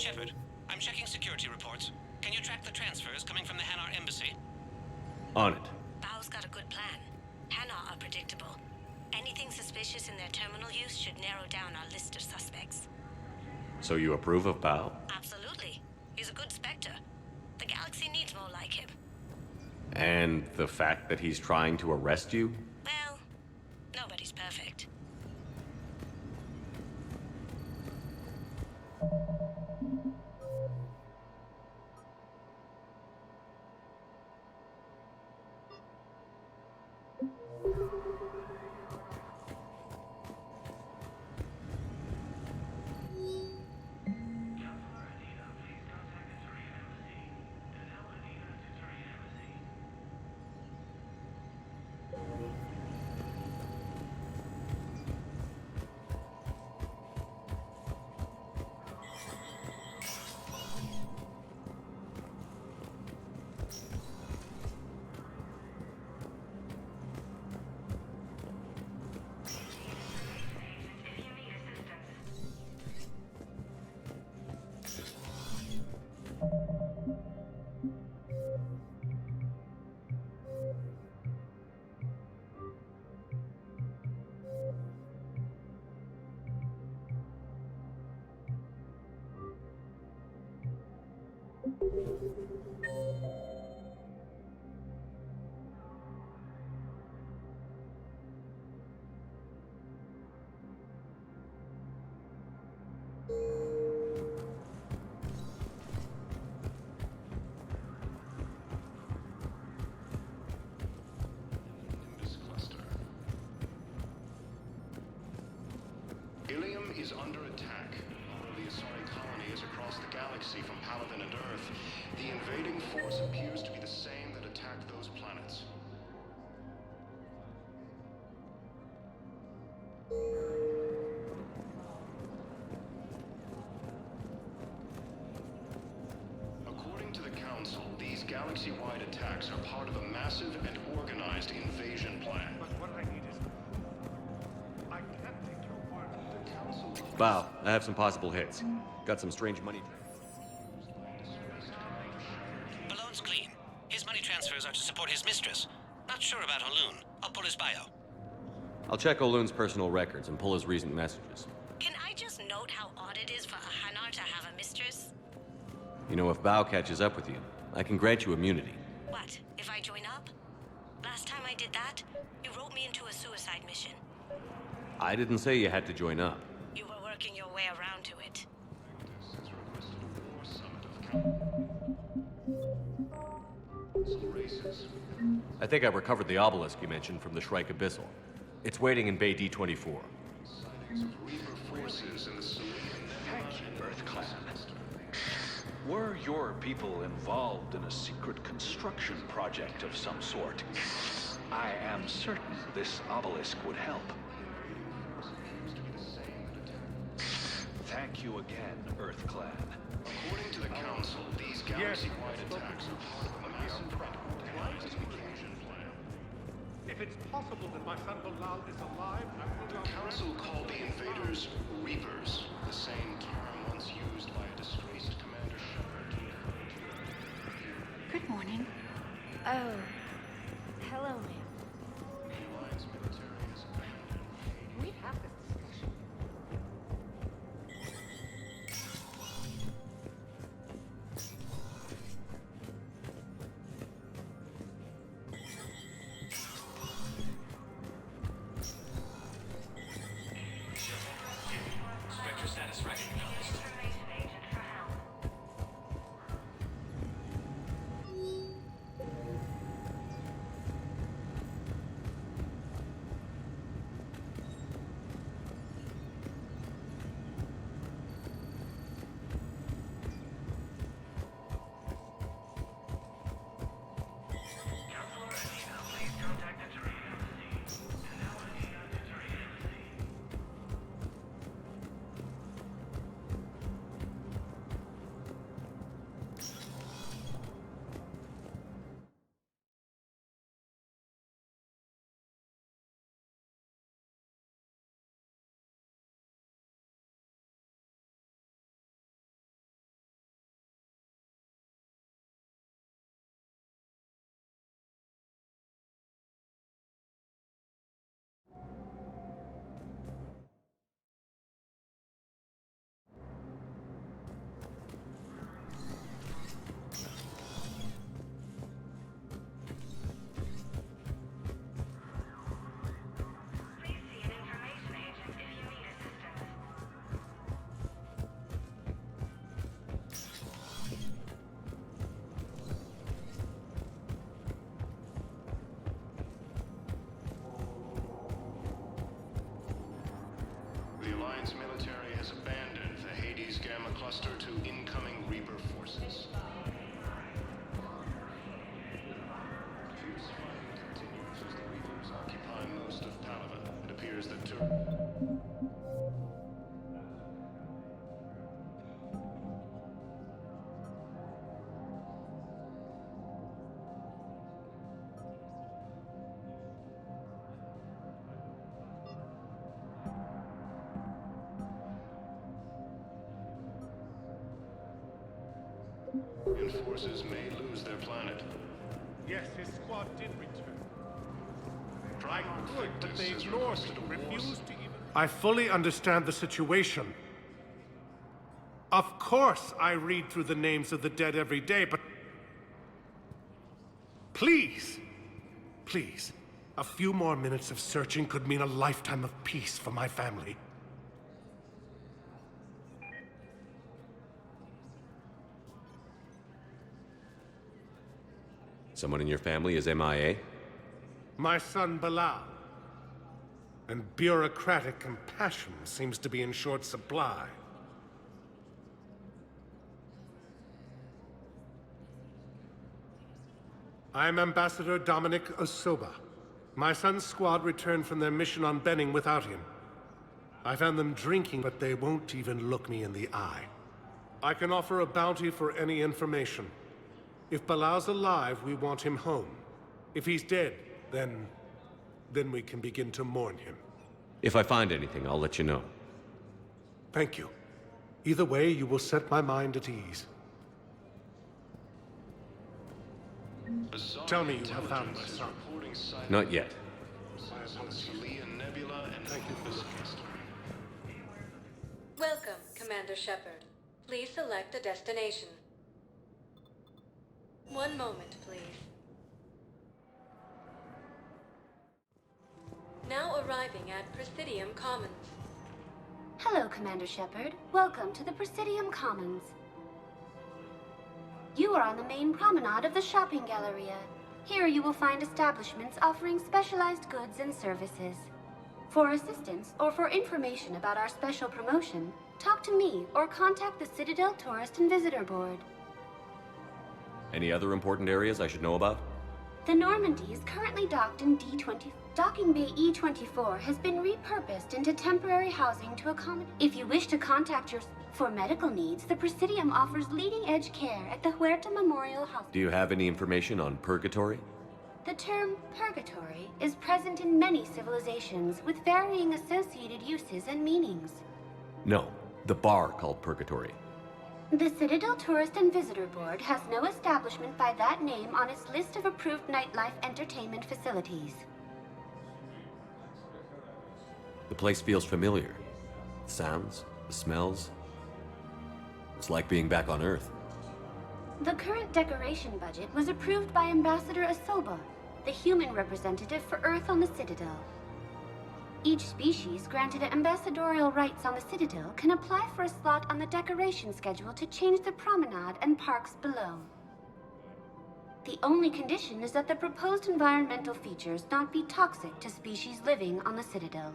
Shepard, I'm checking security reports. Can you track the transfers coming from the Hanar embassy? On it. Bao's got a good plan. Hanar are predictable. Anything suspicious in their terminal use should narrow down our list of suspects. So you approve of Bao? Absolutely. He's a good Spectre. The galaxy needs more like him. And the fact that he's trying to arrest you? Well, nobody's perfect. Ilium is under attack. Although the Asari colony is across the galaxy from Paladin and Earth, the invading force appears to be the same that attacked those planets. According to the Council, these galaxy-wide attacks are part of a massive and organized invasion plan. But what I need is... I can't take your word. The Council... Bao, I have some possible hits. Got some strange money. Balloon's clean. His money transfers are to support his mistress. Not sure about Haloon. I'll pull his bio. I'll check Oloon's personal records and pull his recent messages. Can I just note how odd it is for a Hanar to have a mistress? You know, if Bao catches up with you, I can grant you immunity. What, if I join up? Last time I did that, you wrote me into a suicide mission. I didn't say you had to join up. You were working your way around to it. has requested a war summit of council races. I think I recovered the obelisk you mentioned from the Shrike Abyssal. It's waiting in Bay D-24. Sightings of Reaper forces in the Cerulean Thank you, Earth Clan. Were your people involved in a secret construction project of some sort? I am certain this obelisk would help. Thank you again, Earth Clan. According to the Council, these galaxy-wide attacks are part of a massive organized invasion plan. If it's possible that my son Bilal is alive, I will The not... Council called the invaders Reapers, the same term once used by a disgraced Commander Shepard. Good morning. Oh, hello, ma'am. The Alliance military has abandoned. We have this discussion. Spectre status recognized. Forces may lose their planet. Yes, his squad did return. Trying Tried good, but they ignored me, refused to even... I fully understand the situation. Of course I read through the names of the dead every day, but... Please, please, a few more minutes of searching could mean a lifetime of peace for my family. Someone in your family is MIA? My son Bilal. And bureaucratic compassion seems to be in short supply. I'm Ambassador Dominic Osoba. My son's squad returned from their mission on Benning without him. I found them drinking, but they won't even look me in the eye. I can offer a bounty for any information. If Bilal's alive, we want him home. If he's dead, then we can begin to mourn him. If I find anything, I'll let you know. Thank you. Either way, you will set my mind at ease. Tell me you have found my son. Not yet. Welcome, Commander Shepard. Please select a destination. One moment, please. Now arriving at Presidium Commons. Hello, Commander Shepard. Welcome to the Presidium Commons. You are on the main promenade of the shopping galleria. Here you will find establishments offering specialized goods and services. For assistance or for information about our special promotion, talk to me or contact the Citadel Tourist and Visitor Board. Any other important areas I should know about? The Normandy is currently docked in D20. Docking Bay E24 has been repurposed into temporary housing to accommodate. If you wish to contact for medical needs, the Presidium offers leading-edge care at the Huerta Memorial Hospital. Do you have any information on Purgatory? The term purgatory is present in many civilizations with varying associated uses and meanings. No, the bar called Purgatory. The Citadel Tourist and Visitor Board has no establishment by that name on its list of approved nightlife entertainment facilities. The place feels familiar. The sounds, the smells. It's like being back on Earth. The current decoration budget was approved by Ambassador Osoba, the human representative for Earth on the Citadel. Each species granted ambassadorial rights on the Citadel can apply for a slot on the decoration schedule to change the promenade and parks below. The only condition is that the proposed environmental features not be toxic to species living on the Citadel.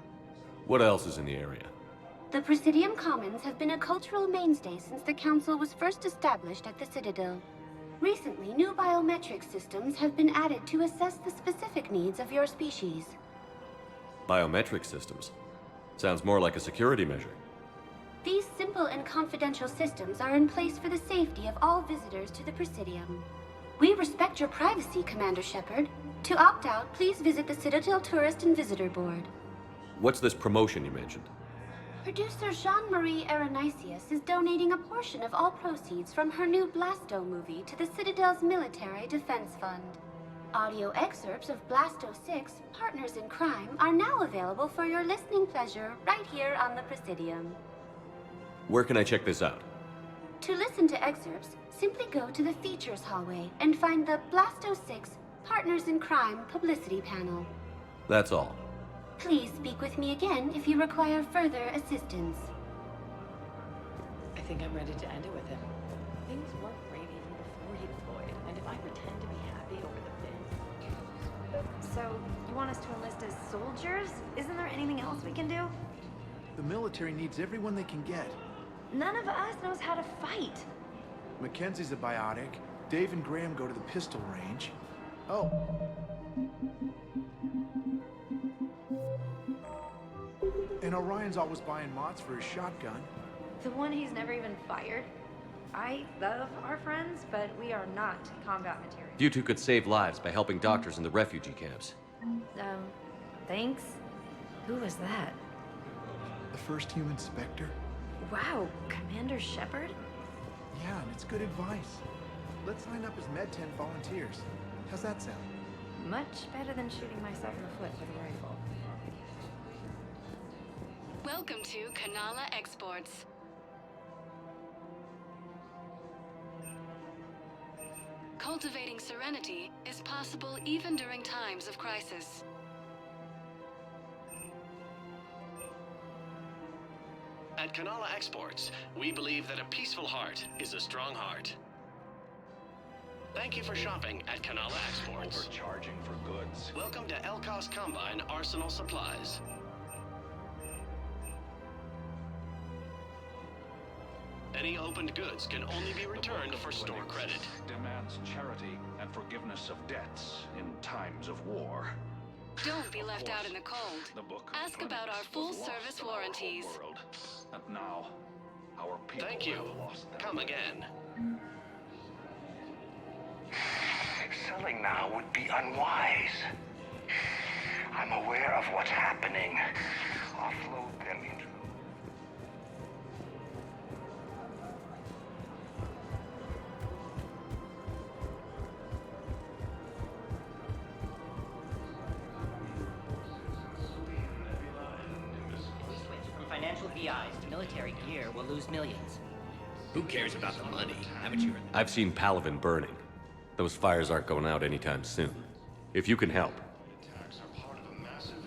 What else is in the area? The Presidium Commons have been a cultural mainstay since the Council was first established at the Citadel. Recently, new biometric systems have been added to assess the specific needs of your species. Biometric systems. Sounds more like a security measure. These simple and confidential systems are in place for the safety of all visitors to the Presidium. We respect your privacy, Commander Shepard. To opt out, please visit the Citadel Tourist and Visitor Board. What's this promotion you mentioned? Producer Jean-Marie Aronisius is donating a portion of all proceeds from her new Blasto movie to the Citadel's Military Defense Fund. Audio excerpts of Blasto 6, Partners in Crime, are now available for your listening pleasure right here on the Presidium. Where can I check this out? To listen to excerpts, simply go to the Features hallway and find the Blasto 6, Partners in Crime publicity panel. That's all. Please speak with me again if you require further assistance. I think I'm ready to end it with him. Things weren't great even before he deployed, and if I pretend to be happy over the bin... So, you want us to enlist as soldiers? Isn't there anything else we can do? The military needs everyone they can get. None of us knows how to fight. Mackenzie's a biotic. Dave and Graham go to the pistol range. Oh. And Orion's always buying mods for his shotgun. The one he's never even fired. I love our friends, but we are not combat material. You two could save lives by helping doctors in the refugee camps. Thanks? Who was that? The first human Spectre? Wow, Commander Shepard? Yeah, and it's good advice. Let's sign up as Med-10 volunteers. How's that sound? Much better than shooting myself in the foot with a rifle. Welcome to Kanala Exports. Cultivating serenity is possible even during times of crisis. At Kanala Exports, we believe that a peaceful heart is a strong heart. Thank you for shopping at Kanala Exports. Overcharging for goods. Welcome to Elkos Combine Arsenal Supplies. Any opened goods can only be returned for store credit. Demands charity and forgiveness of debts in times of war. Don't be left out in the cold. The book Ask about our full-service warranties. World. And now, our people Thank you. have lost them. Come again. Selling now would be unwise. I'm aware of what's happening. Offload them into... Financial VIs to military gear will lose millions. Who cares about the money? Haven't you heard? I've seen Palaven burning. Those fires aren't going out anytime soon. If you can help.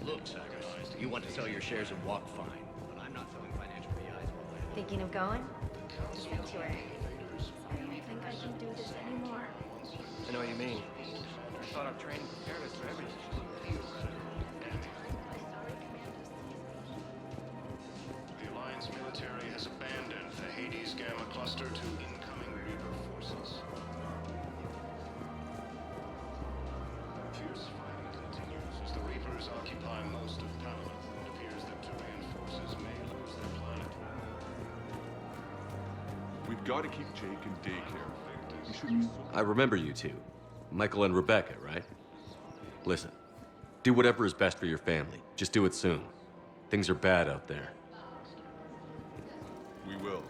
Look, Cyrus, you want to sell your shares and walk fine, but I'm not selling financial VIs. Thinking of going? To Sanctuary. I don't think I can do this anymore. I know what you mean. I thought our training prepared us for everything. The Alliance military has abandoned the Hades Gamma cluster to incoming Reaper forces. Fierce fighting continues as the Reapers occupy most of Palaven. It appears that Turian forces may lose their planet. We've got to keep Jake in daycare. He should be so... I remember you two. Michael and Rebecca, right? Listen, do whatever is best for your family. Just do it soon. Things are bad out there. We will.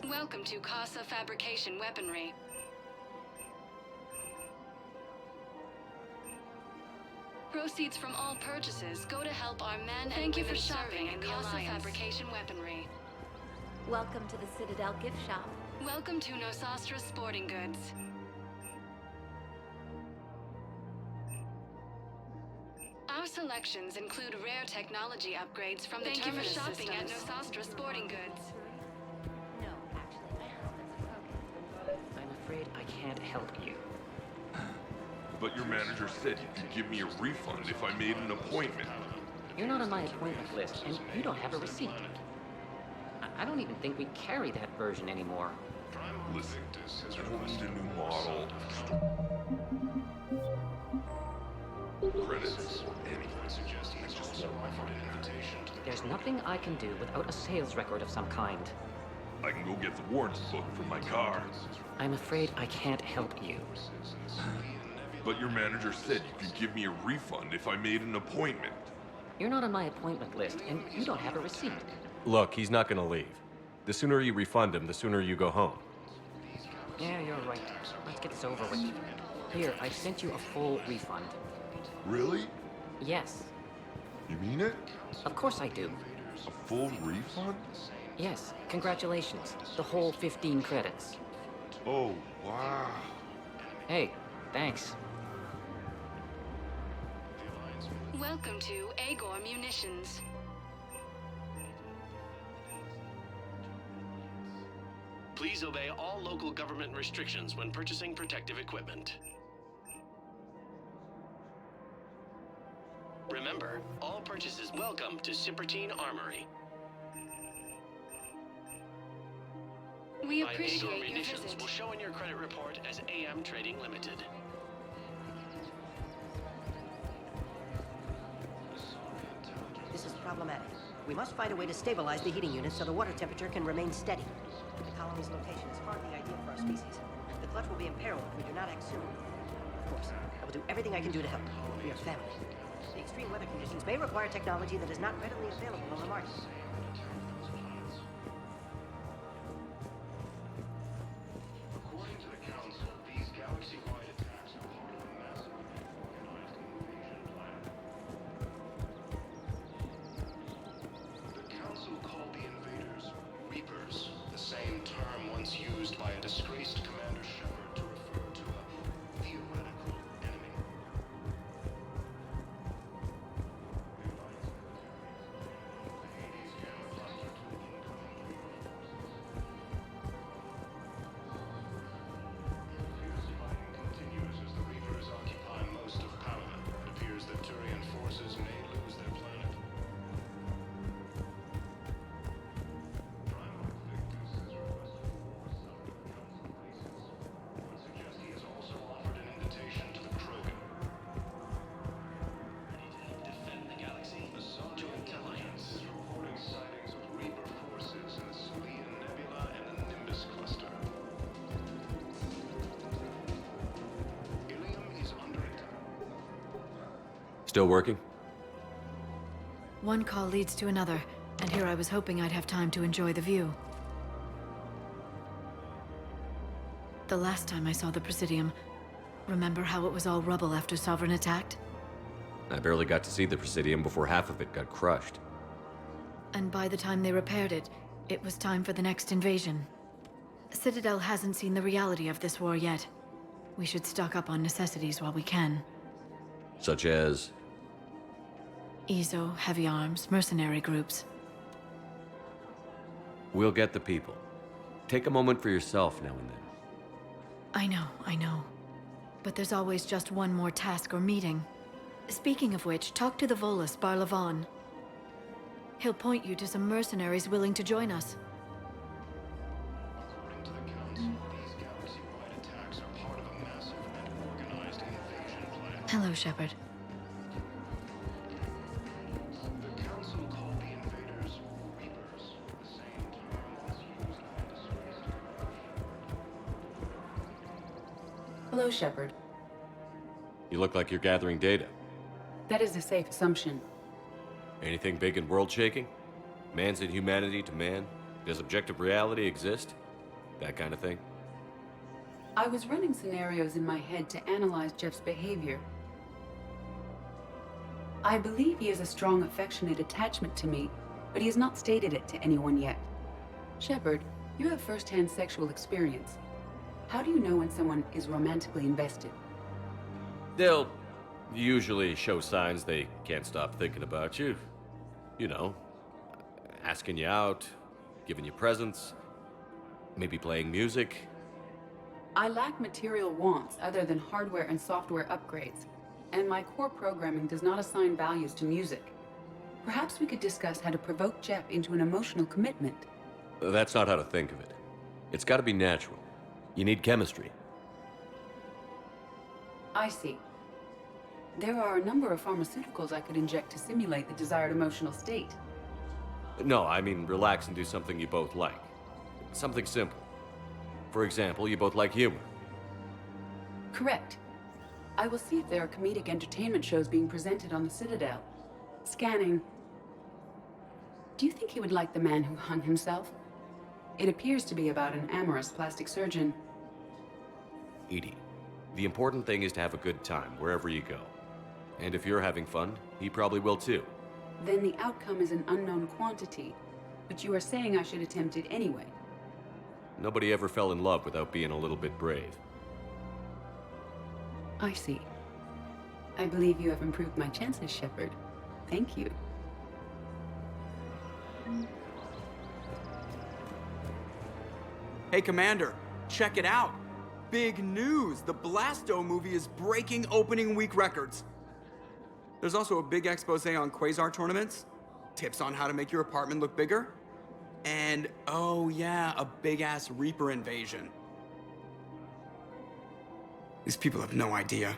Welcome to Casa Fabrication Weaponry. Proceeds from all purchases go to help our men and women serving in Casa Fabrication Weaponry. Welcome to the Citadel gift shop. Welcome to Nosastra Sporting Goods. Our selections include rare technology upgrades from the Terminus systems. Thank you for shopping at Nosastra Sporting Goods. I'm afraid I can't help you. But your manager said you could give me a refund if I made an appointment. You're not on my appointment list, and you don't have a receipt. I don't even think we carry that version anymore. Listen, I don't need a new model. Credits or anything. I just want my There's nothing I can do without a sales record of some kind. I can go get the warrants book from my car. I'm afraid I can't help you. But your manager said you could give me a refund if I made an appointment. You're not on my appointment list, and you don't have a receipt. Look, he's not gonna leave. The sooner you refund him, the sooner you go home. Yeah, you're right. Let's get this over with. Here, I sent you a full refund. Really? Yes. You mean it? Of course I do. A full refund? Yes, congratulations. The whole 15 credits. Oh, wow. Hey, thanks. Welcome to Agor Munitions. Please obey all local government restrictions when purchasing protective equipment. Remember, all purchases welcome to Cipertine Armory. We By appreciate Agor your Munitions visit. will show in your credit report as AM Trading Limited. This is problematic. We must find a way to stabilize the heating unit so the water temperature can remain steady. The colony's location is hardly ideal for our species. The clutch will be in peril if we do not act soon. Force. I will do everything I can do to help. We are family. The extreme weather conditions may require technology that is not readily available on the market. According to the Council, these galaxy-wide attacks are part of a massive organized invasion plan. The Council called the invaders Reapers, the same term once used by a disgraced Commander Shepard to refer to a theoretical enemy. Continues as the Reapers occupy most of Paladin. It appears that Turian forces may lose their planet. Primarch Victus has requested oversight of Council bases. Would suggest he has also offered an invitation to the Krogan. Ready to help defend the galaxy? The Soviet intelligence is reporting sightings of Reaper forces in the Sulian Nebula and the Nimbus cluster. Ilium is under attack. Still working? One call leads to another, and here I was hoping I'd have time to enjoy the view. The last time I saw the Presidium, remember how it was all rubble after Sovereign attacked? I barely got to see the Presidium before half of it got crushed. And by the time they repaired it, it was time for the next invasion. Citadel hasn't seen the reality of this war yet. We should stock up on necessities while we can. Such as? EZO, heavy arms, mercenary groups. We'll get the people. Take a moment for yourself now and then. I know. But there's always just one more task or meeting. Speaking of which, talk to the Volus, Barlavan. He'll point you to some mercenaries willing to join us. According to the Council, these galaxy-wide attacks are part of a massive and organized invasion plan. Hello, Shepard. The Council called the invaders Reapers, the same term once used by a disgraced Hello, Shepard. You look like you're gathering data. That is a safe assumption. Anything big and world-shaking? Man's inhumanity to man? Does objective reality exist? That kind of thing? I was running scenarios in my head to analyze Jeff's behavior. I believe he has a strong affectionate attachment to me, but he has not stated it to anyone yet. Shepard, you have first-hand sexual experience. How do you know when someone is romantically invested? They'll usually show signs they can't stop thinking about you. You know, asking you out, giving you presents, maybe playing music. I lack material wants other than hardware and software upgrades, and my core programming does not assign values to music. Perhaps we could discuss how to provoke Jeff into an emotional commitment. That's not how to think of it. It's got to be natural. You need chemistry. I see. There are a number of pharmaceuticals I could inject to simulate the desired emotional state. No, I mean relax and do something you both like. Something simple. For example, you both like humor. Correct. I will see if there are comedic entertainment shows being presented on the Citadel. Scanning. Do you think he would like The Man Who Hung Himself? It appears to be about an amorous plastic surgeon. Edie, the important thing is to have a good time wherever you go. And if you're having fun, he probably will too. Then the outcome is an unknown quantity, but you are saying I should attempt it anyway. Nobody ever fell in love without being a little bit brave. I see. I believe you have improved my chances, Shepard. Thank you. Hey, Commander, check it out. Big news! The Blasto movie is breaking opening week records. There's also a big expose on Quasar tournaments, tips on how to make your apartment look bigger, and, oh yeah, a big-ass Reaper invasion. These people have no idea.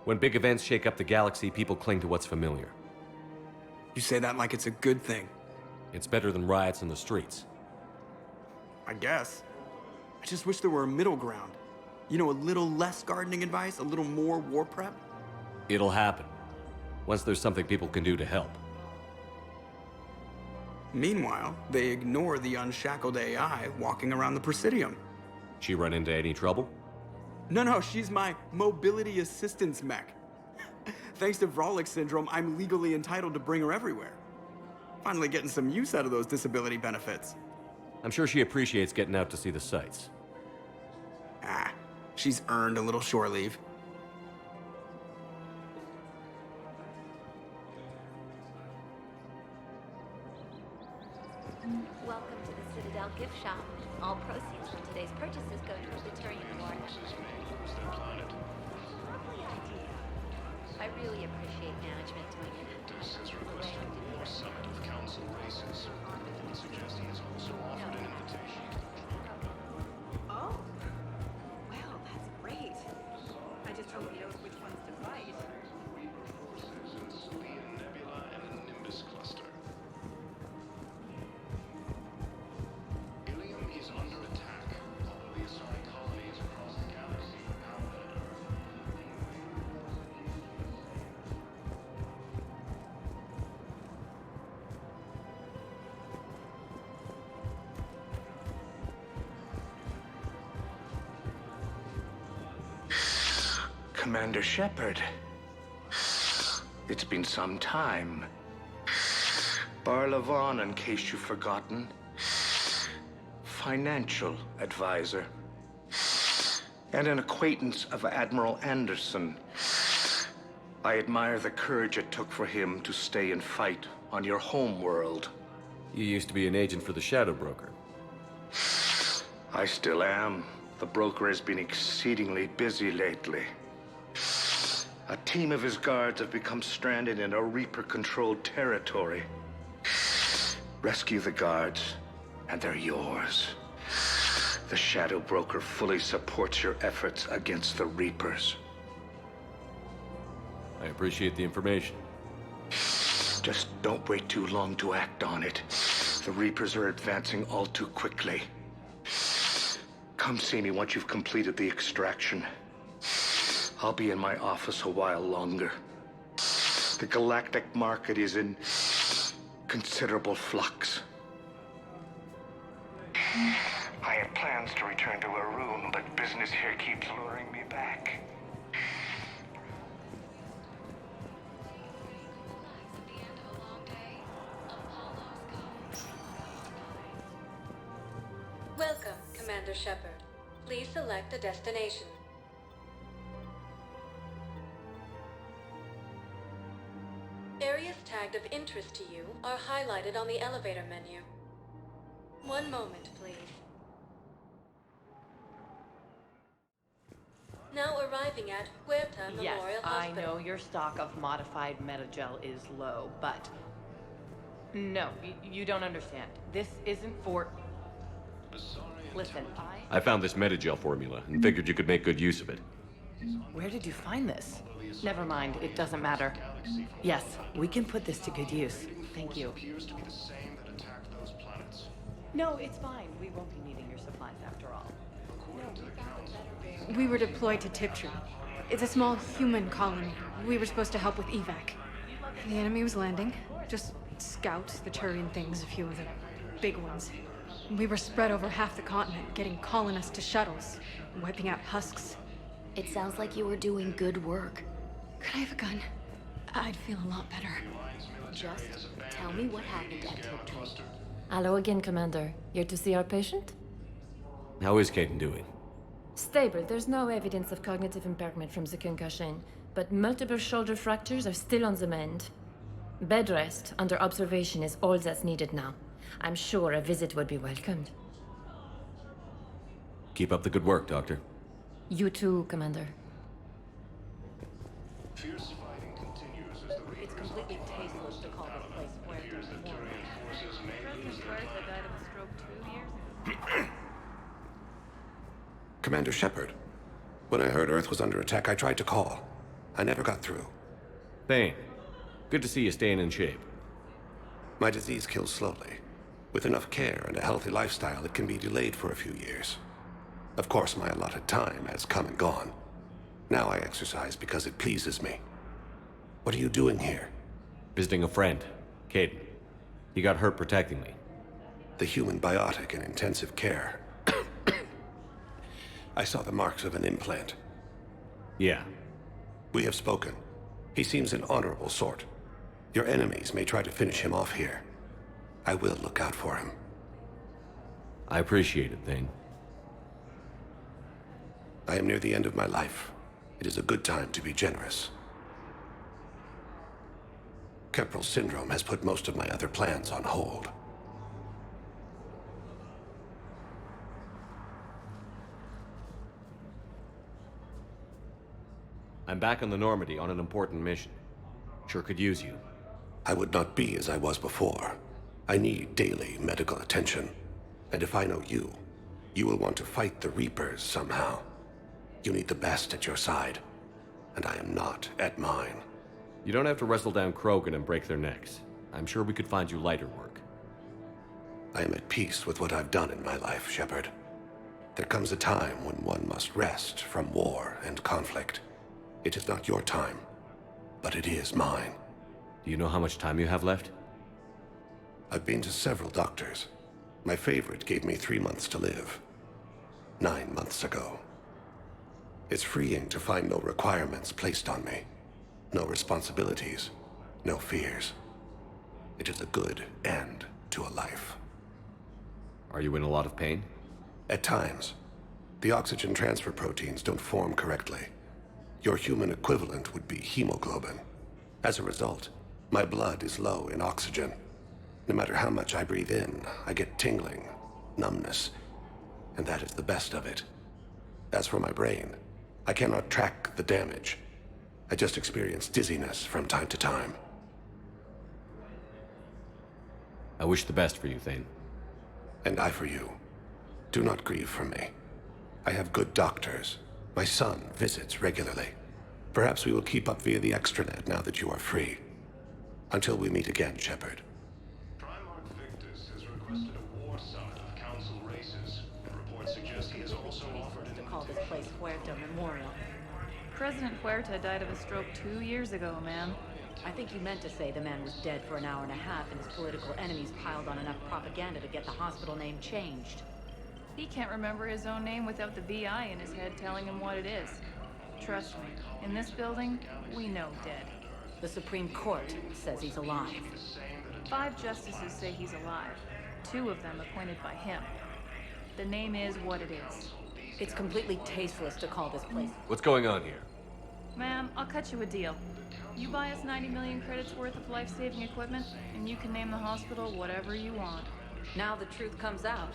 When big events shake up the galaxy, people cling to what's familiar. You say that like it's a good thing. It's better than riots in the streets. I guess. I just wish there were a middle ground. You know, a little less gardening advice, a little more war prep? It'll happen. Once there's something people can do to help. Meanwhile, they ignore the unshackled AI walking around the Presidium. She run into any trouble? No, she's my mobility assistance mech. Thanks to Vrolic syndrome, I'm legally entitled to bring her everywhere. Finally getting some use out of those disability benefits. I'm sure she appreciates getting out to see the sights. Ah, she's earned a little shore leave. Welcome to the Citadel gift shop. All proceeds from today's purchases go to the Turian War. Lovely idea. I really appreciate management doing it. This has requested more summit of council races. I would suggest he has also offered an invitation. Oh? Well, that's great. I just hope he knows which ones to fight. Reaper forces in the Salian Nebula and the Nimbus cluster. Ilium is under attack, although the assigned colonies across the galaxy have outlet Earth. Commander Shepard. It's been some time. Barlavon, in case you've forgotten. Financial advisor. And an acquaintance of Admiral Anderson. I admire the courage it took for him to stay and fight on your home world. You used to be an agent for the Shadow Broker. I still am. The broker has been exceedingly busy lately. A team of his guards have become stranded in a Reaper-controlled territory. Rescue the guards, and they're yours. The Shadow Broker fully supports your efforts against the Reapers. I appreciate the information. Just don't wait too long to act on it. The Reapers are advancing all too quickly. Come see me once you've completed the extraction. I'll be in my office a while longer. The galactic market is in considerable flux. I had plans to return to Arun, but business here keeps luring me back. Welcome, Commander Shepard. Please select a destination. Areas tagged of interest to you are highlighted on the elevator menu. One moment, please. Now arriving at Huerta Yes, Memorial I Hospital. know your stock of modified Metagel is low, but... No, you don't understand. This isn't for... Listen, I found this Metagel formula and figured you could make good use of it. Where did you find this? Never mind, it doesn't matter. Yes, we can put this to good use. Thank you. Appears to be the same that attacked those planets. No, it's fine. We won't be needing your supplies after all. We were deployed to Tiptree. It's a small human colony. We were supposed to help with evac. The enemy was landing. Just scouts, the Turian things, a few of the big ones. We were spread over half the continent, getting colonists to shuttles, wiping out husks. It sounds like you were doing good work. Could I have a gun? I'd feel a lot better. Just tell me what happened at Tiptree. Hello again, Commander. Here to see our patient? How is Caden doing? Stable. There's no evidence of cognitive impairment from the concussion, but multiple shoulder fractures are still on the mend. Bed rest under observation is all that's needed now. I'm sure a visit would be welcomed. Keep up the good work, Doctor. You too, Commander. Fierce fighting continues as the It's completely tasteless to call this place Puerto Turian forces may lose their died of a stroke 2 years ago. Commander Shepard, when I heard Earth was under attack, I tried to call. I never got through. Thane, good to see you staying in shape. My disease kills slowly. With enough care and a healthy lifestyle, it can be delayed for a few years. Of course, my allotted time has come and gone. Now I exercise because it pleases me. What are you doing here? Visiting a friend, Caden. He got hurt protecting me. The human biotic in intensive care. I saw the marks of an implant. Yeah. We have spoken. He seems an honorable sort. Your enemies may try to finish him off here. I will look out for him. I appreciate it, Thane. I am near the end of my life. It is a good time to be generous. Keppel syndrome has put most of my other plans on hold. I'm back on the Normandy on an important mission. Sure could use you. I would not be as I was before. I need daily medical attention. And if I know you, you will want to fight the Reapers somehow. You need the best at your side, and I am not at mine. You don't have to wrestle down Krogan and break their necks. I'm sure we could find you lighter work. I am at peace with what I've done in my life, Shepard. There comes a time when one must rest from war and conflict. It is not your time, but it is mine. Do you know how much time you have left? I've been to several doctors. My favorite gave me 3 months to live. 9 months ago. It's freeing to find no requirements placed on me. No responsibilities. No fears. It is a good end to a life. Are you in a lot of pain? At times. The oxygen transfer proteins don't form correctly. Your human equivalent would be hemoglobin. As a result, my blood is low in oxygen. No matter how much I breathe in, I get tingling, numbness, and that is the best of it. As for my brain, I cannot track the damage. I just experience dizziness from time to time. I wish the best for you, Thane. And I for you. Do not grieve for me. I have good doctors. My son visits regularly. Perhaps we will keep up via the extranet now that you are free. Until we meet again, Shepard. Primarch Victus has requested a war summit of Council races. Reports suggest he has also offered To call this place Huerta Memorial. President Huerta died of a stroke 2 years ago, ma'am. I think you meant to say the man was dead for an hour and a half and his political enemies piled on enough propaganda to get the hospital name changed. He can't remember his own name without the VI in his head telling him what it is. Trust me, in this building, we know dead. The Supreme Court says he's alive. 5 justices say he's alive. 2 of them appointed by him. The name is what it is. It's completely tasteless to call this place. What's going on here? Ma'am, I'll cut you a deal. You buy us 90 million credits worth of life-saving equipment, and you can name the hospital whatever you want. Now the truth comes out.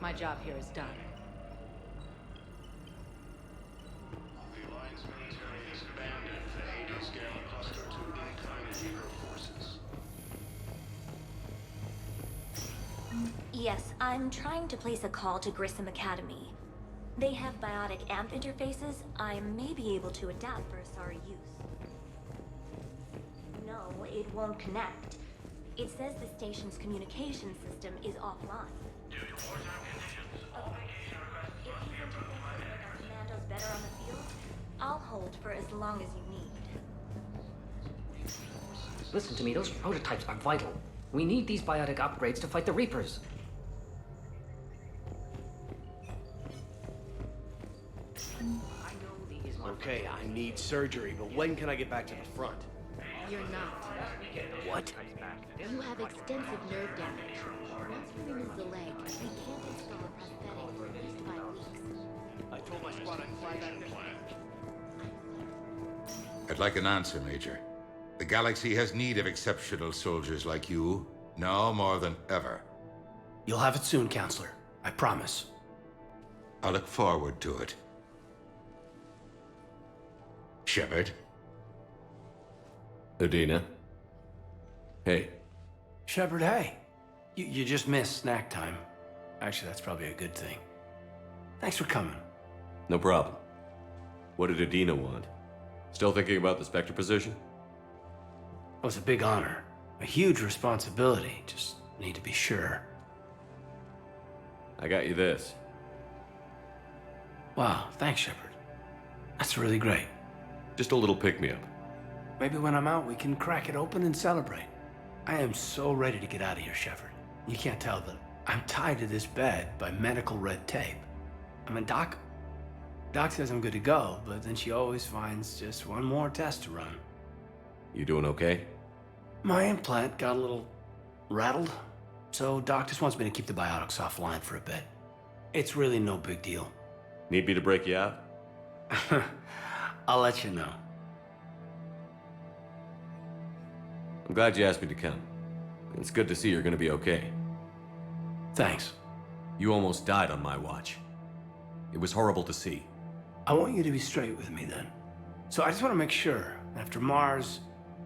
My job here is done. The Alliance military has abandoned the Hades Gamma cluster to in-kind Reaper forces. Yes, I'm trying to place a call to Grissom Academy. They have biotic amp interfaces I may be able to adapt for Asari use. No, it won't connect. It says the station's communication system is offline. If these interfaces make our commandos better on the field, I'll hold for as long as you need. Listen to me, those prototypes are vital. We need these biotic upgrades to fight the Reapers. Okay, I need surgery, but when can I get back to the front? You're not. What? You have extensive nerve damage. Once we remove the leg, we can't install a prosthetic for at least 5 weeks. I told my squad I'd fly back there. I'd like an answer, Major. The galaxy has need of exceptional soldiers like you, now more than ever. You'll have it soon, Counselor. I promise. I look forward to it. Shepard? Udina? Hey. Shepard, hey. You just missed snack time. Actually, that's probably a good thing. Thanks for coming. No problem. What did Udina want? Still thinking about the Spectre position? It was a big honor. A huge responsibility. Just need to be sure. I got you this. Wow, thanks, Shepard. That's really great. Just a little pick-me-up. Maybe when I'm out, we can crack it open and celebrate. I am so ready to get out of here, Shepard. You can't tell, but I'm tied to this bed by medical red tape. I mean, Doc says I'm good to go, but then she always finds just one more test to run. You doing okay? My implant got a little rattled, so Doc just wants me to keep the biotics offline for a bit. It's really no big deal. Need me to break you out? I'll let you know. I'm glad you asked me to come. It's good to see you're gonna be okay. Thanks. You almost died on my watch. It was horrible to see. I want you to be straight with me then. So I just want to make sure, after Mars,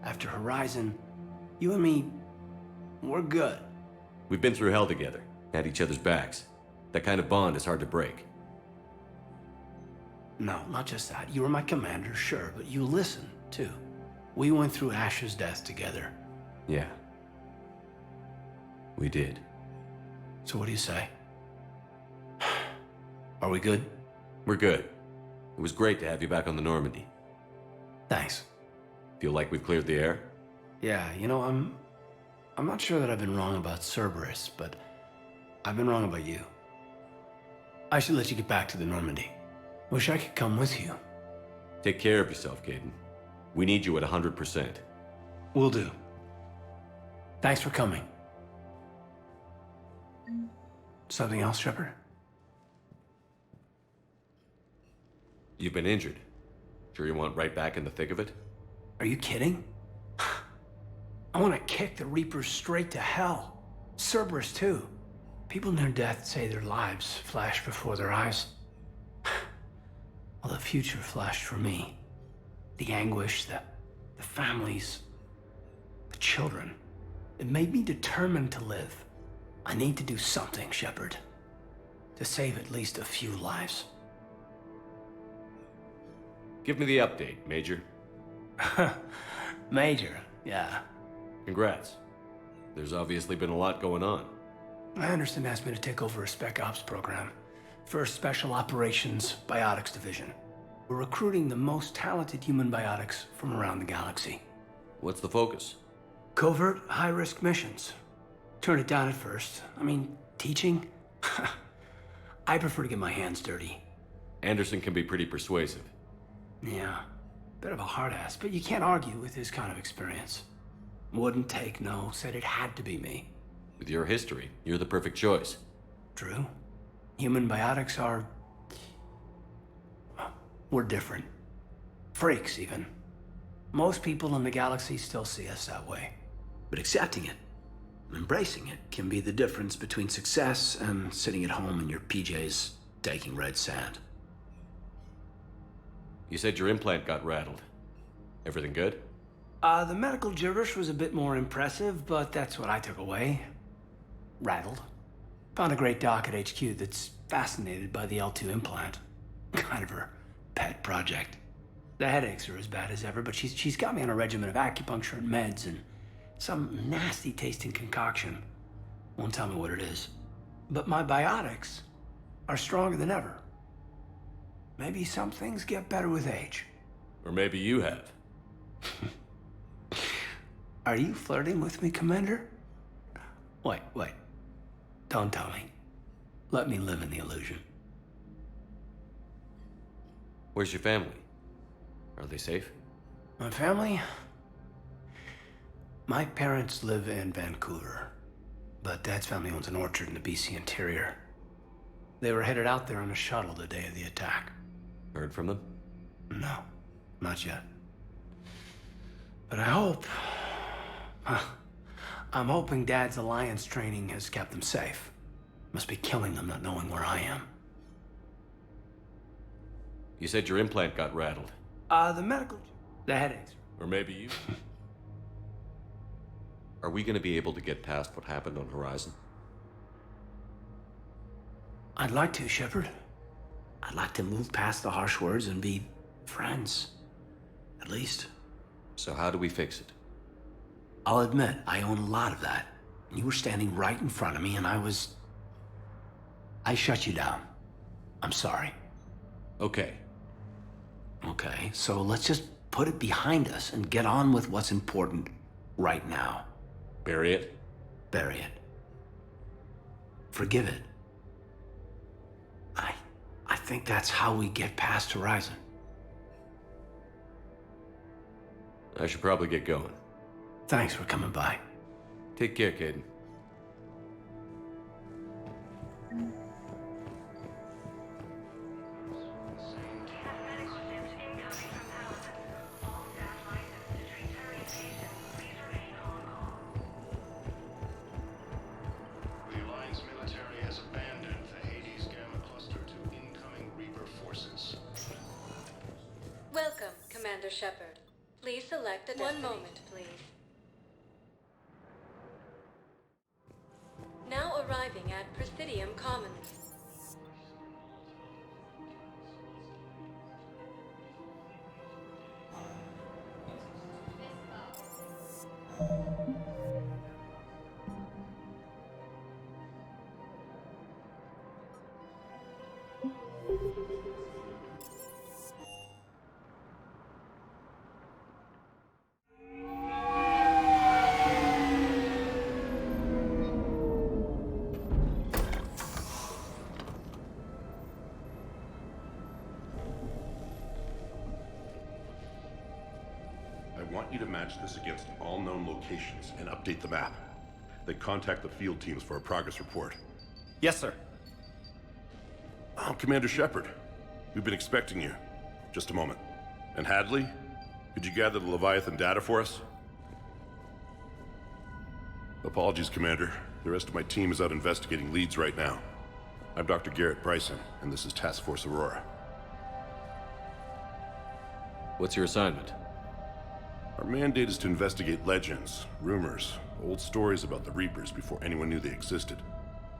after Horizon, you and me, we're good. We've been through hell together, had each other's backs. That kind of bond is hard to break. No, not just that. You were my commander, sure, but you listened, too. We went through Ash's death together. Yeah. We did. So what do you say? Are we good? We're good. It was great to have you back on the Normandy. Thanks. Feel like we've cleared the air? Yeah, you know, I'm not sure that I've been wrong about Cerberus, but I've been wrong about you. I should let you get back to the Normandy. Wish I could come with you. Take care of yourself, Caden. We need you at 100%. Will do. Thanks for coming. Something else, Shepard? You've been injured. Sure you want right back in the thick of it? Are you kidding? I want to kick the Reapers straight to hell. Cerberus, too. People near death say their lives flash before their eyes. Well, the future flashed for me. The anguish, the families, the children. It made me determined to live. I need to do something, Shepard. To save at least a few lives. Give me the update, Major. Major, yeah. Congrats. There's obviously been a lot going on. Anderson asked me to take over a Spec Ops program for a Special Operations Biotics Division. We're recruiting the most talented human biotics from around the galaxy. What's the focus? Covert, high-risk missions. Turned it down at first. I mean, teaching? I prefer to get my hands dirty. Anderson can be pretty persuasive. Yeah, bit of a hard ass, but you can't argue with his kind of experience. Wouldn't take no, said it had to be me. With your history, you're the perfect choice. True. Human biotics are... we're different. Freaks, even. Most people in the galaxy still see us that way. But accepting it, embracing it, can be the difference between success and sitting at home in your PJs, taking red sand. You said your implant got rattled. Everything good? The medical gibberish was a bit more impressive, but that's what I took away. Rattled. Found a great doc at HQ that's fascinated by the L2 implant. Kind of her pet project. The headaches are as bad as ever, but she's got me on a regimen of acupuncture and meds and some nasty tasting concoction. Won't tell me what it is. But my biotics are stronger than ever. Maybe some things get better with age. Or maybe you have. Are you flirting with me, Commander? Wait. Don't tell me. Let me live in the illusion. Where's your family? Are they safe? My family? My parents live in Vancouver, but Dad's family owns an orchard in the BC interior. They were headed out there on a shuttle the day of the attack. Heard from them? No, not yet. But I hope... I'm hoping Dad's Alliance training has kept them safe. Must be killing them not knowing where I am. You said your implant got rattled. The headaches. Or maybe you... Are we gonna be able to get past what happened on Horizon? I'd like to, Shepard. I'd like to move past the harsh words and be friends. At least. So how do we fix it? I'll admit, I own a lot of that. You were standing right in front of me and I shut you down. I'm sorry. Okay. Okay, so let's just put it behind us and get on with what's important right now. Bury it? Bury it. Forgive it. I think that's how we get past Horizon. I should probably get going. Thanks for coming by. Take care, Caden. The Alliance military has abandoned the Hades Gamma cluster to incoming Reaper forces. Welcome, Commander Shepard. Please select a destination. 1 moment, please. Now arriving at Presidium Commons. I want you to match this against all known locations and update the map. Then contact the field teams for a progress report. Yes, sir. I'm Commander Shepard. We've been expecting you. Just a moment. And Hadley, could you gather the Leviathan data for us? Apologies, Commander. The rest of my team is out investigating leads right now. I'm Dr. Garrett Bryson, and this is Task Force Aurora. What's your assignment? Our mandate is to investigate legends, rumors, old stories about the Reapers before anyone knew they existed.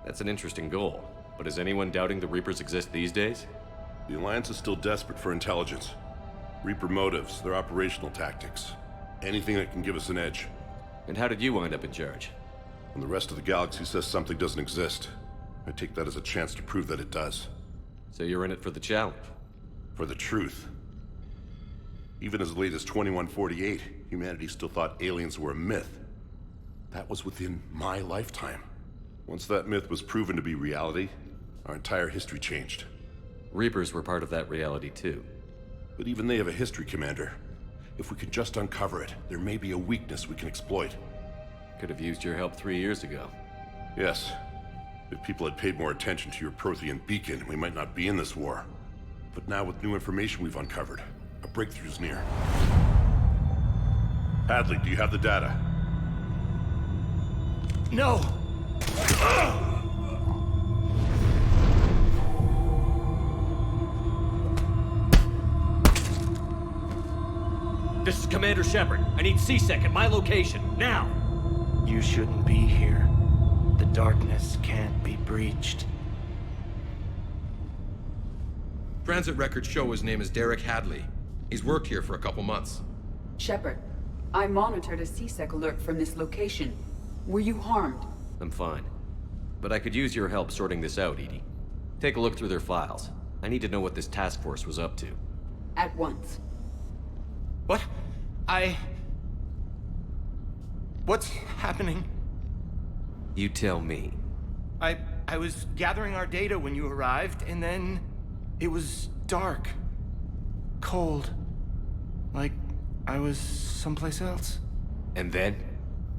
That's an interesting goal. But is anyone doubting the Reapers exist these days? The Alliance is still desperate for intelligence. Reaper motives, their operational tactics. Anything that can give us an edge. And how did you wind up in charge? When the rest of the galaxy says something doesn't exist, I take that as a chance to prove that it does. So you're in it for the challenge? For the truth. Even as late as 2148, humanity still thought aliens were a myth. That was within my lifetime. Once that myth was proven to be reality, our entire history changed. Reapers were part of that reality too. But even they have a history, Commander. If we could just uncover it, there may be a weakness we can exploit. Could have used your help 3 years ago. Yes. If people had paid more attention to your Prothean beacon, we might not be in this war. But now with new information we've uncovered, a breakthrough's near. Hadley, do you have the data? No! This is Commander Shepard. I need C-Sec at my location, now! You shouldn't be here. The darkness can't be breached. Transit records show his name is Derek Hadley. He's worked here for a couple months. Shepard, I monitored a C-Sec alert from this location. Were you harmed? I'm fine. But I could use your help sorting this out, EDI. Take a look through their files. I need to know what this task force was up to. At once. What? What's happening? You tell me. I was gathering our data when you arrived, and then it was dark. Cold. Like I was someplace else. And then?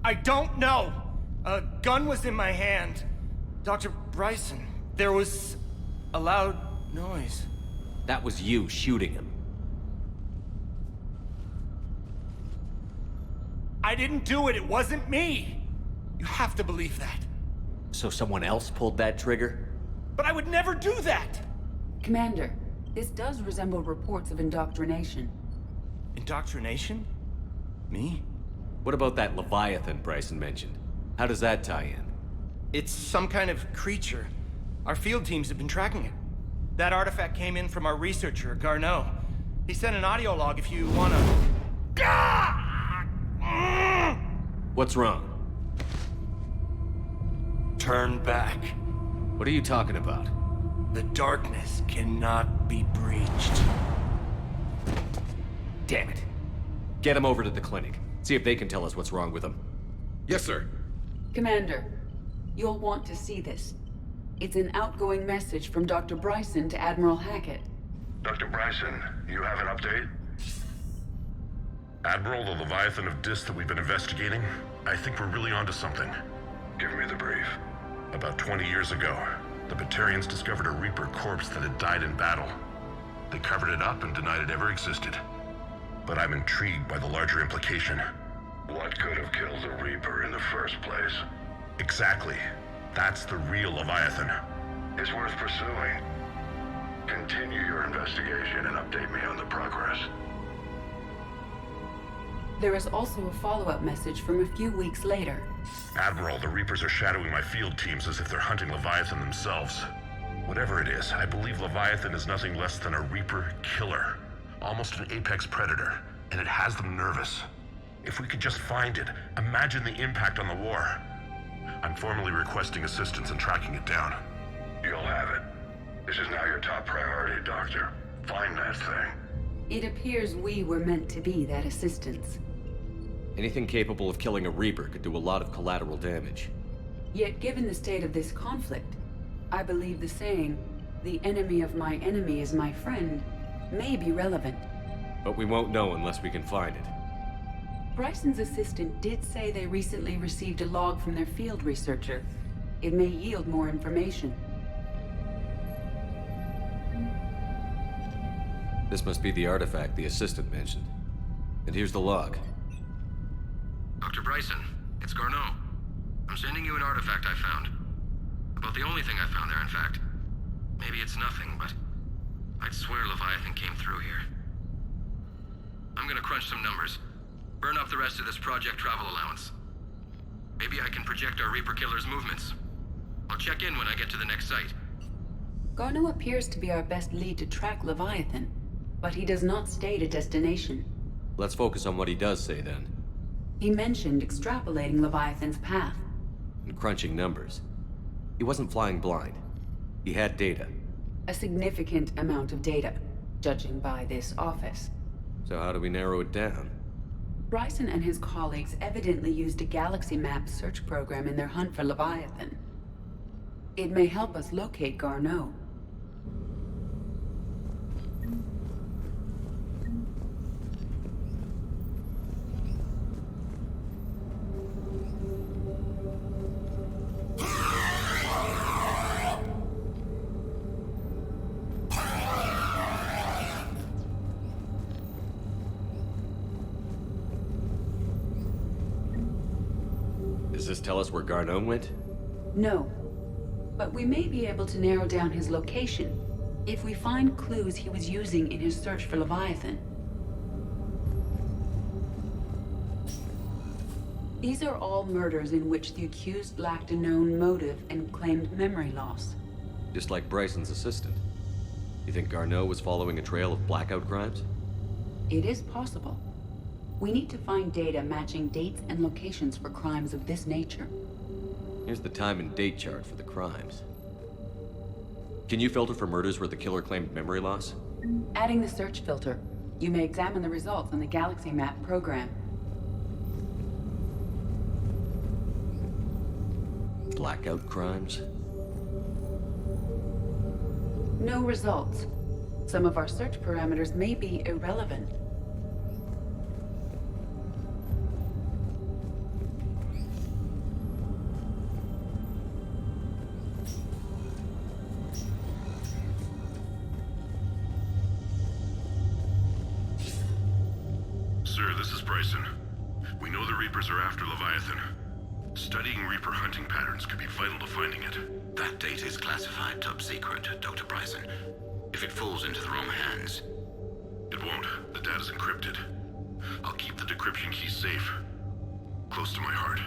I don't know! A gun was in my hand. Dr. Bryson, there was a loud noise. That was you shooting him. I didn't do it, it wasn't me! You have to believe that. So someone else pulled that trigger? But I would never do that! Commander, this does resemble reports of indoctrination. Indoctrination? Me? What about that Leviathan Bryson mentioned? How does that tie in? It's some kind of creature. Our field teams have been tracking it. That artifact came in from our researcher, Garneau. He sent an audio log if you wanna... What's wrong? Turn back. What are you talking about? The darkness cannot be breached. Damn it. Get him over to the clinic. See if they can tell us what's wrong with him. Yes, sir. Commander, you'll want to see this. It's an outgoing message from Dr. Bryson to Admiral Hackett. Dr. Bryson, you have an update? Admiral, the Leviathan of Dis that we've been investigating, I think we're really onto something. Give me the brief. About 20 years ago, the Batarians discovered a Reaper corpse that had died in battle. They covered it up and denied it ever existed. But I'm intrigued by the larger implication. What could have killed the Reaper in the first place? Exactly. That's the real Leviathan. It's worth pursuing. Continue your investigation and update me on the progress. There is also a follow-up message from a few weeks later. Admiral, the Reapers are shadowing my field teams as if they're hunting Leviathan themselves. Whatever it is, I believe Leviathan is nothing less than a Reaper killer. Almost an apex predator, and it has them nervous. If we could just find it, imagine the impact on the war. I'm formally requesting assistance in tracking it down. You'll have it. This is now your top priority, Doctor. Find that thing. It appears we were meant to be that assistance. Anything capable of killing a Reaper could do a lot of collateral damage. Yet given the state of this conflict, I believe the saying, "The enemy of my enemy is my friend," may be relevant. But we won't know unless we can find it. Bryson's assistant did say they recently received a log from their field researcher. It may yield more information. This must be the artifact the assistant mentioned. And here's the log. Dr. Bryson, it's Garneau. I'm sending you an artifact I found. About the only thing I found there, in fact. Maybe it's nothing, but I'd swear Leviathan came through here. I'm gonna crunch some numbers. Burn up the rest of this project travel allowance. Maybe I can project our Reaper killer's movements. I'll check in when I get to the next site. Garneau appears to be our best lead to track Leviathan, but he does not state a destination. Let's focus on what he does say then. He mentioned extrapolating Leviathan's path. And crunching numbers. He wasn't flying blind. He had data. A significant amount of data, judging by this office. So how do we narrow it down? Bryson and his colleagues evidently used a galaxy map search program in their hunt for Leviathan. It may help us locate Garneau. Does this tell us where Garneau went? No. But we may be able to narrow down his location if we find clues he was using in his search for Leviathan. These are all murders in which the accused lacked a known motive and claimed memory loss. Just like Bryson's assistant. You think Garneau was following a trail of blackout crimes? It is possible. We need to find data matching dates and locations for crimes of this nature. Here's the time and date chart for the crimes. Can you filter for murders where the killer claimed memory loss? Adding the search filter, you may examine the results on the Galaxy Map program. Blackout crimes? No results. Some of our search parameters may be irrelevant. Sir, this is Bryson. We know the Reapers are after Leviathan. Studying Reaper hunting patterns could be vital to finding it. That data is classified top secret, Dr. Bryson. If it falls into the wrong hands... It won't. The data's encrypted. I'll keep the decryption key safe. Close to my heart.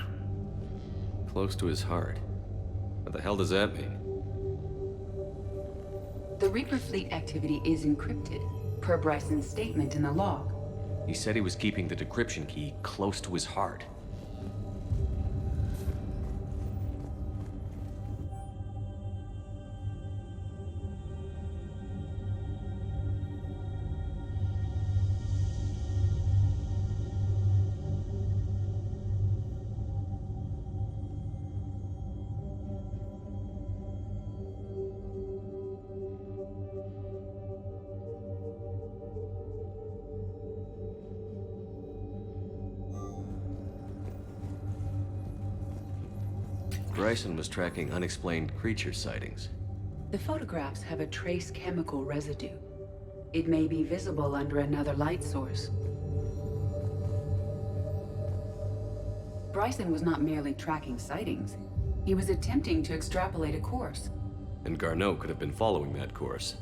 Close to his heart? What the hell does that mean? The Reaper fleet activity is encrypted, per Bryson's statement in the log. He said he was keeping the decryption key close to his heart. Bryson was tracking unexplained creature sightings. The photographs have a trace chemical residue. It may be visible under another light source. Bryson was not merely tracking sightings. He was attempting to extrapolate a course. And Garneau could have been following that course.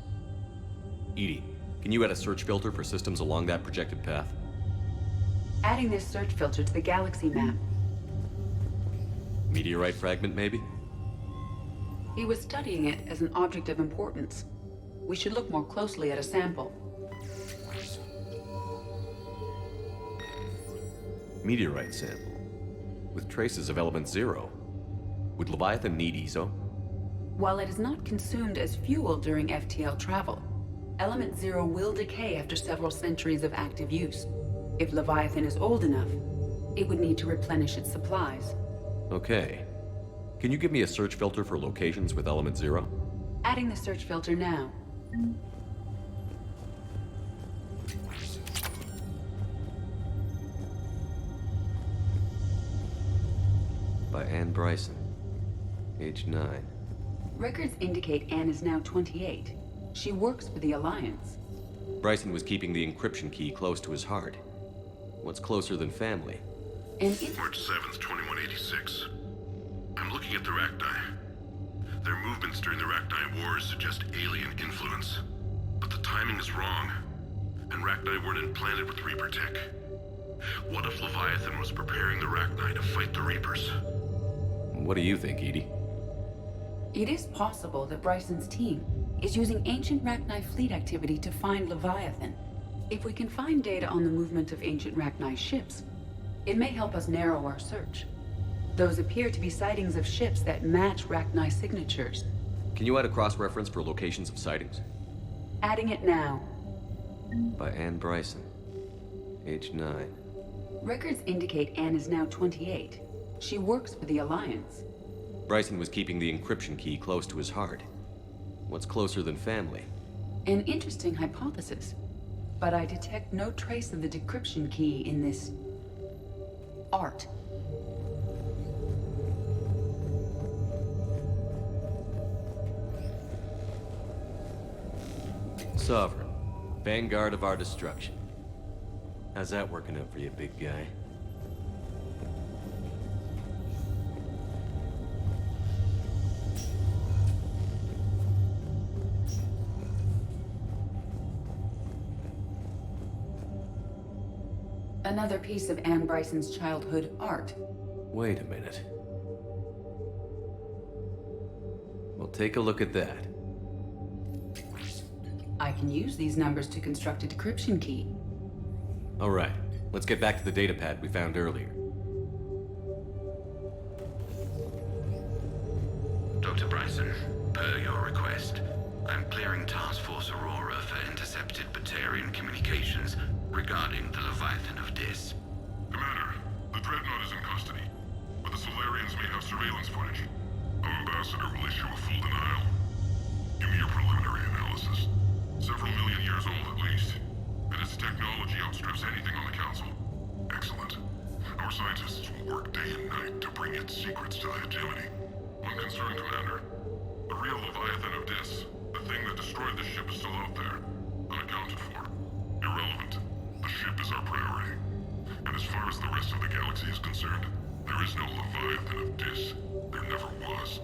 EDI, can you add a search filter for systems along that projected path? Adding this search filter to the galaxy map. Meteorite fragment, maybe? He was studying it as an object of importance. We should look more closely at a sample. Meteorite sample. With traces of element 0. Would Leviathan need ESO? While it is not consumed as fuel during FTL travel, element 0 will decay after several centuries of active use. If Leviathan is old enough, it would need to replenish its supplies. Okay. Can you give me a search filter for locations with element 0? Adding the search filter now. By Anne Bryson. Age 9. Records indicate Anne is now 28. She works for the Alliance. Bryson was keeping the encryption key close to his heart. What's closer than family? And March 7th, 2186. I'm looking at the Rachni. Their movements during the Rachni Wars suggest alien influence. But the timing is wrong. And Rachni weren't implanted with Reaper tech. What if Leviathan was preparing the Rachni to fight the Reapers? What do you think, EDI? It is possible that Bryson's team is using ancient Rachni fleet activity to find Leviathan. If we can find data on the movement of ancient Rachni ships, it may help us narrow our search. Those appear to be sightings of ships that match Rachni signatures. Can you add a cross-reference for locations of sightings? Adding it now. By Anne Bryson. Age 9. Records indicate Anne is now 28. She works for the Alliance. Bryson was keeping the encryption key close to his heart. What's closer than family? An interesting hypothesis. But I detect no trace of the decryption key in this art. Sovereign. Vanguard of our destruction. How's that working out for you, big guy? Another piece of Anne Bryson's childhood art. Wait a minute. Well, take a look at that. I can use these numbers to construct a decryption key. All right, let's get back to the datapad we found earlier. Dr. Bryson, per your request, I'm clearing Task Force Aurora for intercepted Batarian communications regarding the Leviathan of Dis. Commander, the Dreadnought is in custody, but the Solarians may have surveillance footage. Our ambassador will issue a full denial. Give me your preliminary analysis. Several million years old at least, and its technology outstrips anything on the Council. Excellent. Our scientists will work day and night to bring its secrets to the hegemony. One concern, Commander. The real Leviathan of Dis, the thing that destroyed the ship, is still out there, unaccounted for. Irrelevant. The ship is our priority. And as far as the rest of the galaxy is concerned, there is no Leviathan of Dis. There never was.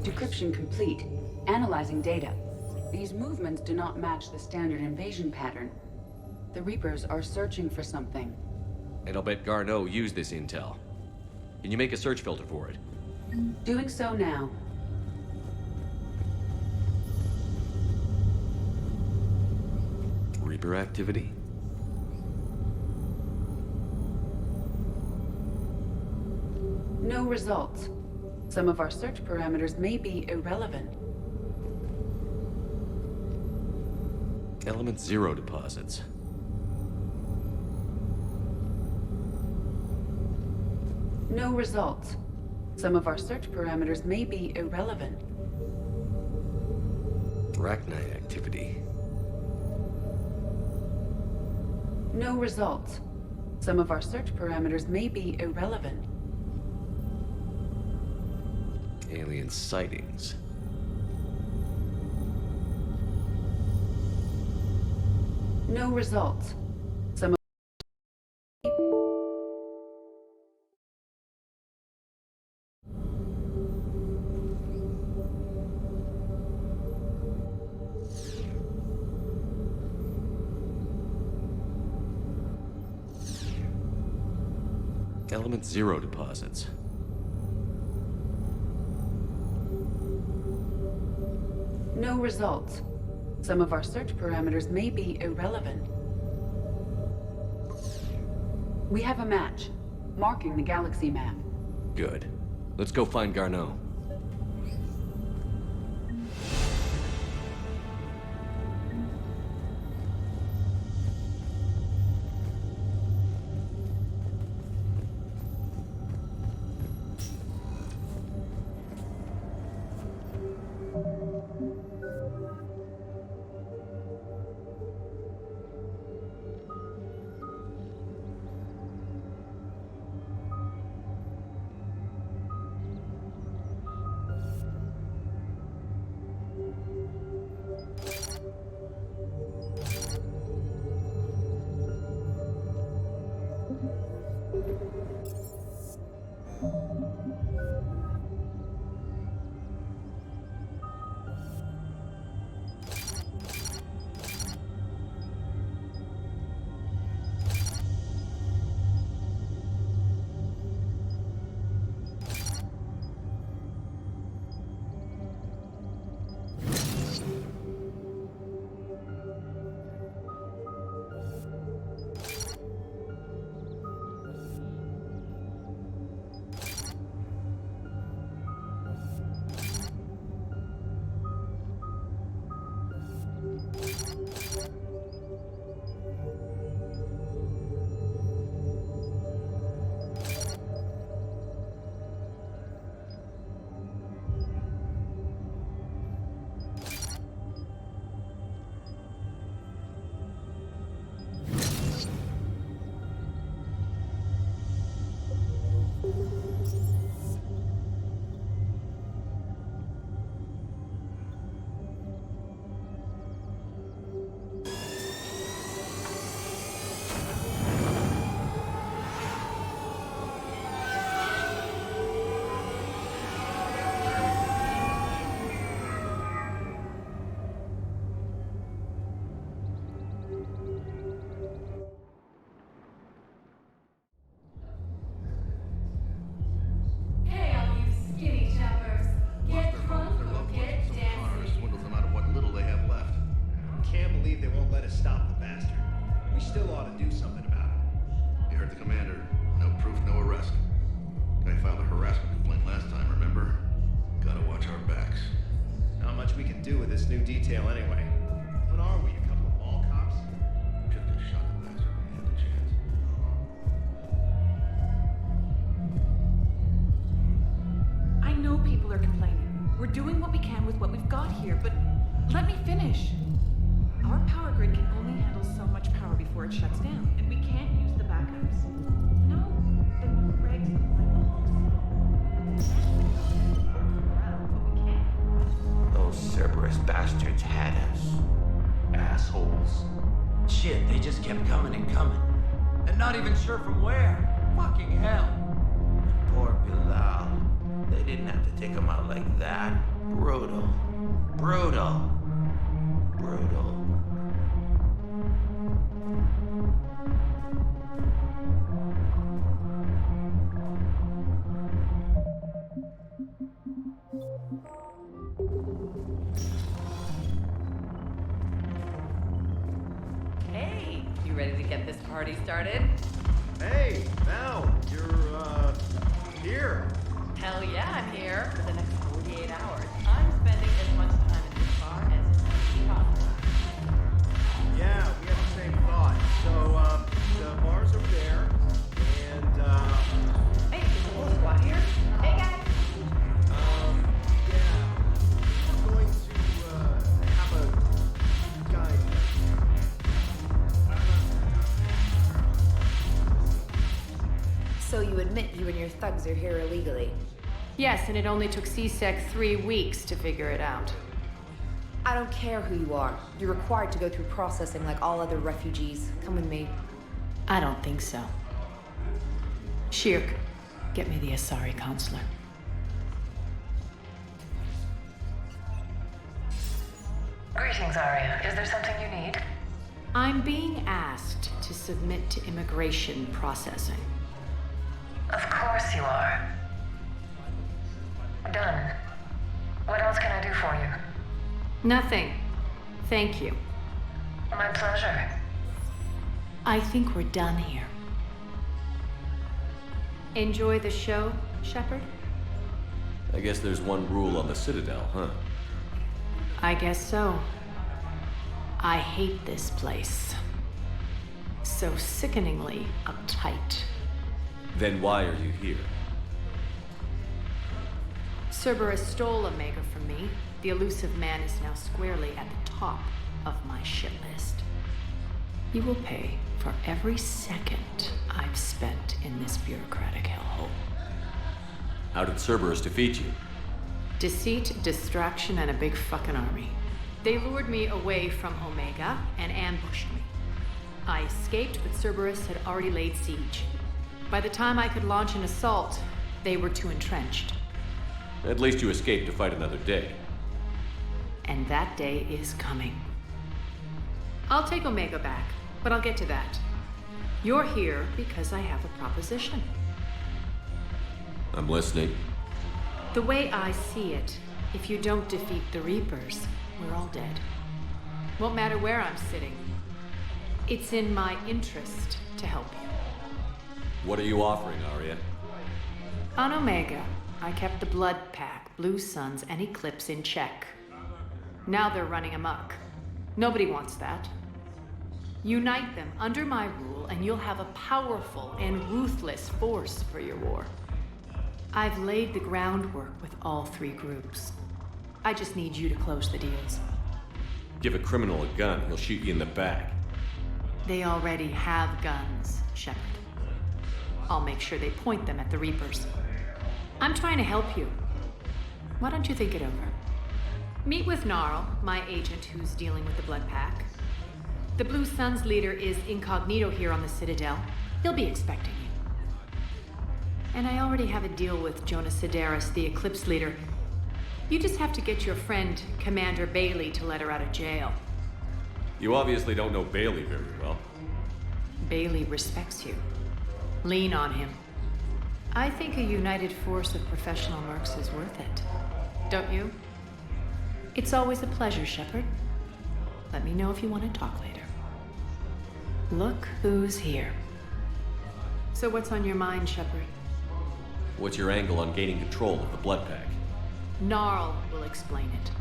Decryption complete. Analyzing data. These movements do not match the standard invasion pattern. The Reapers are searching for something. And I'll bet Garneau used this intel. Can you make a search filter for it? Doing so now. Reaper activity? No results. Some of our search parameters may be irrelevant. Element 0 deposits. No results. Some of our search parameters may be irrelevant. Arachnite activity. No results. Some of our search parameters may be irrelevant. Alien sightings. No results. Some of Element 0 deposits. No results. Some of our search parameters may be irrelevant. We have a match, marking the galaxy map. Good. Let's go find Garneau. New detail anyway. What are we, a couple of mall cops? Just a shot the bastard when he had the chance. I know people are complaining. We're doing what we can with what we've got here, but let me finish. Our power grid can only handle so much power before it shuts down, and we can't use the backups. No, the new regs apply Those Cerberus bastards had us. Assholes. Shit, they just kept coming and coming. And not even sure from where. Fucking hell. And poor Bilal. They didn't have to take him out like that. Brutal. Brutal. Brutal. ready to get this party started? Hey, Val, you're, here. Hell yeah, I'm here. For the next 48 hours, I'm spending as much time in this bar as possible. Yeah, we had the same thought. So, the bar's over there, and, Hey, is the whole squad here? Hey, guys! yeah. We're going to, have a guy. So you admit you and your thugs are here illegally? Yes, and it only took CSEC 3 weeks to figure it out. I don't care who you are. You're required to go through processing like all other refugees. Come with me. I don't think so. Shirk, get me the Asari consular. Greetings, Arya. Is there something you need? I'm being asked to submit to immigration processing. Of course you are. Done. What else can I do for you? Nothing. Thank you. My pleasure. I think we're done here. Enjoy the show, Shepard? I guess there's one rule on the Citadel, huh? I guess so. I hate this place. So sickeningly uptight. Then why are you here? Cerberus stole Omega from me. The elusive man is now squarely at the top of my shit list. You will pay for every second I've spent in this bureaucratic hellhole. How did Cerberus defeat you? Deceit, distraction, and a big fucking army. They lured me away from Omega and ambushed me. I escaped, but Cerberus had already laid siege. By the time I could launch an assault, they were too entrenched. At least you escaped to fight another day. And that day is coming. I'll take Omega back, but I'll get to that. You're here because I have a proposition. I'm listening. The way I see it, if you don't defeat the Reapers, we're all dead. Won't matter where I'm sitting. It's in my interest to help you. What are you offering, Arya? On Omega, I kept the Blood Pack, Blue Suns, and Eclipse in check. Now they're running amok. Nobody wants that. Unite them under my rule, and you'll have a powerful and ruthless force for your war. I've laid the groundwork with all 3 groups. I just need you to close the deals. Give a criminal a gun, he'll shoot you in the back. They already have guns, Shepard. I'll make sure they point them at the Reapers. I'm trying to help you. Why don't you think it over? Meet with Gnarl, my agent who's dealing with the Blood Pack. The Blue Suns leader is incognito here on the Citadel. He'll be expecting you. And I already have a deal with Jonas Sidaris, the Eclipse leader. You just have to get your friend, Commander Bailey, to let her out of jail. You obviously don't know Bailey very well. Bailey respects you. Lean on him. I think a united force of professional mercs is worth it. Don't you? It's always a pleasure, Shepard. Let me know if you want to talk later. Look who's here. So what's on your mind, Shepard? What's your angle on gaining control of the Blood Pack? Gnarl will explain it.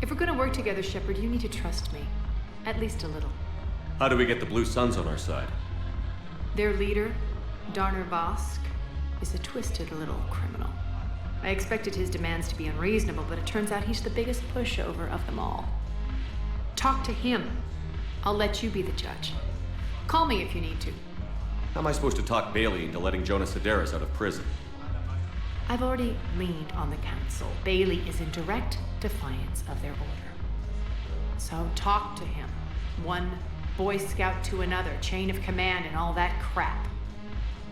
If we're gonna work together, Shepard, you need to trust me. At least a little. How do we get the Blue Suns on our side? Their leader, Darner Vosk, is a twisted little criminal. I expected his demands to be unreasonable, but it turns out he's the biggest pushover of them all. Talk to him. I'll let you be the judge. Call me if you need to. How am I supposed to talk Bailey into letting Jonas Sidaris out of prison? I've already leaned on the council. Bailey is in direct defiance of their order. So talk to him. One Boy Scout to another, chain of command and all that crap.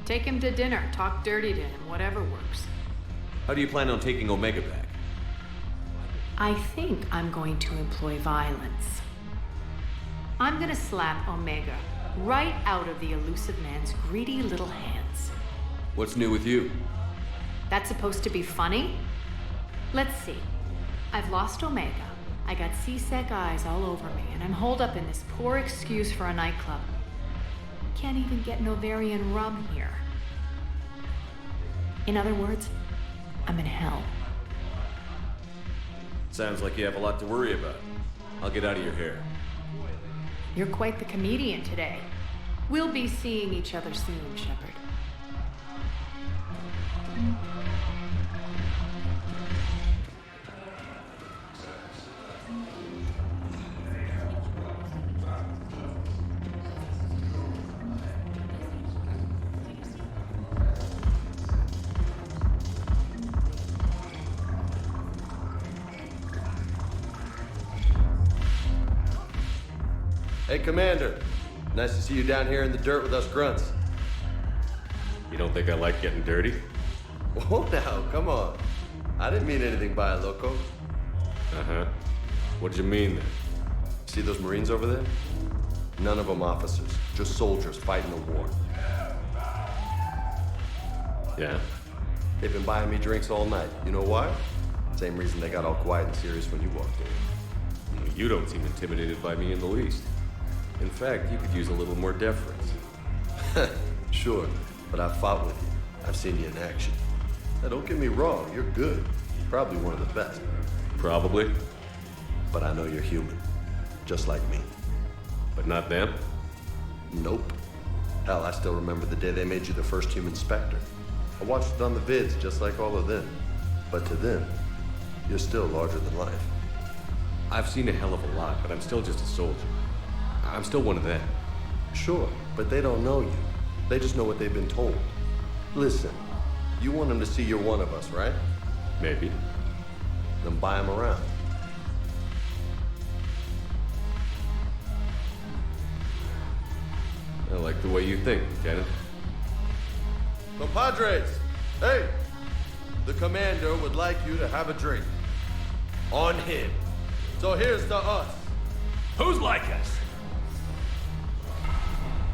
Take him to dinner, talk dirty to him, whatever works. How do you plan on taking Omega back? I think I'm going to employ violence. I'm gonna slap Omega right out of the elusive man's greedy little hands. What's new with you? That's supposed to be funny? Let's see. I've lost Omega. I got CSEC eyes all over me, and I'm holed up in this poor excuse for a nightclub. can't even get Novarian rum here. In other words, I'm in hell. Sounds like you have a lot to worry about. I'll get out of your hair. You're quite the comedian today. We'll be seeing each other soon, Shepard. Hey, Commander. Nice to see you down here in the dirt with us grunts. You don't think I like getting dirty? Whoa, now, come on. I didn't mean anything by it, loco. Uh-huh. What'd you mean, then? See those Marines over there? None of them officers, just soldiers fighting the war. Yeah? They've been buying me drinks all night. You know why? Same reason they got all quiet and serious when you walked in. You don't seem intimidated by me in the least. In fact, you could use a little more deference. Sure, but I've fought with you. I've seen you in action. Now, don't get me wrong, you're good. Probably one of the best. Probably. But I know you're human. Just like me. But not them? Nope. Hell, I still remember the day they made you the first human Spectre. I watched it on the vids, just like all of them. But to them, you're still larger than life. I've seen a hell of a lot, but I'm still just a soldier. I'm still one of them. Sure, but they don't know you. They just know what they've been told. Listen, you want them to see you're one of us, right? Maybe. Then buy them around. I like the way you think, Lieutenant. Compadres! Hey! The commander would like you to have a drink. On him. So here's to us. Who's like us?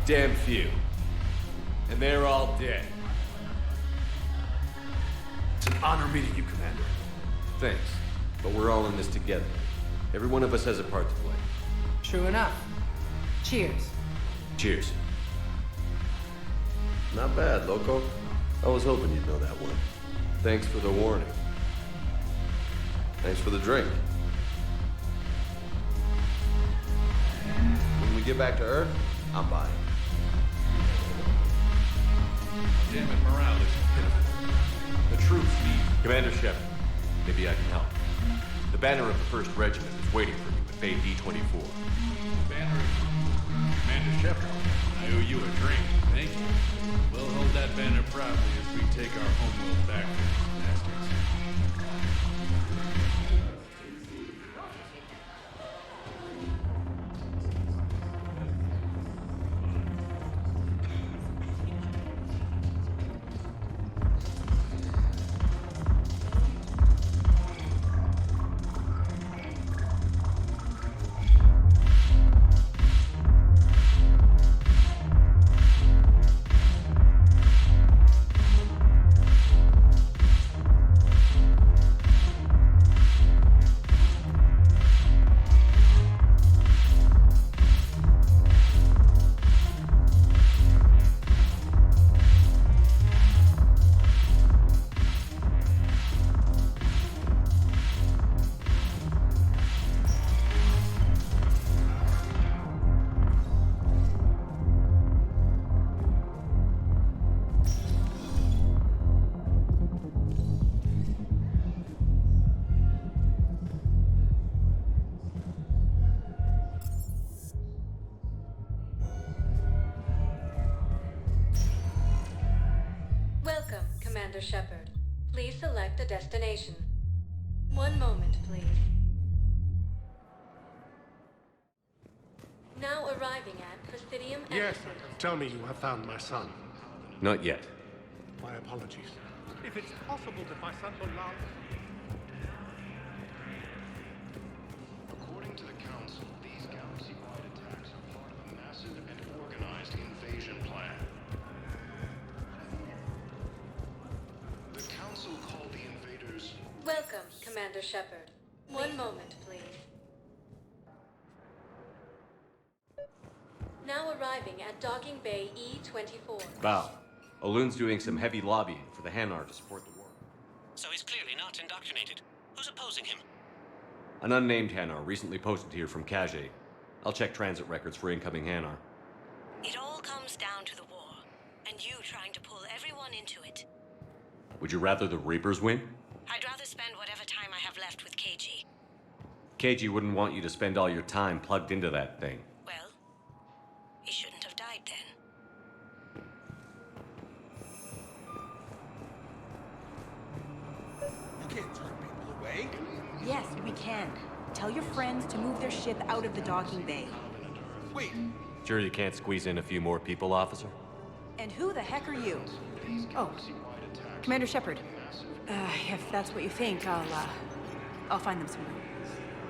Damn few. And they're all dead. It's an honor meeting you, Commander. Thanks. But we're all in this together. Every one of us has a part to play. True enough. Cheers. Cheers. Not bad, loco. I was hoping you'd know that one. Thanks for the warning. Thanks for the drink. When we get back to Earth, I'm buying. Damn it, morale is pitiful. The troops need... Commander Shepard, maybe I can help. The banner of the 1st Regiment is waiting for you at Bay D-24. Banner... Commander Shepard, I owe you a drink. Thank you. We'll hold that banner proudly as we take our homeworld back from these bastards. Welcome, Commander Shepard. Please select a destination. One moment, please. Now arriving at Presidium. Yes, tell me you have found my son. Not yet. My apologies. If it's possible that my son Bilal... According to the Council, these galaxy-wide attacks are part of a massive and organized invasion plan. The Council called the invaders... Welcome, Commander Shepard. One moment, please. Now arriving at at Docking Bay E-24. Val, Olun's doing some heavy lobbying for the Hanar to support the war. So he's clearly not indoctrinated. Who's opposing him? An unnamed Hanar recently posted here from Kage. I'll check transit records for incoming Hanar. It all comes down to the war, and you trying to pull everyone into it. Would you rather the Reapers win? I'd rather spend whatever time I have left with KG. KG wouldn't want you to spend all your time plugged into that thing. Well, he shouldn't have died then. You can't turn people away. Yes, we can. Tell your friends to move their ship out of the docking bay. Wait. Sure you can't squeeze in a few more people, officer? And who the heck are you? Oh, Commander Shepard. If that's what you think, I'll find them some room.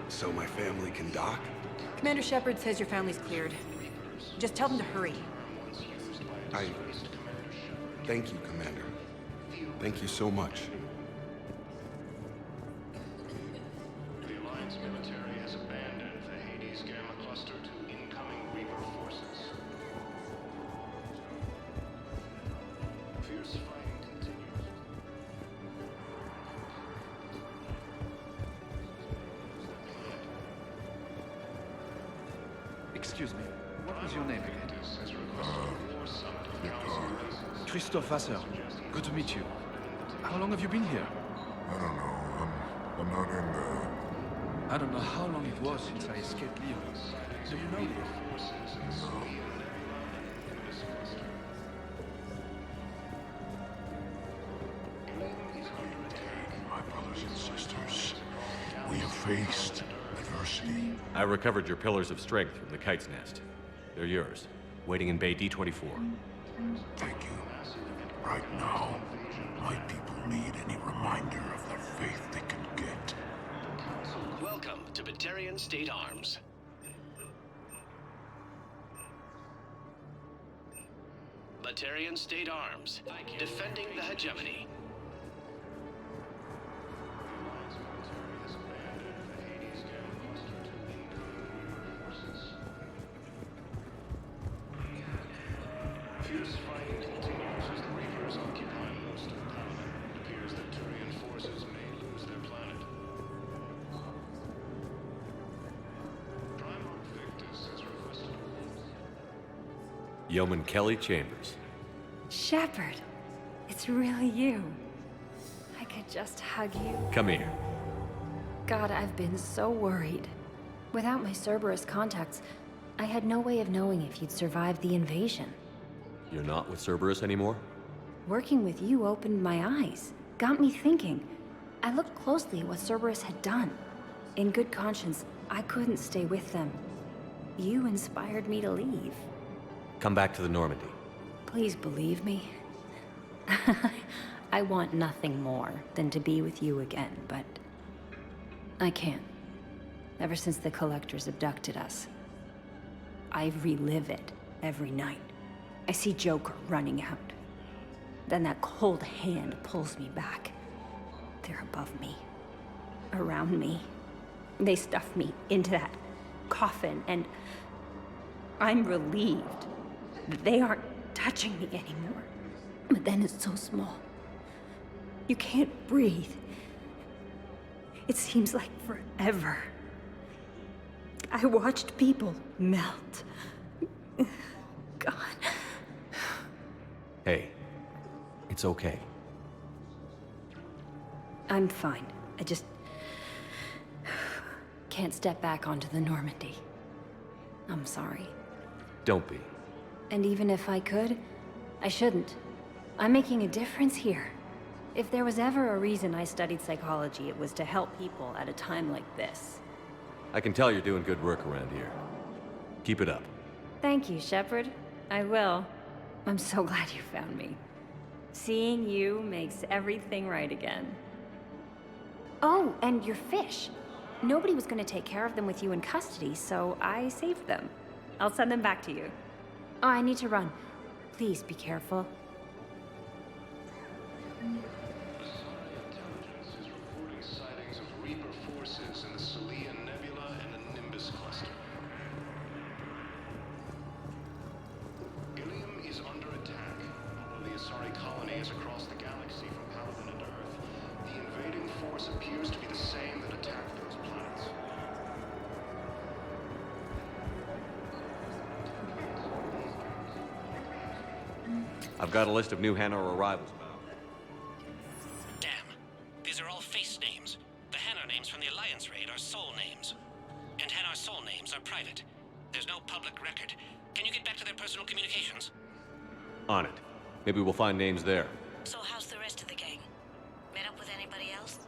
So my family can dock? Commander Shepard says your family's cleared. Just tell them to hurry. Thank you, Commander. Thank you so much. The Alliance military has abandoned the Hades Gamma Cluster to incoming Reaper forces. Fierce fighting continues. Excuse me, what was your name again? Christophe Vasseur. Good to meet you. How long have you been here? I don't know. I'm not in the... I don't know how long it was since I escaped Leo. Do you know Leo? My brothers and sisters, we have faced adversity. I recovered your pillars of strength from the Kite's Nest. They're yours, waiting in Bay D-24. Thank you. Right now, my people need any reminder of the faith they can get. Welcome to Batarian State Arms. Batarian State Arms, defending the hegemony. Fierce fighting continues as the Reapers occupy most of Paladin. It appears that Turian forces may lose their planet. Primarch Victus has requested Yeoman Kelly Chambers. Shepard, it's really you. I could just hug you. Come here. God, I've been so worried. Without my Cerberus contacts, I had no way of knowing if you'd survived the invasion. You're not with Cerberus anymore? Working with you opened my eyes, got me thinking. I looked closely at what Cerberus had done. In good conscience, I couldn't stay with them. You inspired me to leave. Come back to the Normandy. Please believe me. I want nothing more than to be with you again, but I can't. Ever since the Collectors abducted us, I relive it every night. I see Joker running out. Then that cold hand pulls me back. They're above me, around me. They stuff me into that coffin, and I'm relieved that they aren't touching me anymore. But then it's so small. You can't breathe. It seems like forever. I watched people melt. God. Hey, it's okay. I'm fine. I just can't step back onto the Normandy. I'm sorry. Don't be. And even if I could, I shouldn't. I'm making a difference here. If there was ever a reason I studied psychology, it was to help people at a time like this. I can tell you're doing good work around here. Keep it up. Thank you, Shepard. I will. I'm so glad you found me. Seeing you makes everything right again. Oh, and your fish. Nobody was going to take care of them with you in custody, so I saved them. I'll send them back to you. Oh, I need to run. Please be careful. Intelligence is reporting sightings of Reaper forces in the Celian Nebula and the Nimbus cluster. appears to be the same that attacked those planets. I've got a list of new Hanar arrivals. Damn. These are all face names. The Hanar names from the Alliance raid are soul names. And Hanar's soul names are private. There's no public record. Can you get back to their personal communications? On it. Maybe we'll find names there. So how's the rest of the gang? Met up with anybody else?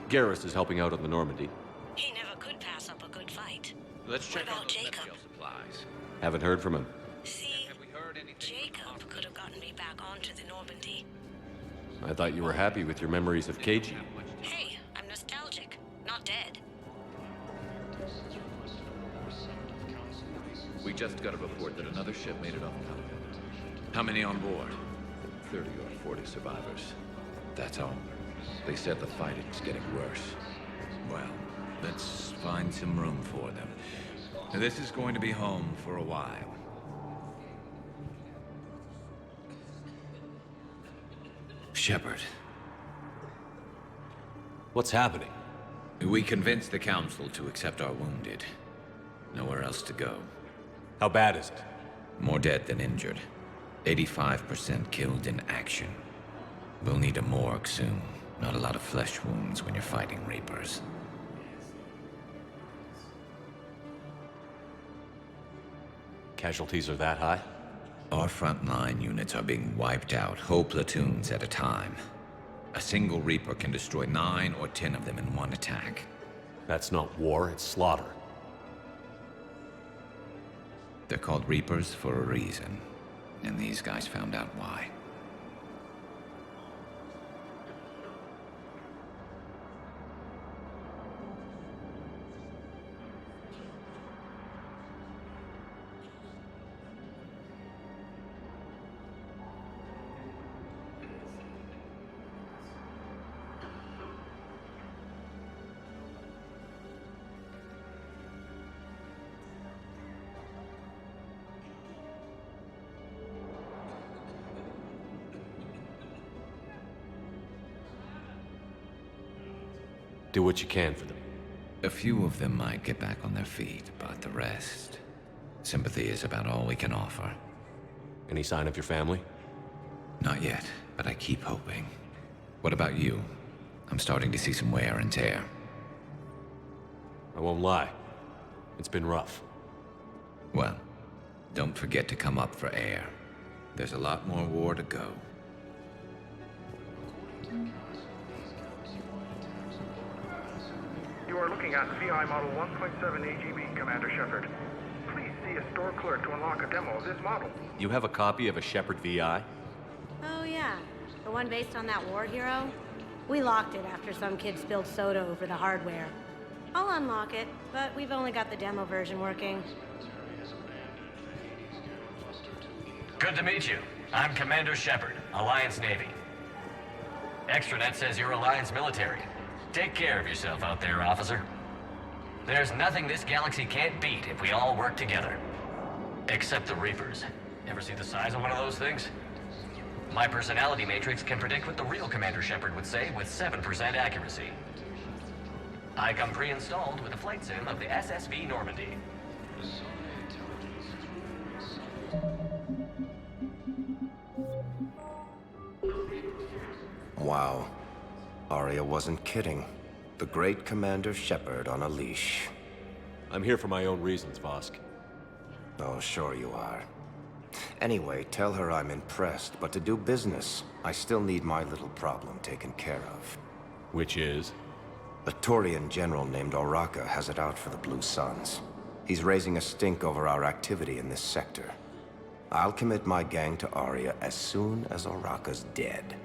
Garrus is helping out on the Normandy. He never could pass up a good fight. Let's check What out about the Jacob? medical supplies. Haven't heard from him. See, Jacob could have gotten me back onto the Normandy. I thought you were happy with your memories of KG. Hey, I'm nostalgic, not dead. We just got a report that another ship made it off Calico. How many on board? 30 or 40 survivors. That's all. They said the fighting's getting worse. Well, let's find some room for them. This is going to be home for a while. Shepard. What's happening? We convinced the Council to accept our wounded. Nowhere else to go. How bad is it? More dead than injured. 85% killed in action. We'll need a morgue soon. Not a lot of flesh wounds when you're fighting Reapers. Casualties are that high? Our frontline units are being wiped out, whole platoons at a time. A single Reaper can destroy 9 or 10 of them in one attack. That's not war, it's slaughter. They're called Reapers for a reason, and these guys found out why. Do what you can for them. A few of them might get back on their feet, but the rest... Sympathy is about all we can offer. Any sign of your family? Not yet, but I keep hoping. What about you? I'm starting to see some wear and tear. I won't lie. It's been rough. Well, don't forget to come up for air. There's a lot more war to go. You are looking at VI Model 1.7 AGB, Commander Shepard. Please see a store clerk to unlock a demo of this model. You have a copy of a Shepard VI? Oh yeah, the one based on that war hero? We locked it after some kid spilled soda over the hardware. I'll unlock it, but we've only got the demo version working. Good to meet you. I'm Commander Shepard, Alliance Navy. Extranet says you're Alliance military. Take care of yourself out there, officer. There's nothing this galaxy can't beat if we all work together. Except the Reapers. Ever see the size of one of those things? My personality matrix can predict what the real Commander Shepard would say with 7% accuracy. I come pre-installed with a flight sim of the SSV Normandy. Wow. Aria wasn't kidding. The great Commander Shepard on a leash. I'm here for my own reasons, Vosk. Oh, sure you are. Anyway, tell her I'm impressed, but to do business, I still need my little problem taken care of. Which is? A Turian general named Oraka has it out for the Blue Suns. He's raising a stink over our activity in this sector. I'll commit my gang to Aria as soon as Oraka's dead.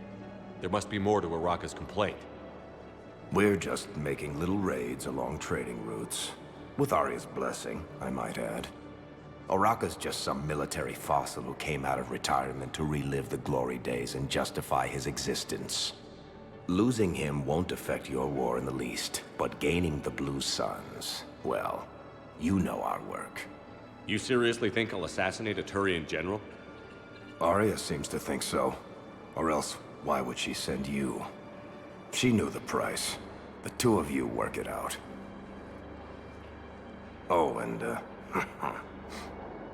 There must be more to Oraka's complaint. We're just making little raids along trading routes. With Aria's blessing, I might add. Oraka's just some military fossil who came out of retirement to relive the glory days and justify his existence. Losing him won't affect your war in the least, but gaining the Blue Suns, well, you know our work. You seriously think I'll assassinate a Turian general? Aria seems to think so. Or else, why would she send you? She knew the price. The two of you work it out. Oh, and,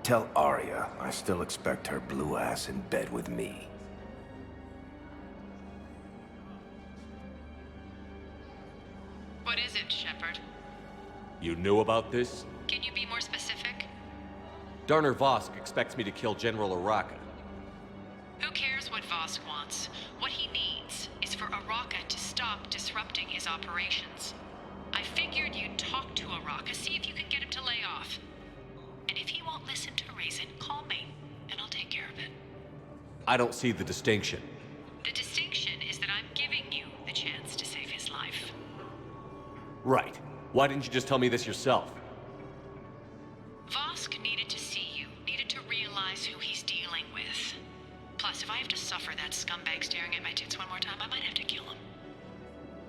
tell Arya I still expect her blue ass in bed with me. What is it, Shepard? You knew about this? Can you be more specific? Darner Vosk expects me to kill General Araka. Who cares what Vosk wants? What he needs is for Araka to stop disrupting his operations. I figured you'd talk to Araka, see if you can get him to lay off. And if he won't listen to reason, call me, and I'll take care of it. I don't see the distinction. The distinction is that I'm giving you the chance to save his life. Right. Why didn't you just tell me this yourself? Vosk needed to see you, needed to realize who he's dealing with. Plus, if I have to suffer that scumbag staring at my tits one more time, I might have to kill him.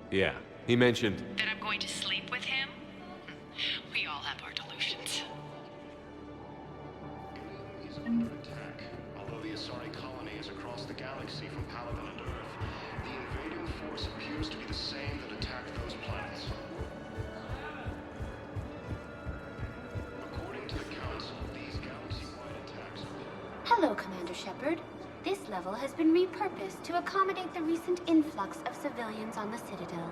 Yeah, he mentioned... That I'm going to sleep with him? We all have our delusions. Is under attack. Although the Asari colony is across the galaxy from Paladin and Earth, the invading force appears to be the same that attacked those planets. According to the Council, these galaxy-wide attacks are... Hello, Commander Shepard. This level has been repurposed to accommodate the recent influx of civilians on the Citadel.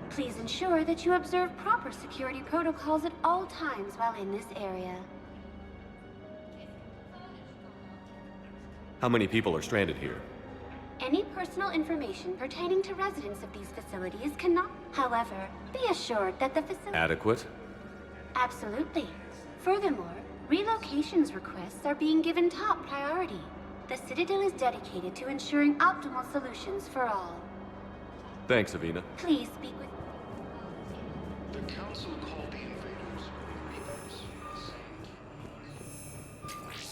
Please ensure that you observe proper security protocols at all times while in this area. How many people are stranded here? Any personal information pertaining to residents of these facilities cannot... However, be assured that the facility... Adequate? Absolutely. Furthermore, relocations requests are being given top priority. The Citadel is dedicated to ensuring optimal solutions for all. Thanks, Avina. Please speak with... The Council called the invaders Reapers.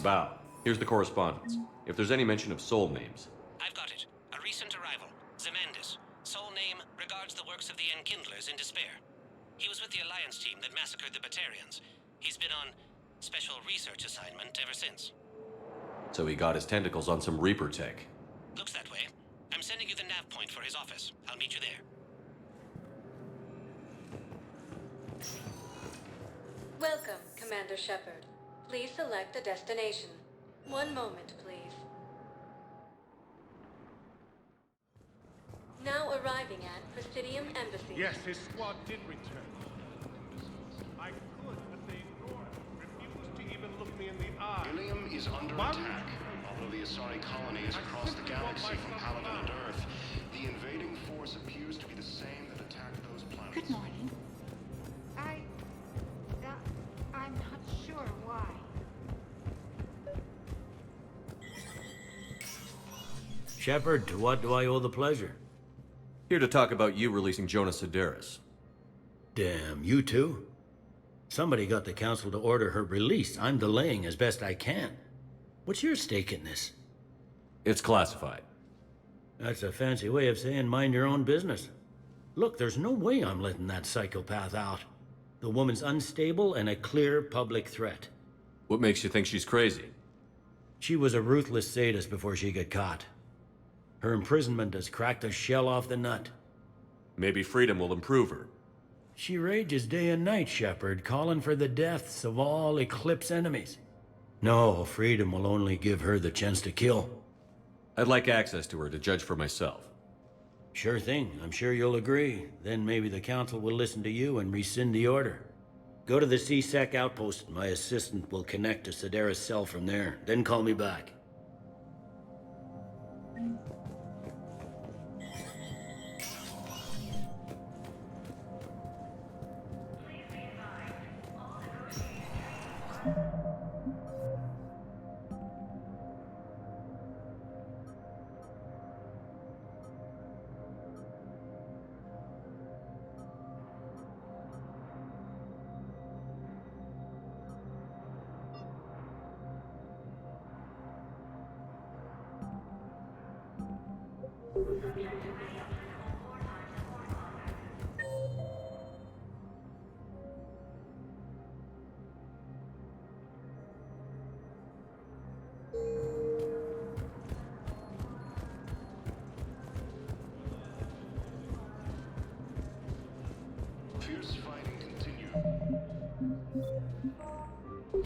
Bow. Here's the correspondence. If there's any mention of soul names. I've got it. A recent arrival. Zemandis. Soul name regards the works of the Enkindlers in despair. He was with the Alliance team that massacred the Batarians. He's been on special research assignment ever since. So he got his tentacles on some Reaper tech. Looks that way. I'm sending you the nav point for his office. I'll meet you there. Welcome, Commander Shepard. Please select a destination. One moment, please. Now arriving at Presidium Embassy. Yes, his squad did return. I could, but they ignored it. Refused to even look me in the eye. Ilium is under attack. Although the Asari colony is across the galaxy from Paladin and Earth, the invading force appears to be the same that attacked those planets. Good morning. I'm not sure why. Shepard, to what do I owe the pleasure? Here to talk about you releasing Jonas Sedaris. Damn, you too? Somebody got the Council to order her release. I'm delaying as best I can. What's your stake in this? It's classified. That's a fancy way of saying mind your own business. Look, there's no way I'm letting that psychopath out. The woman's unstable and a clear public threat. What makes you think she's crazy? She was a ruthless sadist before she got caught. Her imprisonment has cracked the shell off the nut. Maybe freedom will improve her. She rages day and night, Shepard, calling for the deaths of all Eclipse enemies. No, freedom will only give her the chance to kill. I'd like access to her to judge for myself. Sure thing. I'm sure you'll agree. Then maybe the Council will listen to you and rescind the order. Go to the C-Sec outpost. My assistant will connect to Sedaris' cell from there. Then call me back.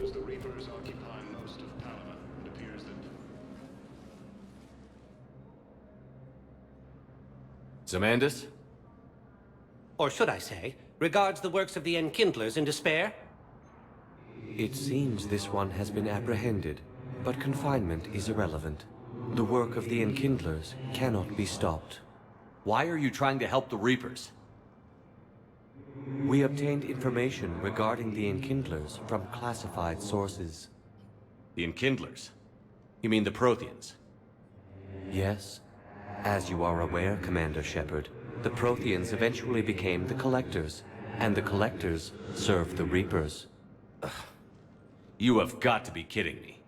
As the Reapers occupy most of Palma, it appears that Zamandus? Or should I say, regards the works of the Enkindlers in despair? It seems this one has been apprehended, but confinement is irrelevant. The work of the Enkindlers cannot be stopped. Why are you trying to help the Reapers? We obtained information regarding the Enkindlers from classified sources. The Enkindlers? You mean the Protheans? Yes. As you are aware, Commander Shepard, the Protheans eventually became the Collectors, and the Collectors served the Reapers. You have got to be kidding me.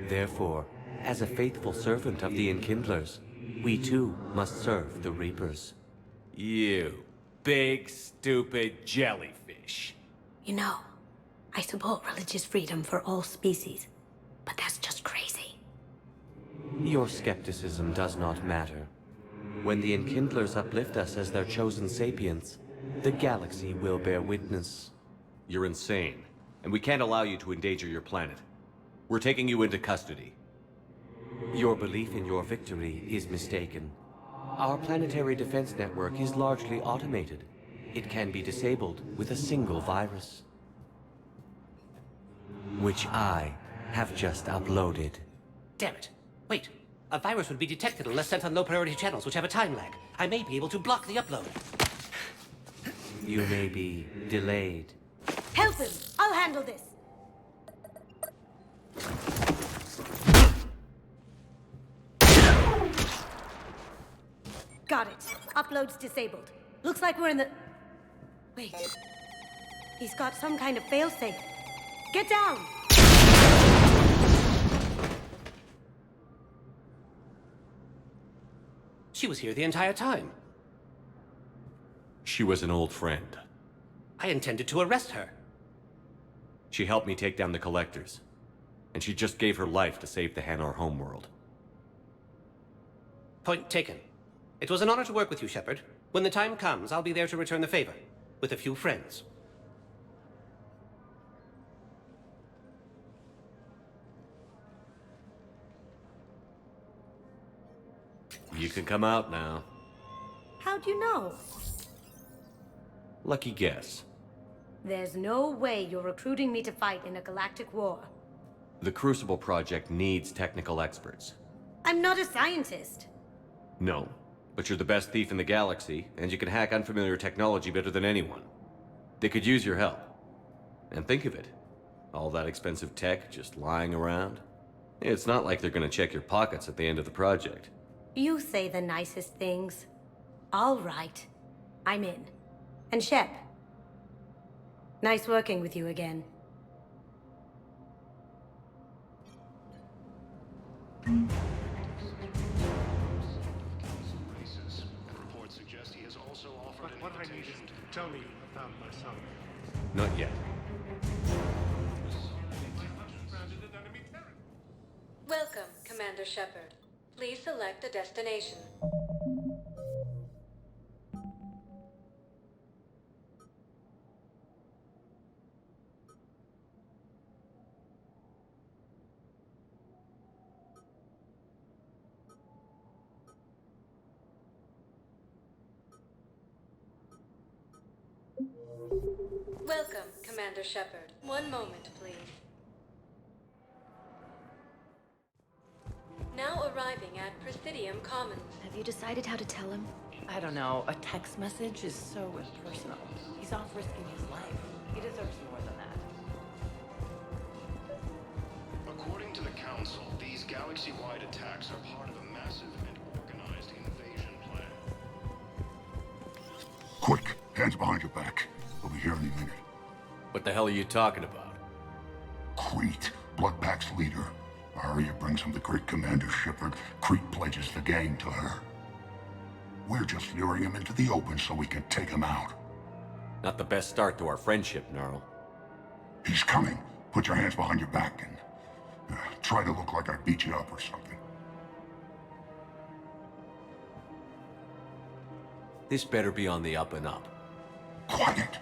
Therefore, as a faithful servant of the Enkindlers, we too must serve the Reapers. You big, stupid jellyfish. You know, I support religious freedom for all species, but that's just crazy. Your skepticism does not matter. When the Enkindlers uplift us as their chosen sapients, the galaxy will bear witness. You're insane, and we can't allow you to endanger your planet. We're taking you into custody. Your belief in your victory is mistaken. Our planetary defense network is largely automated. It can be disabled with a single virus, which I have just uploaded. Damn it. Wait. A virus would be detected unless sent on low-priority channels, which have a time lag. I may be able to block the upload. You may be delayed. Help him! I'll handle this! Got it. Upload's disabled. Looks like we're in the... Wait. He's got some kind of failsafe. Get down! She was here the entire time. She was an old friend. I intended to arrest her. She helped me take down the Collectors. And she just gave her life to save the Hanar homeworld. Point taken. It was an honor to work with you, Shepard. When the time comes, I'll be there to return the favor. With a few friends. You can come out now. How'd you know? Lucky guess. There's no way you're recruiting me to fight in a galactic war. The Crucible Project needs technical experts. I'm not a scientist. No, but you're the best thief in the galaxy, and you can hack unfamiliar technology better than anyone. They could use your help. And think of it. All that expensive tech just lying around. It's not like they're gonna check your pockets at the end of the project. You say the nicest things. All right. I'm in. And Shep. Nice working with you again. reports suggest he has also offered an What I need is invitation to tell me about my son. Not yet. Welcome, Commander Shepard. Please select a destination. Welcome, Commander Shepard. One moment, please. Now arriving at Presidium Commons. Have you decided how to tell him? I don't know. A text message is so impersonal. He's off risking his life. He deserves more than that. According to the Council, these galaxy-wide attacks are part of a massive and organized invasion plan. Quick, hands behind your back. We'll be here any minute. What the hell are you talking about? Crete, Bloodpack's leader. Arya brings him the great Commander Shepard. Crete pledges the gang to her. We're just luring him into the open so we can take him out. Not the best start to our friendship, Gnarl. He's coming. Put your hands behind your back and try to look like I beat you up or something. This better be on the up and up. Quiet!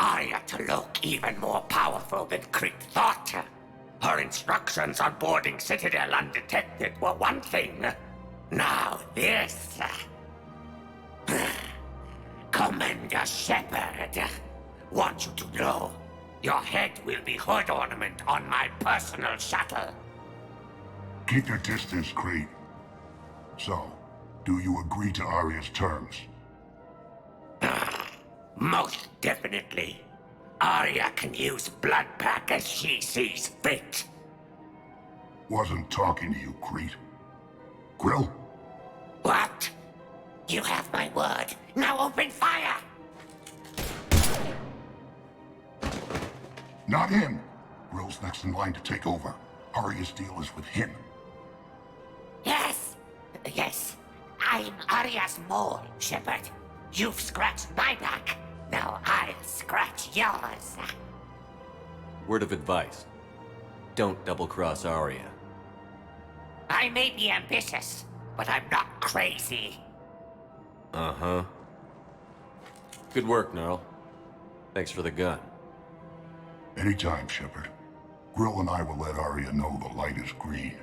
Arya to look even more powerful than Krieg thought. Her instructions on boarding Citadel undetected were one thing. Now this. Commander Shepard, want you to know, your head will be hood ornament on my personal shuttle. Keep your distance, Creed. So, do you agree to Arya's terms? Most definitely. Arya can use Bloodpack as she sees fit. Wasn't talking to you, Creed. Grill? What? You have my word. Now open fire! Not him. Grill's next in line to take over. Arya's deal is with him. Yes. I'm Arya's mole, Shepard. You've scratched my back. Now I'll scratch yours. Word of advice. Don't double-cross Arya. I may be ambitious, but I'm not crazy. Uh-huh. Good work, Gnarl. Thanks for the gun. Anytime, Shepard. Grill and I will let Arya know the light is green.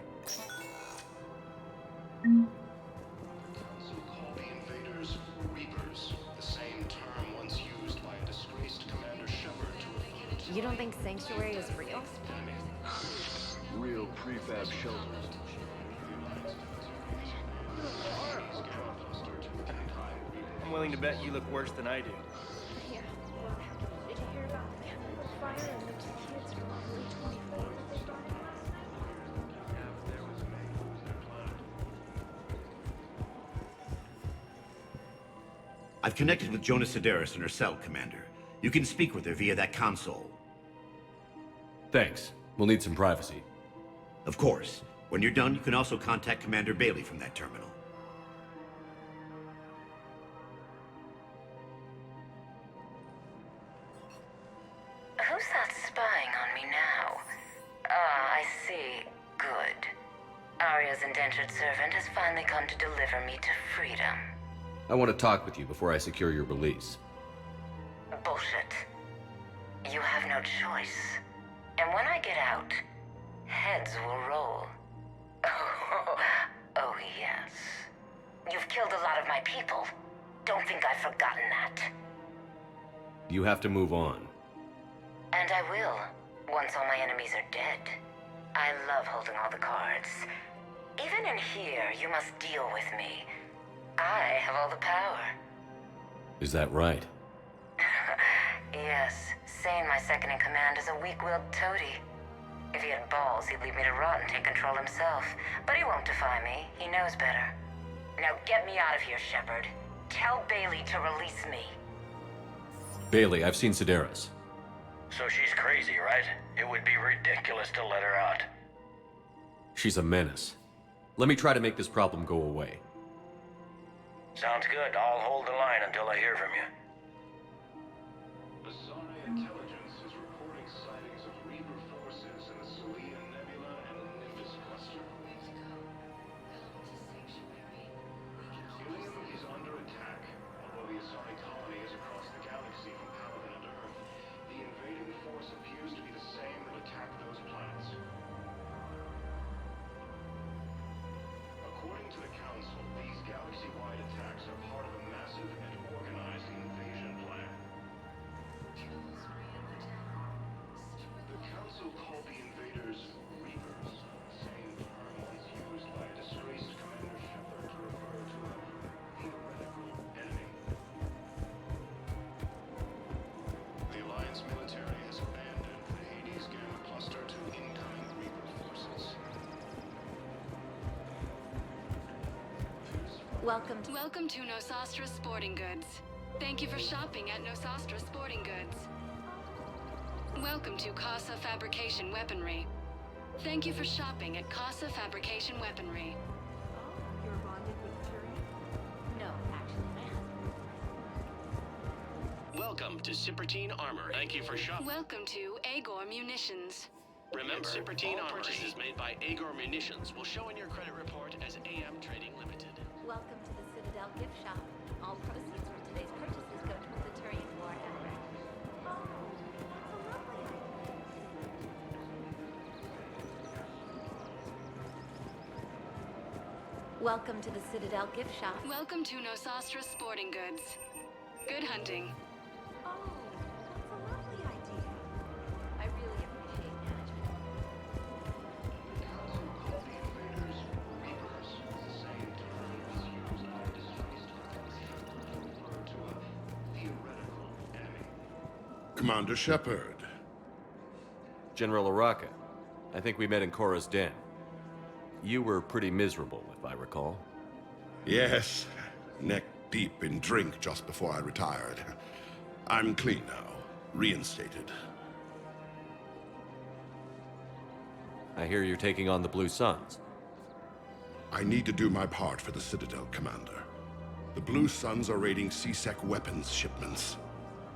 Council called the invaders Reapers, the same term once used by a disgraced Commander Shepard to refer to... You don't think Sanctuary is real? Real prefab shelters. I'm willing to bet you look worse than I do. Yeah. Did you hear about the fire and the 2 kids from Route 24? I've connected with Jonas Sedaris in her cell, Commander. You can speak with her via that console. Thanks. We'll need some privacy. Of course. When you're done, you can also contact Commander Bailey from that terminal. Who's that spying on me now? Ah, I see. Good. Arya's indentured servant has finally come to deliver me to freedom. I want to talk with you before I secure your release. Bullshit. You have no choice. And when I get out, heads will roll. Oh, yes. You've killed a lot of my people. Don't think I've forgotten that. You have to move on. And I will, once all my enemies are dead. I love holding all the cards. Even in here, you must deal with me. I have all the power. Is that right? Yes, Sane, my second in command, is a weak-willed toady. If he had balls, he'd leave me to rot and take control himself. But he won't defy me. He knows better. Now get me out of here, Shepard. Tell Bailey to release me. Bailey, I've seen Sedaris. So she's crazy, right? It would be ridiculous to let her out. She's a menace. Let me try to make this problem go away. Sounds good. I'll hold the line until I hear from you. Asari Intelligence is reporting sightings of Reaper forces in the Selene Nebula and Nimbus cluster. Helium is under attack. Although the Asari colony is across the galaxy from Paladin and Earth, the invading force appears to be the same that attacked those planets. According to the Council, these galaxy-wide attacks are part of a massive and organized invasion plan. The Council called the invaders Reapers, same term once used by a disgraced Commander Shepard to refer to a theoretical enemy. The Alliance military has abandoned the Hades Gamma cluster to incoming Reaper forces. Welcome to Nosastra Sporting Goods. Thank you for shopping at Nosastra Sporting Goods. Welcome to Casa Fabrication Weaponry. Thank you for shopping at Casa Fabrication Weaponry. You're bonded with Tyrion? No, actually, ma'am. Welcome to Cipertine Armor. Thank you for shopping. Welcome to Agor Munitions. Remember, Cipertine Armor purchases made by Agor Munitions will show in your credit report as AM Trading Limited. Welcome to the Citadel gift shop. All proceeds from today's purchases go towards the Tyrion War effort. Welcome to the Citadel gift shop. Welcome to Nosastra Sporting Goods. Good hunting. Oh, that's a lovely idea. I really appreciate management. Commander Shepard. General Araka. I think we met in Korra's den. You were pretty miserable, if I recall. Yes, neck deep in drink just before I retired. I'm clean now, reinstated. I hear you're taking on the Blue Suns. I need to do my part for the Citadel, Commander. The Blue Suns are raiding C-Sec weapons shipments.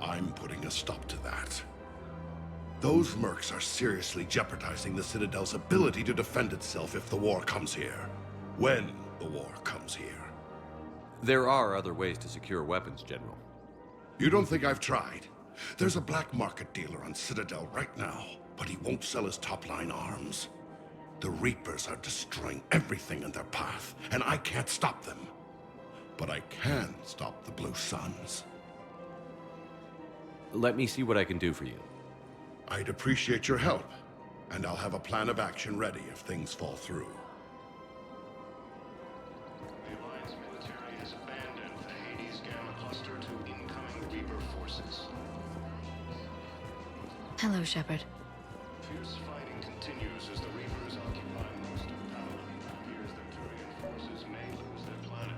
I'm putting a stop to that. Those mercs are seriously jeopardizing the Citadel's ability to defend itself if the war comes here. When the war comes here. There are other ways to secure weapons, General. You don't think I've tried? There's a black market dealer on Citadel right now, but he won't sell his top-line arms. The Reapers are destroying everything in their path, and I can't stop them. But I can stop the Blue Suns. Let me see what I can do for you. I'd appreciate your help, and I'll have a plan of action ready if things fall through. The Alliance military has abandoned the Hades Gamma cluster to incoming Reaper forces. Hello, Shepard. Fierce fighting continues as the Reapers occupy most of Paladin. It appears that Turian forces may lose their planet.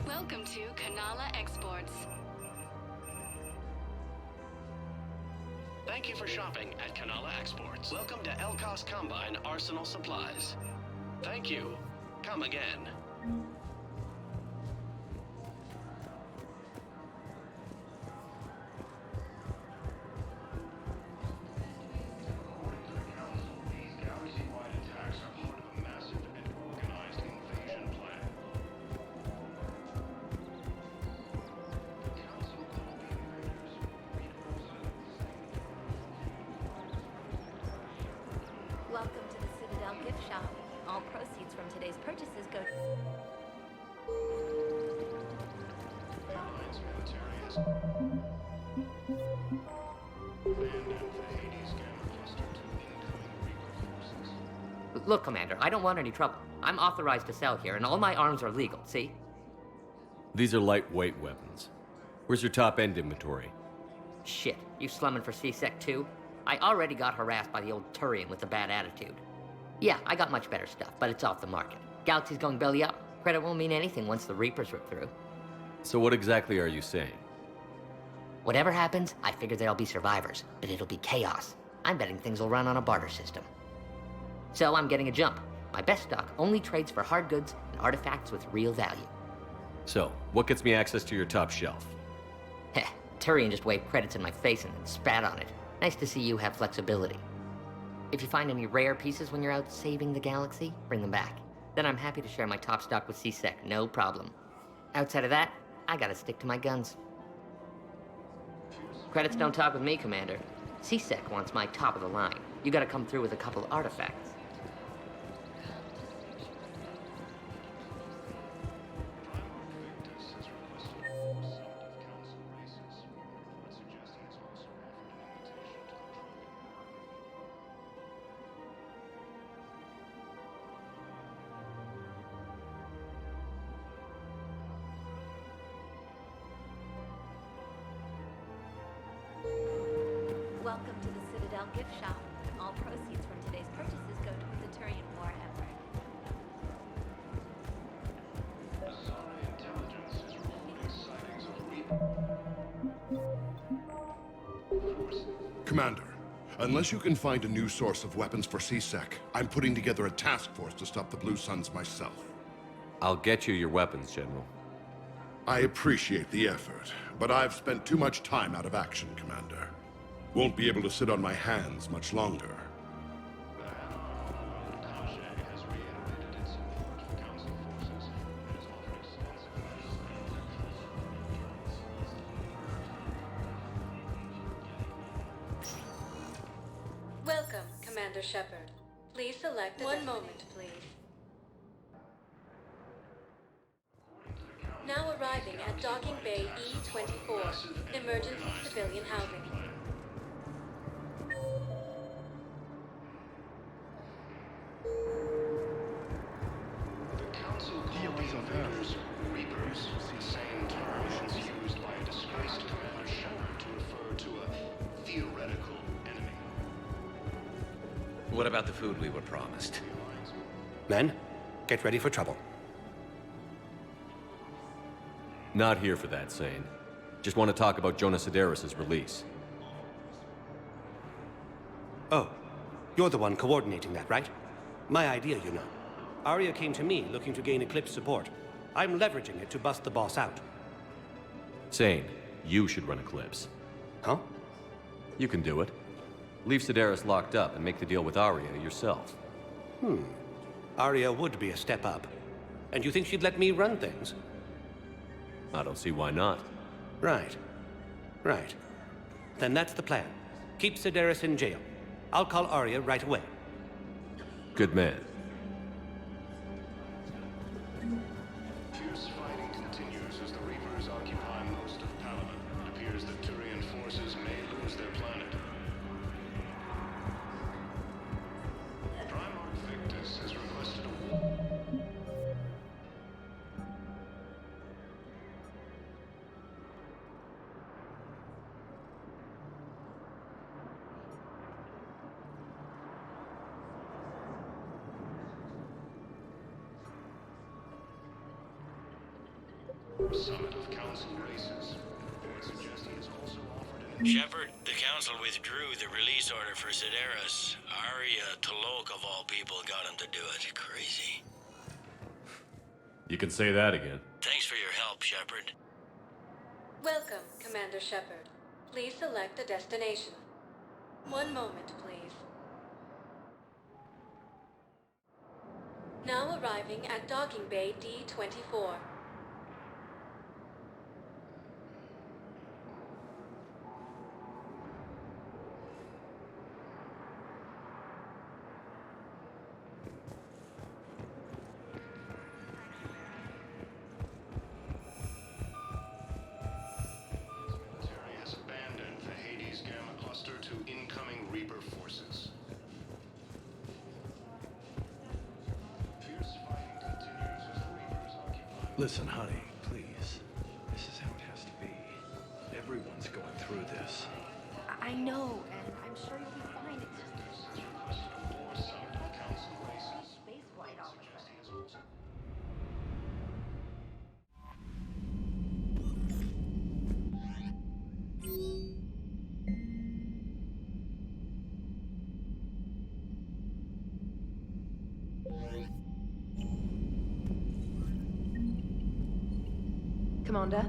Welcome to Kanala Exports. Thank you for shopping at Kanala Exports. Welcome to Elkos Combine Arsenal Supplies. Thank you. Come again. Welcome to the Citadel gift shop. All proceeds from today's purchases go to... The Alliance military has abandoned the Hades Gamma cluster to incoming Reaper forces. Look, Commander, I don't want any trouble. I'm authorized to sell here, and all my arms are legal, see? These are lightweight weapons. Where's your top-end inventory? Shit, you slumming for C-Sec too? I already got harassed by the old Turian with a bad attitude. Yeah, I got much better stuff, but it's off the market. Galaxy's going belly up. Credit won't mean anything once the Reapers rip through. So what exactly are you saying? Whatever happens, I figure there'll be survivors, but it'll be chaos. I'm betting things will run on a barter system. So I'm getting a jump. My best stock only trades for hard goods and artifacts with real value. So, what gets me access to your top shelf? Heh, Turian just waved credits in my face and then spat on it. Nice to see you have flexibility. If you find any rare pieces when you're out saving the galaxy, bring them back. Then I'm happy to share my top stock with C-Sec, no problem. Outside of that, I gotta stick to my guns. Credits don't talk with me, Commander. C-Sec wants my top of the line. You gotta come through with a couple artifacts. Welcome to the Citadel gift shop. All proceeds from today's purchases go to the Turian war effort. Asari intelligence is reporting sightings of Reaper. Commander, unless you can find a new source of weapons for C-Sec, I'm putting together a task force to stop the Blue Suns myself. I'll get you your weapons, General. I appreciate the effort, but I've spent too much time out of action, Commander. Won't be able to sit on my hands much longer. Welcome, Commander Shepard. Please select one moment, please. Now arriving at Docking Bay E-24, emergency civilian housing. The Council called the invaders Reapers, the same term once used by a disgraced Commander Shepard to refer to a theoretical enemy. What about the food we were promised? Men, get ready for trouble. Not here for that, Sane. Just want to talk about Jonas Sedaris' release. Oh, you're the one coordinating that, right? My idea, you know. Arya came to me looking to gain Eclipse support. I'm leveraging it to bust the boss out. Sane, you should run Eclipse. Huh? You can do it. Leave Sedaris locked up and make the deal with Arya yourself. Arya would be a step up. And you think she'd let me run things? I don't see why not. Right. Then that's the plan. Keep Sedaris in jail. I'll call Arya right away. Good man. Fierce fighting continues as the Reapers occupy most of Palaven. It appears that Turian forces may lose their planet. Primarch Victus has requested a war. Summit of Council races. Board suggests he is also offered an... Shepard, the Council withdrew the release order for Sedaris. Arya T'Loak, of all people, got him to do it. Crazy. You can say that again. Thanks for your help, Shepard. Welcome, Commander Shepard. Please select a destination. One moment, please. Now arriving at Docking Bay D-24. Military has abandoned the Hades Gamma Cluster to incoming Reaper forces. Fierce fighting continues as the Reapers occupy... Listen, honey, please. This is how it has to be. Everyone's going through this. I know, and I'm sure you'll be fine. It's just Summit of Council races. space flight all of a sudden. Commander?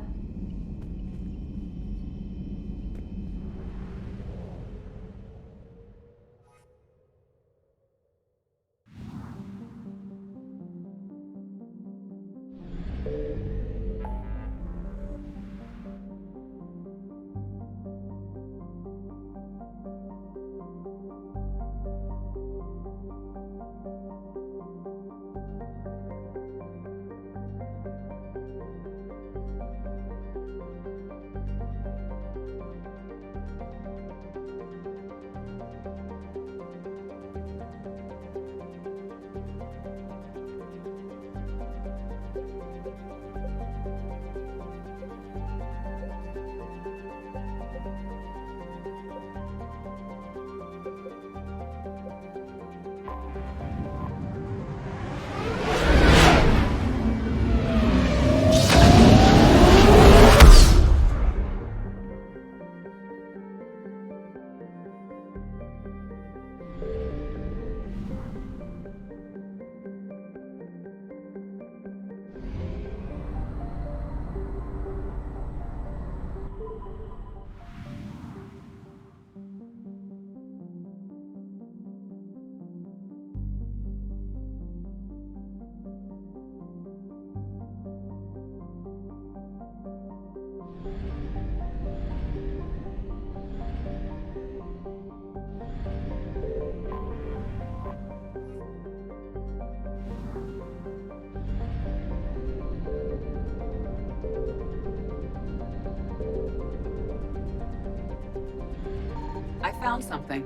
found something.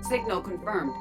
Signal confirmed.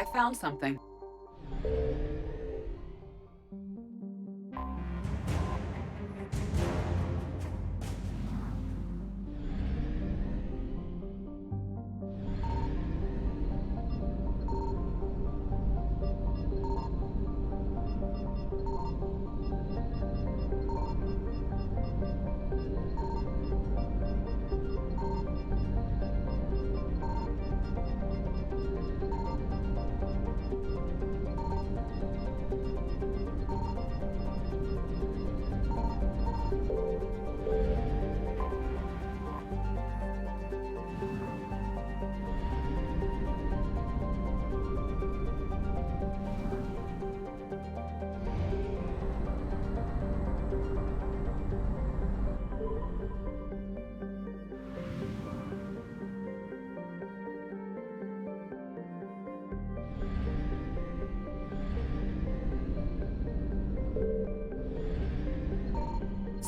I found something.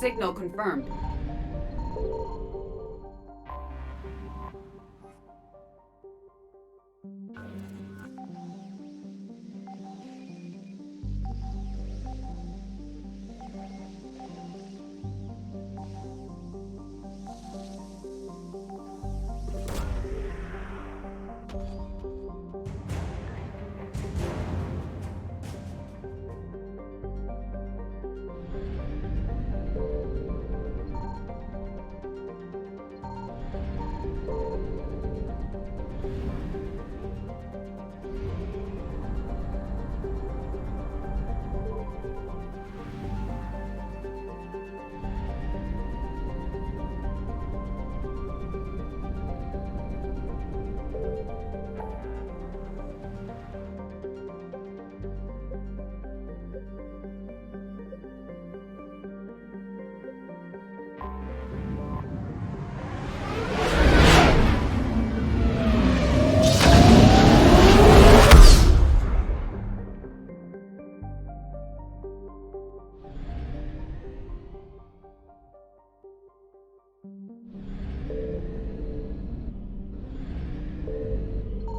Signal confirmed.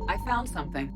I found something.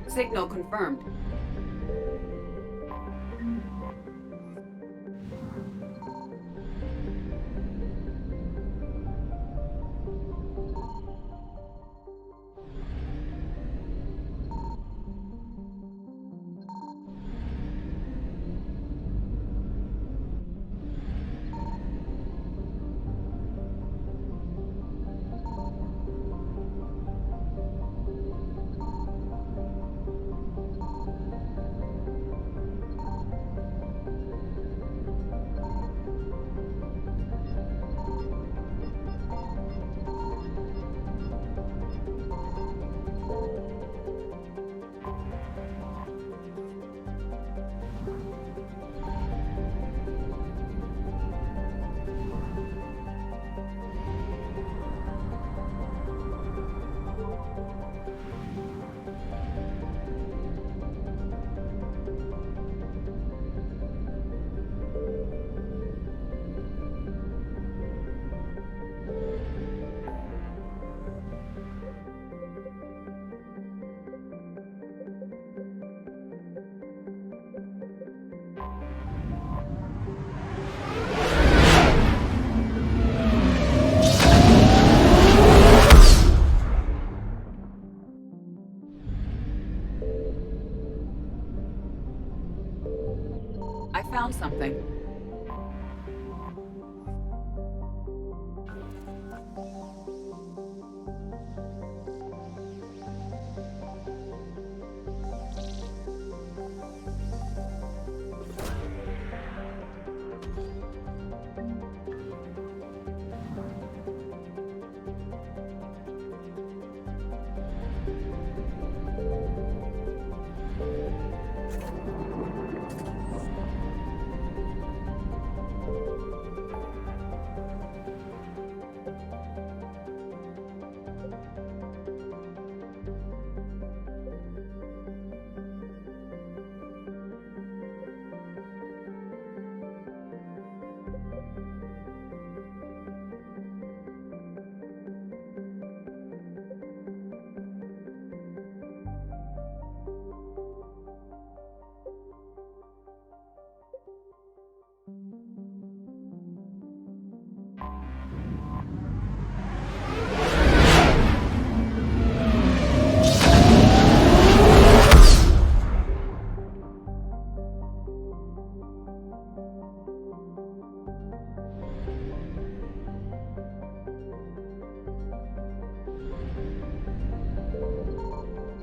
Signal confirmed. I found something.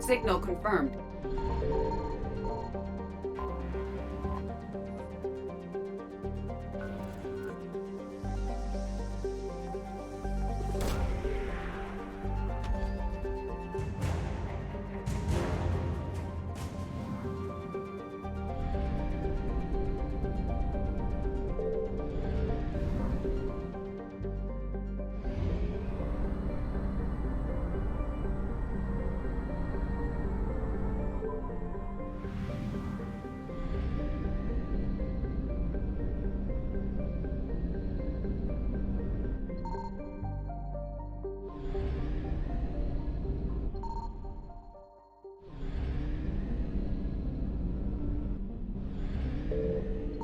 Signal confirmed.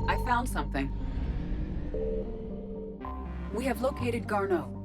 I found something. We have located Garneau.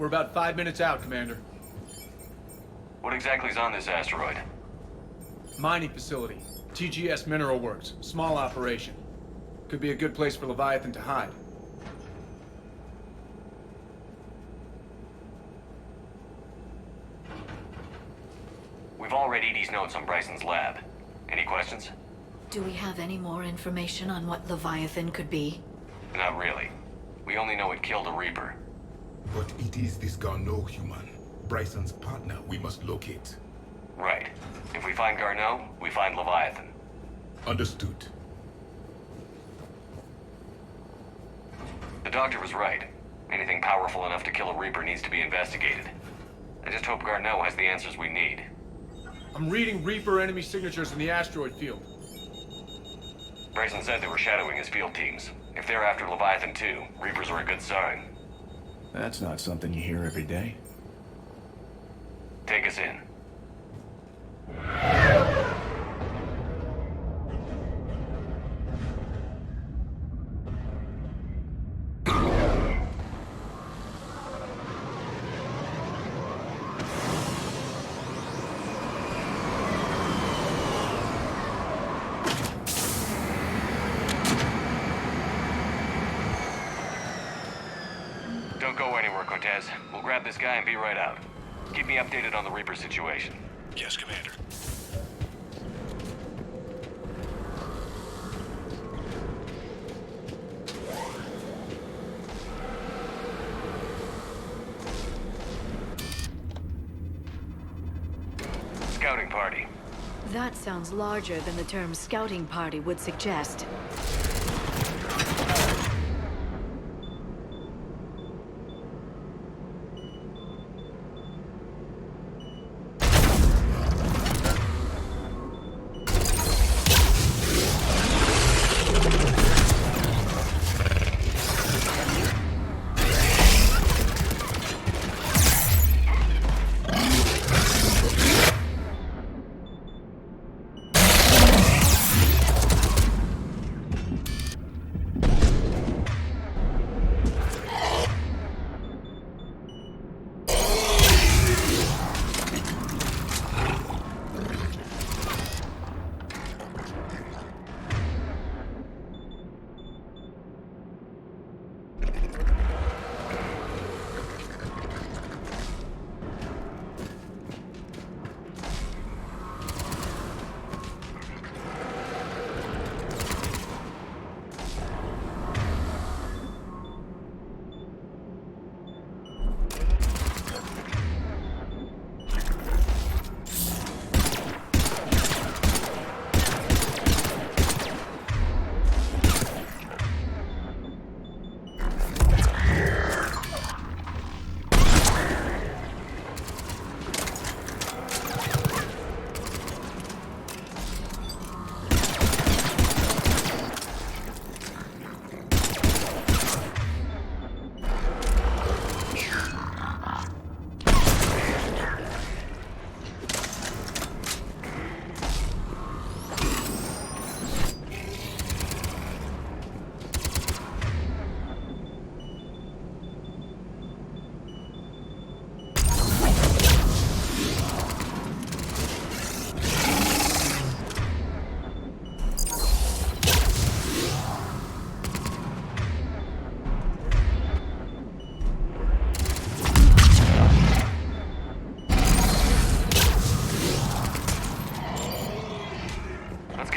We're about 5 minutes out, Commander. What exactly is on this asteroid? Mining facility. TGS Mineral Works. Small operation. Could be a good place for Leviathan to hide. We've all read Edie's notes on Bryson's lab. Any questions? Do we have any more information on what Leviathan could be? Not really. We only know it killed a Reaper. But it is this Garneau human, Bryson's partner, we must locate. Right. If we find Garneau, we find Leviathan. Understood. The doctor was right. Anything powerful enough to kill a Reaper needs to be investigated. I just hope Garneau has the answers we need. I'm reading Reaper enemy signatures in the asteroid field. Bryson said they were shadowing his field teams. If they're after Leviathan too, Reapers are a good sign. That's not something you hear every day. Take us in. Don't go anywhere, Cortez. We'll grab this guy and be right out. Keep me updated on the Reaper situation. Yes, Commander. Scouting party. That sounds larger than the term scouting party would suggest.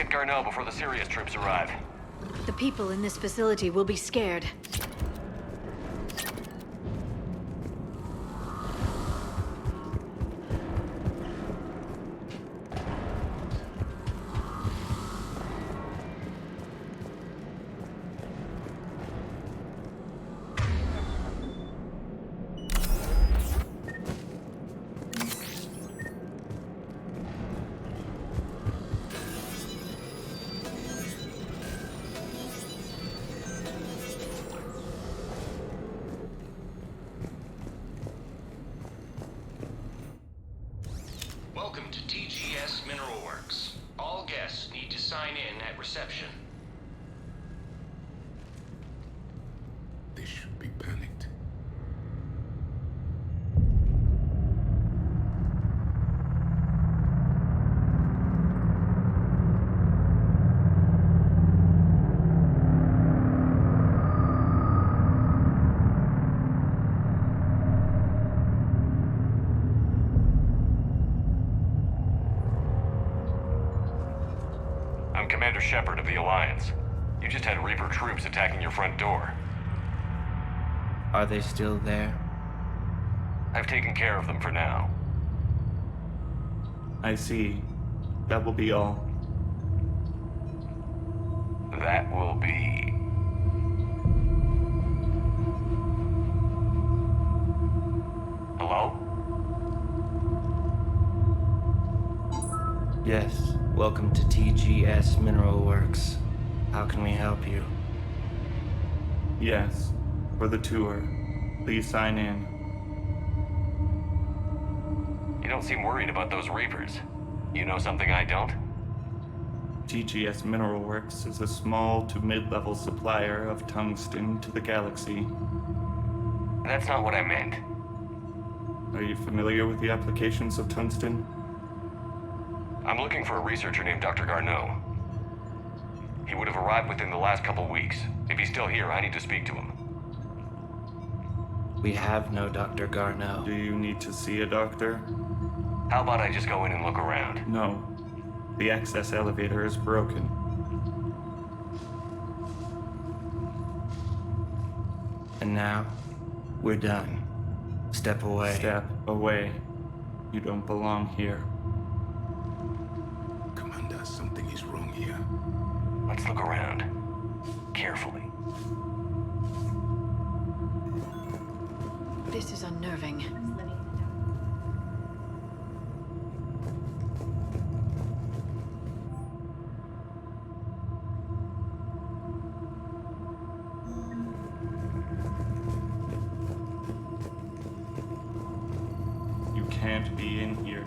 Garneau before the Sirius troops arrive. The people in this facility will be scared. Welcome to TGS Mineral Works. All guests need to sign in at reception. They should be panicked. I'm Commander Shepard of the Alliance. You just had Reaper troops attacking your front door. Are they still there? I've taken care of them for now. I see. That will be all. That will be... Hello? Yes. Welcome to TGS Mineral Works. How can we help you? Yes. For the tour. Please sign in. You don't seem worried about those Reapers. You know something I don't? TGS Mineral Works is a small to mid-level supplier of tungsten to the galaxy. That's not what I meant. Are you familiar with the applications of tungsten? I'm looking for a researcher named Dr. Garneau. He would have arrived within the last couple weeks. If he's still here, I need to speak to him. We have no Dr. Garneau. Do you need to see a doctor? How about I just go in and look around? No. The access elevator is broken. And now, we're done. Step away. Step away. You don't belong here. Commander, something is wrong here. Let's look around. Carefully. This is unnerving. You can't be in here.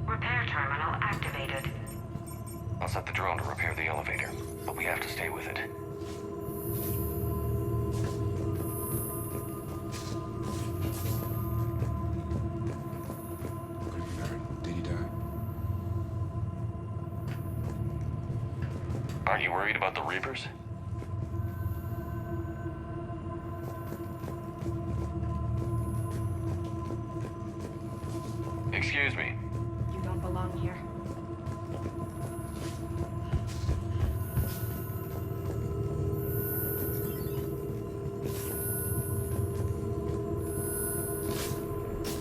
Repair terminal activated. I'll set the drone to repair the elevator, but we have to stay with it. Did he die? Aren't you worried about the Reapers? Excuse me. You don't belong here.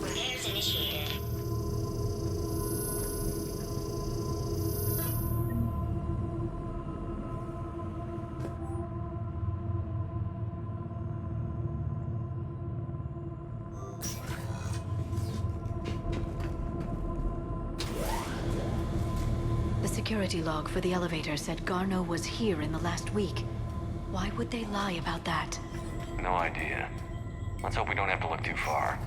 Repairs initiated. The security log for the elevator said Garneau was here in the last week. Why would they lie about that? No idea. Let's hope we don't have to look too far.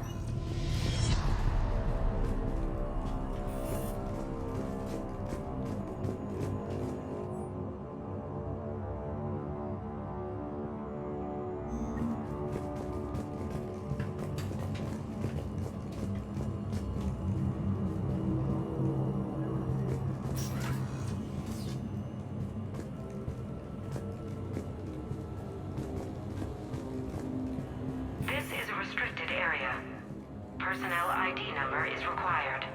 This is a restricted area. Personnel ID number is required.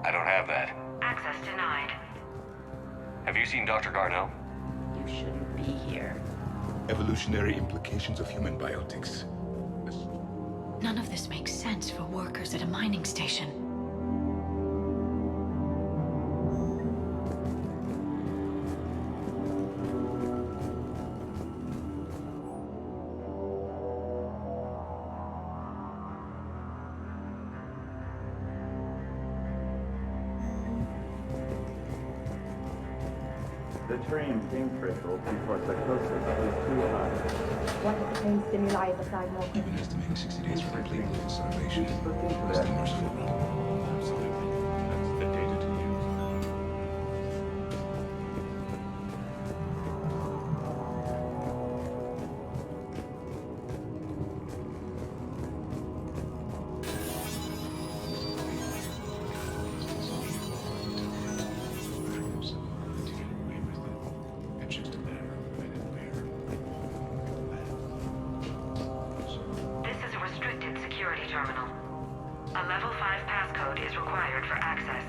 I don't have that. Access denied. Have you seen Dr. Garneau? You shouldn't be here. Evolutionary implications of human biotics. None of this makes sense for workers at a mining station. The Turian pain threshold before psychosis is too high. What if the pain stimuli is aside more quickly? Even estimating 60 days for complete liver starvation is the merciful. Absolutely. That's the data to use. terminal. A level 5 passcode is required for access.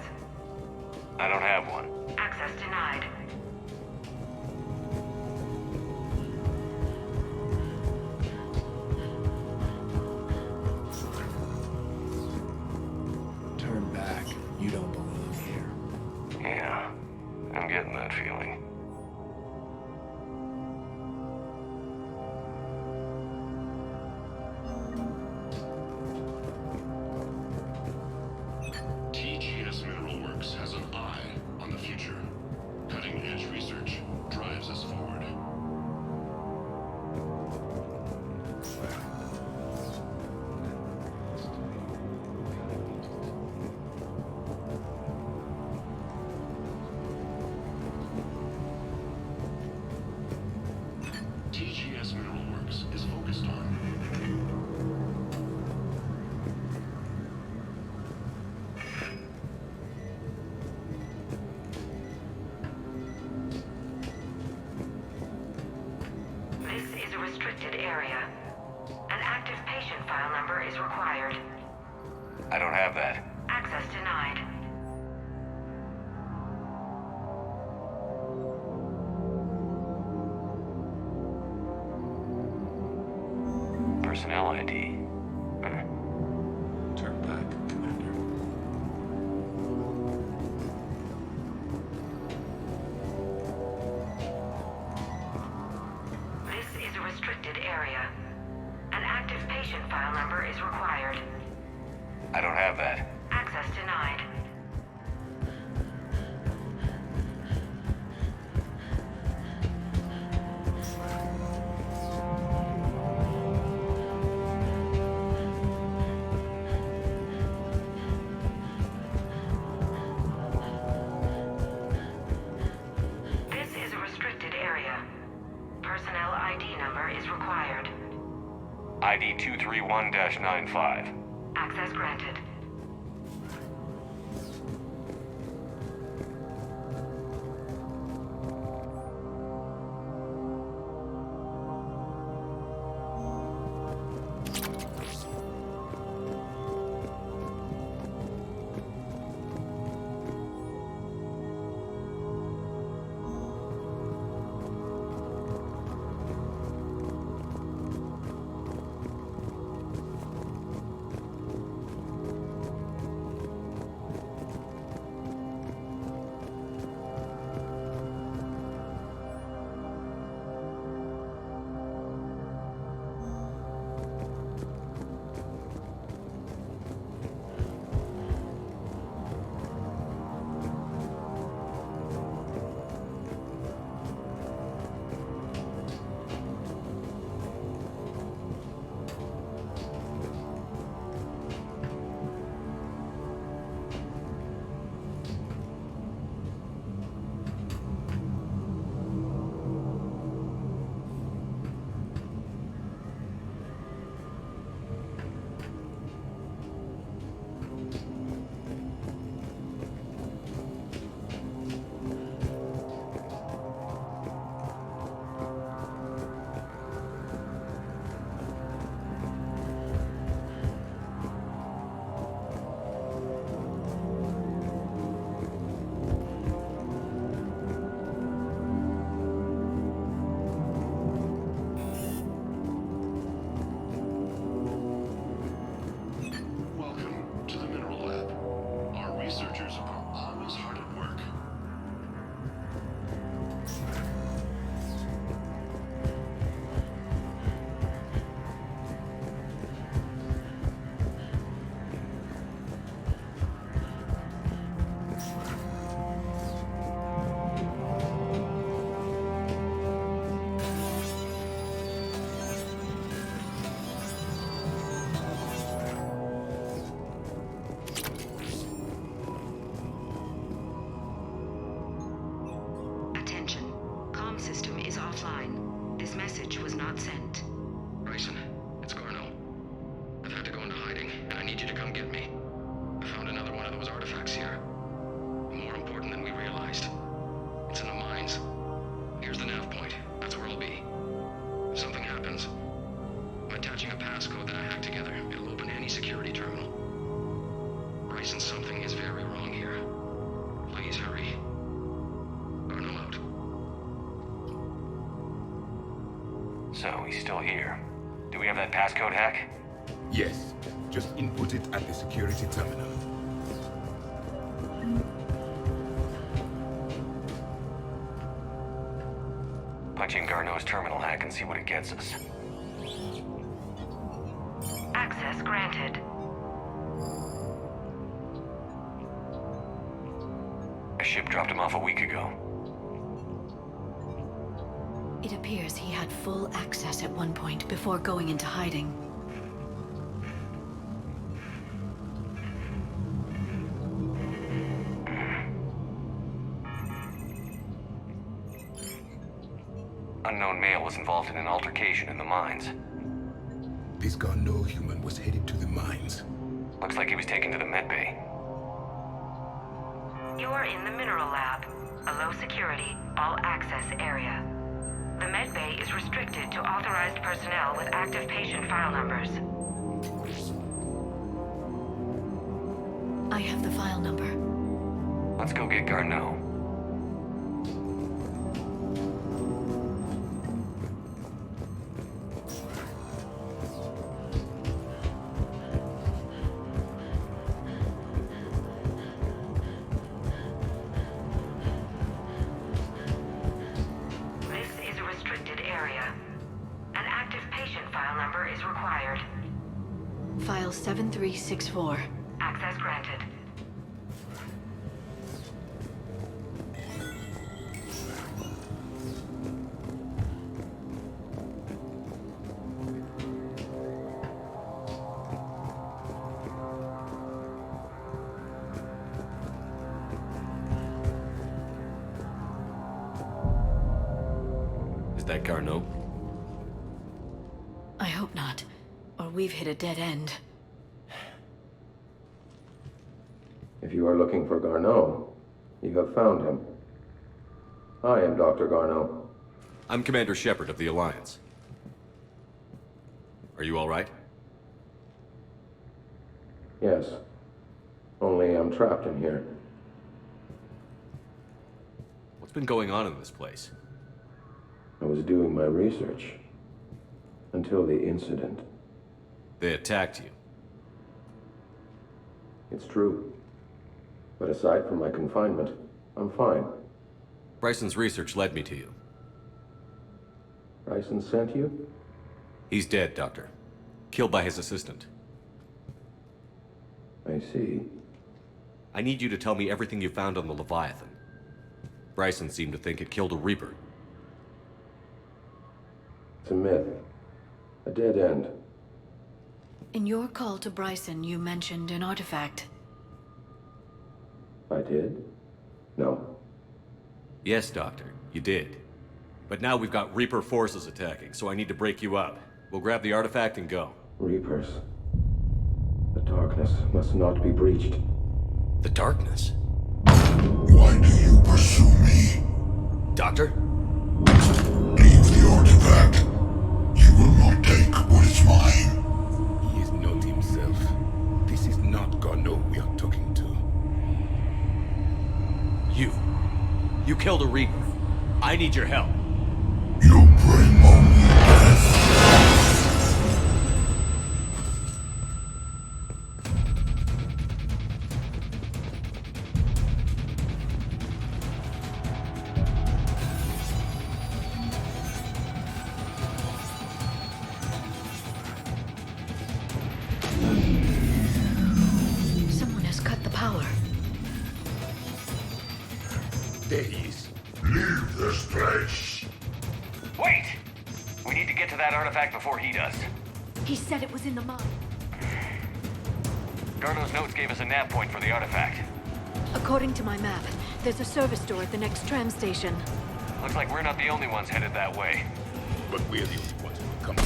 I don't have one. Access denied. Turn back. You don't belong here. Yeah, I'm getting that feeling. TGS Mineral Works has an eye on the future. Cutting-edge research drives us forward. TGS Mineral Works is focused on This is a restricted area. An active patient file number is required. I don't have that. Access denied. Personnel ID. Turn back, Commander. This is a restricted area. An active patient file number is required. I don't have that. Access denied. This is a restricted area. Personnel ID number is required. ID 231-95. Access granted. he's still here. Do we have that passcode hack? Yes. Just input it at the security terminal. Punch in Garneau's terminal hack and see what it gets us. Access granted. A ship dropped him off a week ago. It appears he had full access at one point before going into hiding. Unknown male was involved in an altercation in the mines. This Garneau human was headed to the mines. Looks like he was taken to the medbay. You are in the mineral lab, a low security, all access area. The medbay is restricted to authorized personnel with active patient file numbers. I have the file number. Let's go get Garneau. File 7364. Access granted. Is that Garneau? I hope not. Or we've hit a dead end. If you are looking for Garneau, you have found him. I am Dr. Garneau. I'm Commander Shepard of the Alliance. Are you all right? Yes. Only I'm trapped in here. What's been going on in this place? I was doing my research. Until the incident. They attacked you. It's true. But aside from my confinement, I'm fine. Bryson's research led me to you. Bryson sent you? He's dead, Doctor. Killed by his assistant. I see. I need you to tell me everything you found on the Leviathan. Bryson seemed to think it killed a Reaper. It's a myth. A dead end. In your call to Bryson, you mentioned an artifact. I did? No. Yes, Doctor, you did. But now we've got Reaper forces attacking, so I need to break you up. We'll grab the artifact and go. Reapers. The darkness must not be breached. The darkness? Why do you pursue me? Doctor? Leave the artifact. You will not take what is mine. He is not himself. This is not Garneau we are talking to. You killed a Reaper. I need your help. You bring only death. Someone has cut the power. There he is. Leave this place. Wait! We need to get to that artifact before he does. He said it was in the mine. Garneau's notes gave us a nav point for the artifact. According to my map, there's a service door at the next tram station. Looks like we're not the only ones headed that way. But we're the only ones who will come.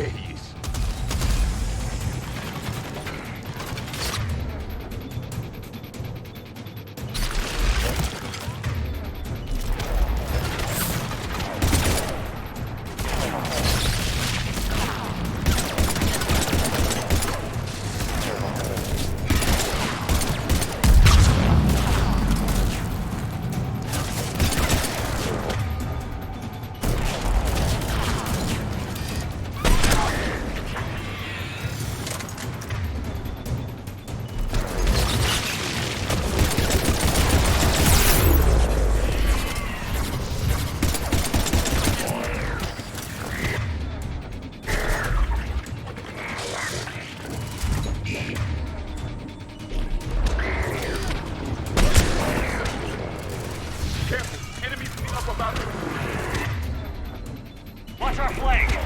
days. Watch our flank!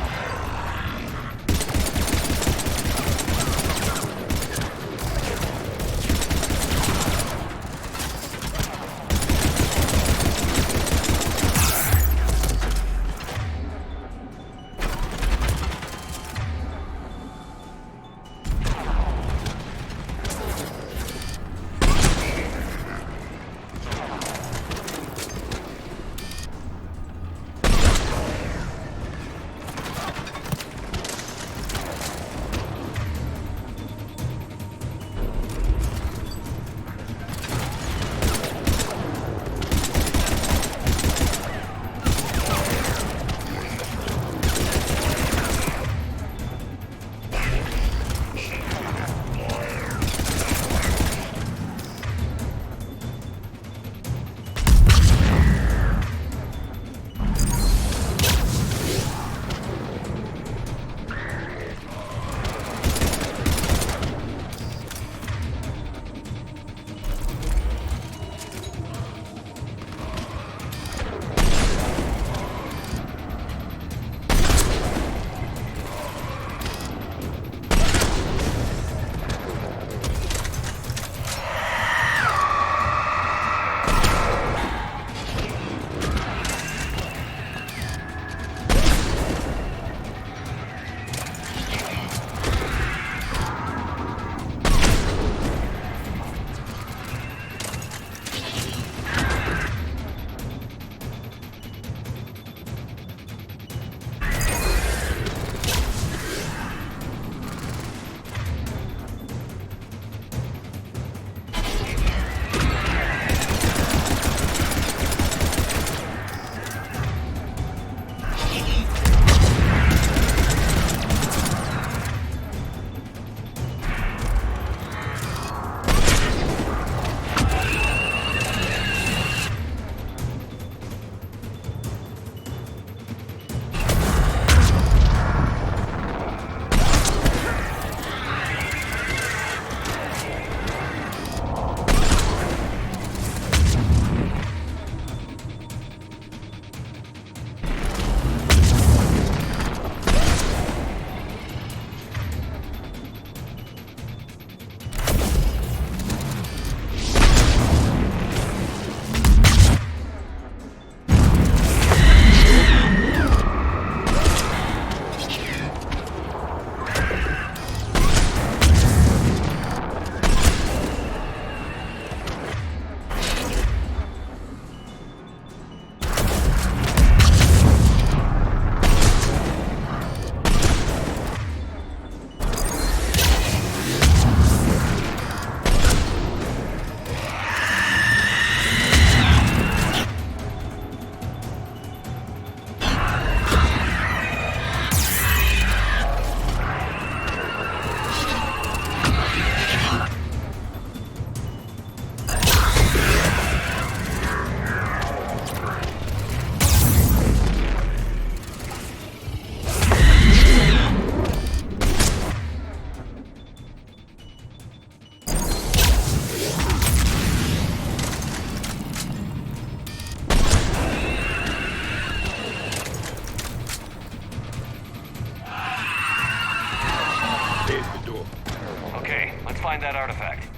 find that artifact.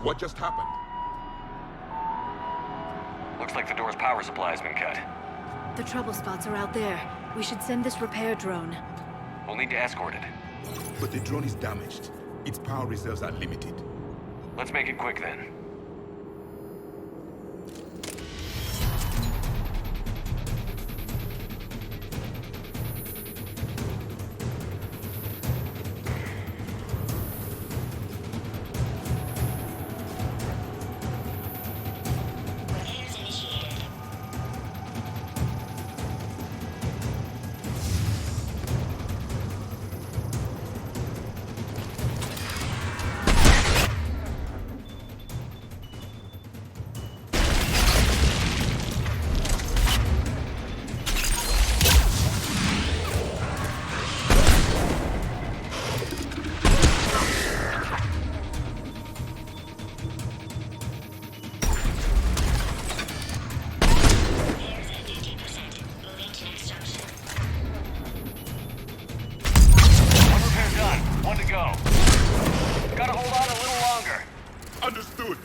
What just happened? Looks like the door's power supply's been cut. The trouble spots are out there. We should send this repair drone. We'll need to escort it. But the drone is damaged. Its power reserves are limited. Let's make it quick then. One to go. Gotta hold on a little longer. Understood.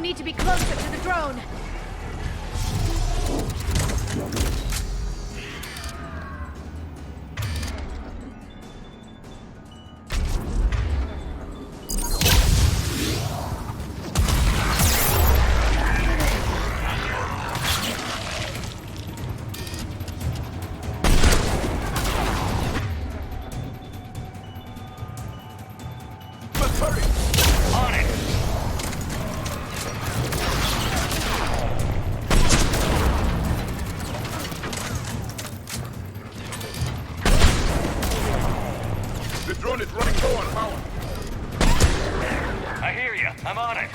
need to be closer to the drone. I'm on it.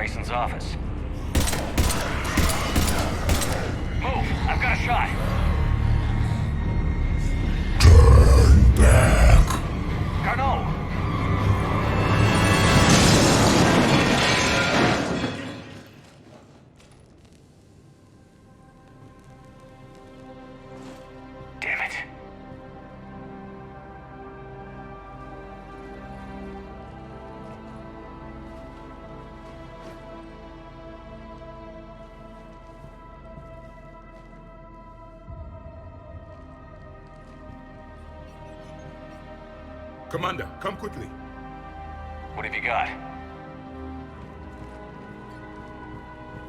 Bryson's office. Move! I've got a shot! Turn back! Garneau! Damn it. Commander, come quickly. What have you got?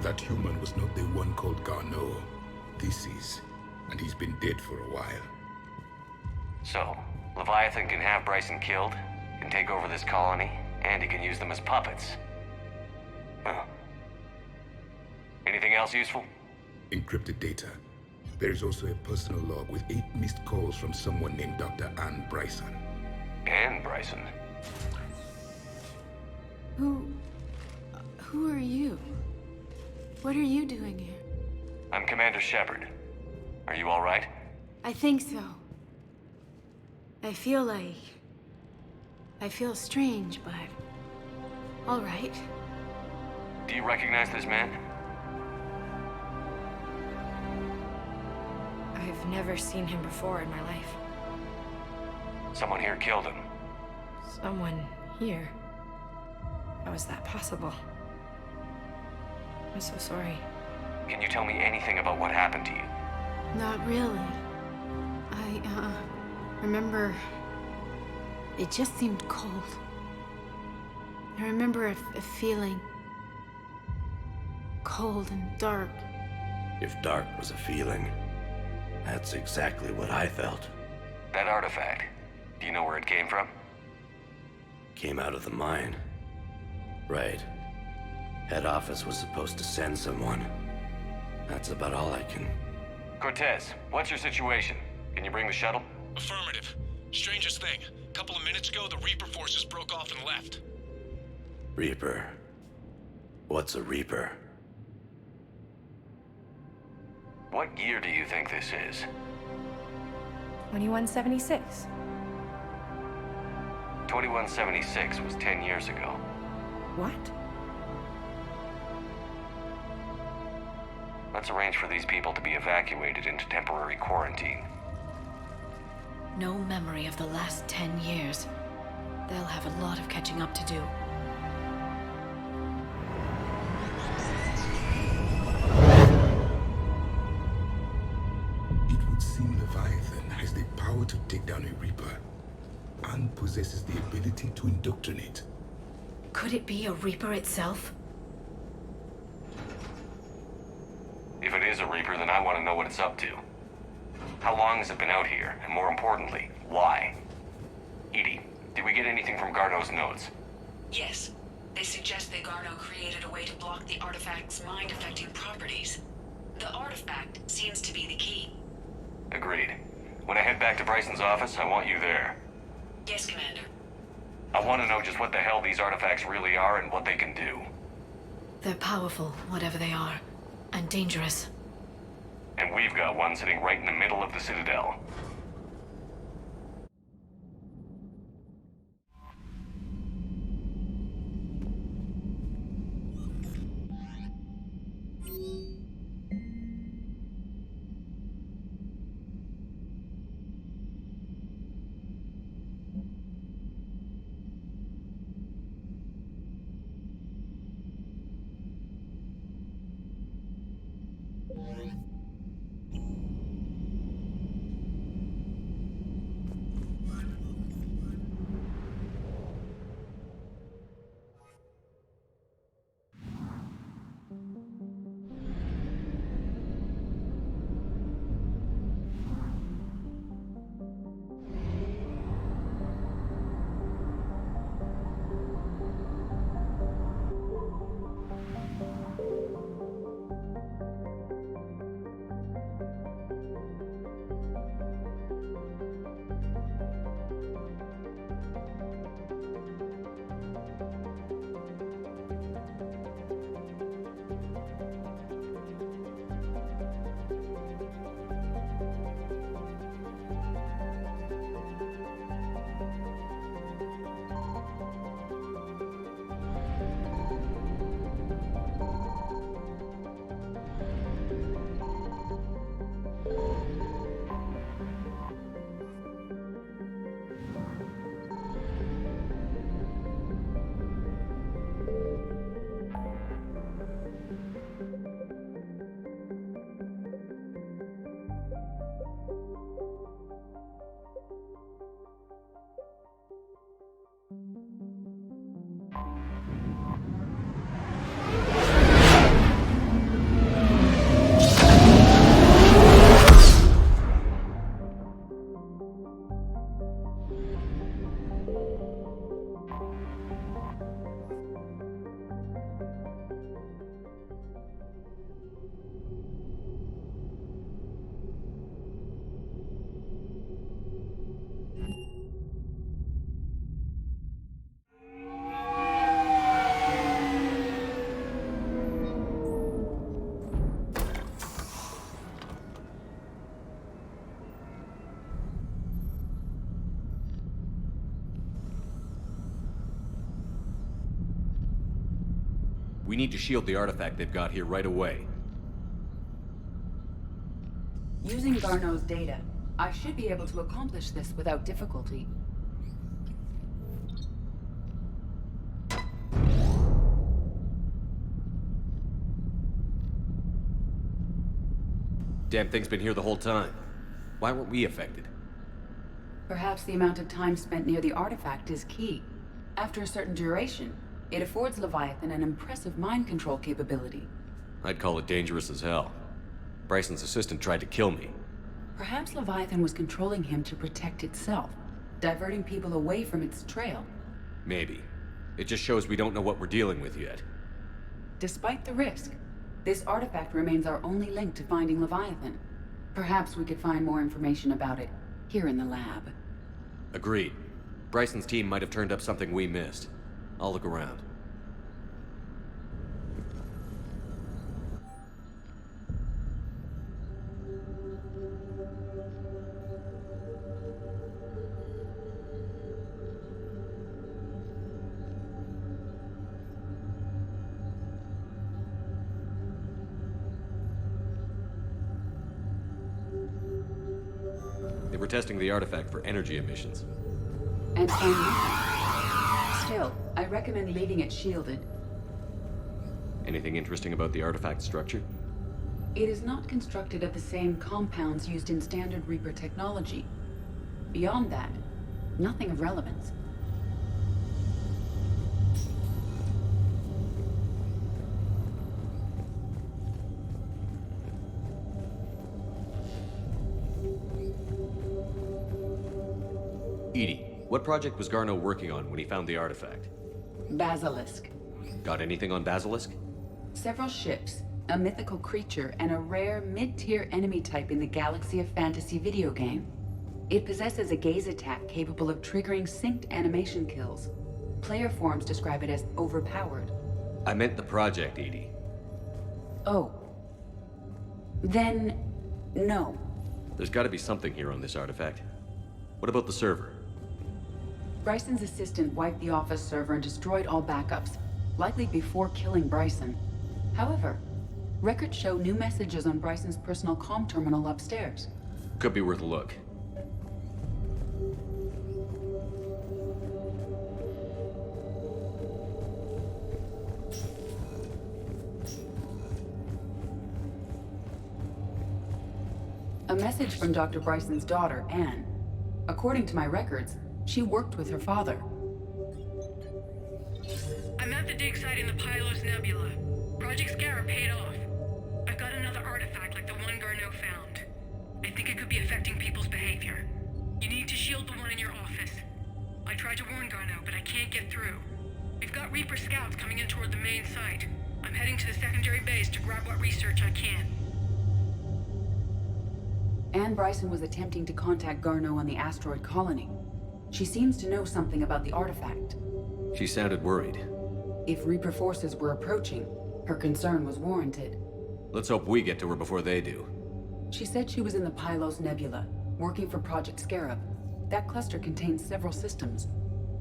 That human was not the one called Garneau. This is, and he's been dead for a while. So, Leviathan can have Bryson killed, can take over this colony, and he can use them as puppets. Huh. Anything else useful? Encrypted data. There is also a personal log with 8 missed calls from someone named Dr. Anne Bryson. Anne Bryson? Who are you? What are you doing here? I'm Commander Shepard. Are you all right? I think so. I feel strange, but... all right. Do you recognize this man? I've never seen him before in my life. Someone here killed him. Someone here? How is that possible? I'm so sorry. Can you tell me anything about what happened to you? Not really. I, remember... it just seemed cold. I remember a feeling... cold and dark. If dark was a feeling, that's exactly what I felt. That artifact, do you know where it came from? Came out of the mine. Right. Head office was supposed to send someone. That's about all I can... Cortez, what's your situation? Can you bring the shuttle? Affirmative. Strangest thing. A couple of minutes ago, the Reaper forces broke off and left. Reaper. What's a Reaper? What year do you think this is? 2176. 2176 was 10 years ago. What? Let's arrange for these people to be evacuated into temporary quarantine. No memory of the last 10 years. They'll have a lot of catching up to do. It would seem Leviathan has the power to take down a Reaper, and possesses the ability to indoctrinate. Could it be a Reaper itself? If it is a Reaper, then I want to know what it's up to. How long has it been out here? And more importantly, why? Edie, did we get anything from Garneau's notes? Yes. They suggest that Garneau created a way to block the artifact's mind-affecting properties. The artifact seems to be the key. Agreed. When I head back to Bryson's office, I want you there. Yes, Commander. I want to know just what the hell these artifacts really are and what they can do. They're powerful, whatever they are, and dangerous. And we've got one sitting right in the middle of the Citadel. We need to shield the artifact they've got here right away. Using Garneau's data, I should be able to accomplish this without difficulty. Damn thing's been here the whole time. Why weren't we affected? Perhaps the amount of time spent near the artifact is key. After a certain duration, it affords Leviathan an impressive mind control capability. I'd call it dangerous as hell. Bryson's assistant tried to kill me. Perhaps Leviathan was controlling him to protect itself, diverting people away from its trail. Maybe. It just shows we don't know what we're dealing with yet. Despite the risk, this artifact remains our only link to finding Leviathan. Perhaps we could find more information about it here in the lab. Agreed. Bryson's team might have turned up something we missed. I'll look around. They were testing the artifact for energy emissions. And found nothing. Still, I recommend leaving it shielded. Anything interesting about the artifact structure? It is not constructed of the same compounds used in standard Reaper technology. Beyond that, nothing of relevance. EDI, what project was Garneau working on when he found the artifact? Basilisk. Got anything on Basilisk? Several ships, a mythical creature, and a rare mid-tier enemy type in the Galaxy of Fantasy video game. It possesses a gaze attack capable of triggering synced animation kills. Player forums describe it as overpowered. I meant the project, EDI. Oh. Then, no. There's gotta be something here on this artifact. What about the server? Bryson's assistant wiped the office server and destroyed all backups, likely before killing Bryson. However, records show new messages on Bryson's personal comm terminal upstairs. Could be worth a look. A message from Dr. Bryson's daughter, Anne. According to my records, she worked with her father. I'm at the dig site in the Pylos Nebula. Project Scarab paid off. I've got another artifact like the one Garneau found. I think it could be affecting people's behavior. You need to shield the one in your office. I tried to warn Garneau, but I can't get through. We've got Reaper scouts coming in toward the main site. I'm heading to the secondary base to grab what research I can. Anne Bryson was attempting to contact Garneau on the asteroid colony. She seems to know something about the artifact. She sounded worried. If Reaper forces were approaching, her concern was warranted. Let's hope we get to her before they do. She said she was in the Pylos Nebula, working for Project Scarab. That cluster contains several systems.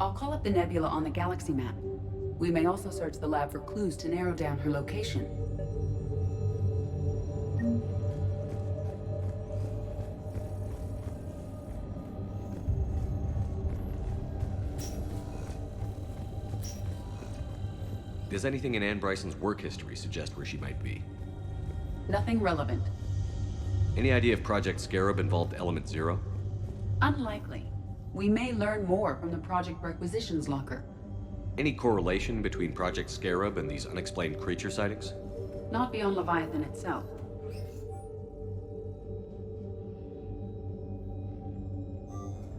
I'll call up the nebula on the galaxy map. We may also search the lab for clues to narrow down her location. Does anything in Anne Bryson's work history suggest where she might be? Nothing relevant. Any idea if Project Scarab involved Element Zero? Unlikely. We may learn more from the Project Requisitions locker. Any correlation between Project Scarab and these unexplained creature sightings? Not beyond Leviathan itself.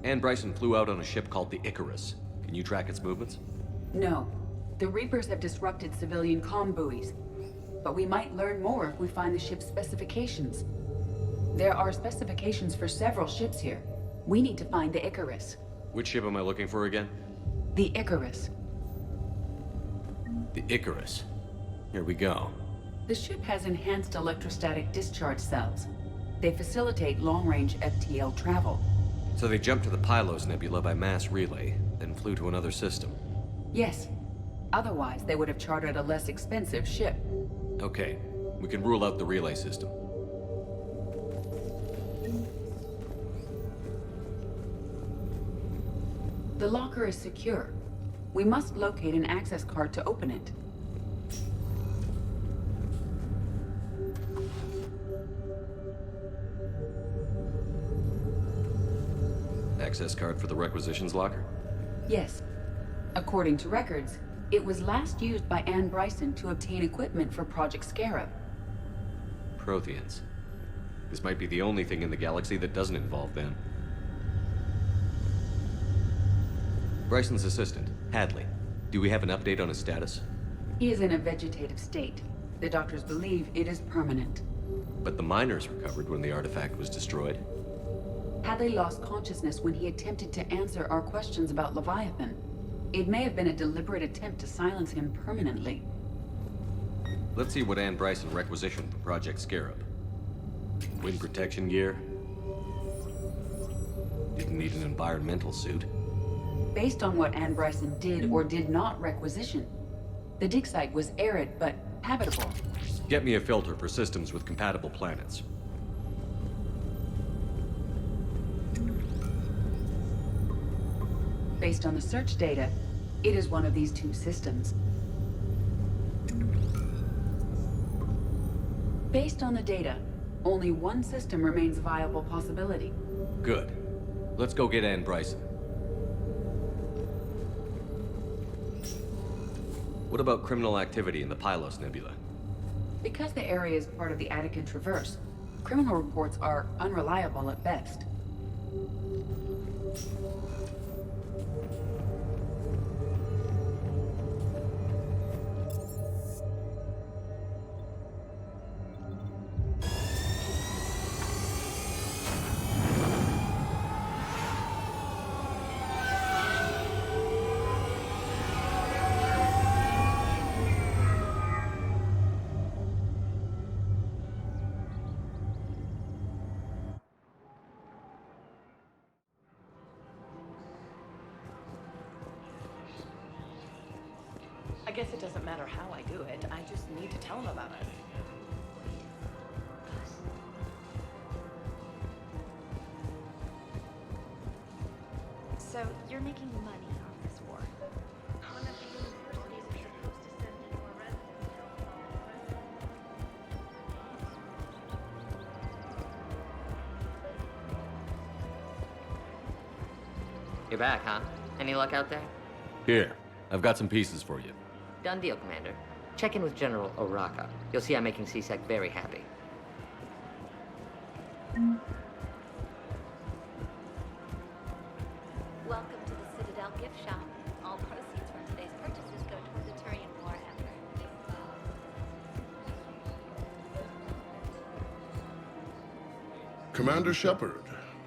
Anne Bryson flew out on a ship called the Icarus. Can you track its movements? No. The Reapers have disrupted civilian comm buoys. But we might learn more if we find the ship's specifications. There are specifications for several ships here. We need to find the Icarus. Which ship am I looking for again? The Icarus. The Icarus. Here we go. The ship has enhanced electrostatic discharge cells. They facilitate long-range FTL travel. So they jumped to the Pylos Nebula by mass relay, then flew to another system. Yes. Otherwise, they would have chartered a less expensive ship. Okay, we can rule out the relay system. The locker is secure. We must locate an access card to open it. Access card for the requisitions locker? Yes. According to records, it was last used by Anne Bryson to obtain equipment for Project Scarab. Protheans. This might be the only thing in the galaxy that doesn't involve them. Bryson's assistant, Hadley. Do we have an update on his status? He is in a vegetative state. The doctors believe it is permanent. But the miners recovered when the artifact was destroyed. Hadley lost consciousness when he attempted to answer our questions about Leviathan. It may have been a deliberate attempt to silence him permanently. Let's see what Anne Bryson requisitioned for Project Scarab. Wind protection gear. Didn't need an environmental suit. Based on what Anne Bryson did or did not requisition, the dig site was arid but habitable. Get me a filter for systems with compatible planets. Based on the search data, it is one of these two systems. Based on the data, only one system remains a viable possibility. Good. Let's go get Anne Bryson. What about criminal activity in the Pylos Nebula? Because the area is part of the Attican Traverse, criminal reports are unreliable at best. I guess it doesn't matter how I do it. I just need to tell him about it. So, you're making money off this war. One of the universities is supposed to send in more residents. You're back, huh? Any luck out there? Here, I've got some pieces for you. Done deal, Commander. Check in with General Oraka. You'll see I'm making C-Sec very happy. Welcome to the Citadel gift shop. All proceeds from today's purchases go toward the Turian war effort. Commander Shepard,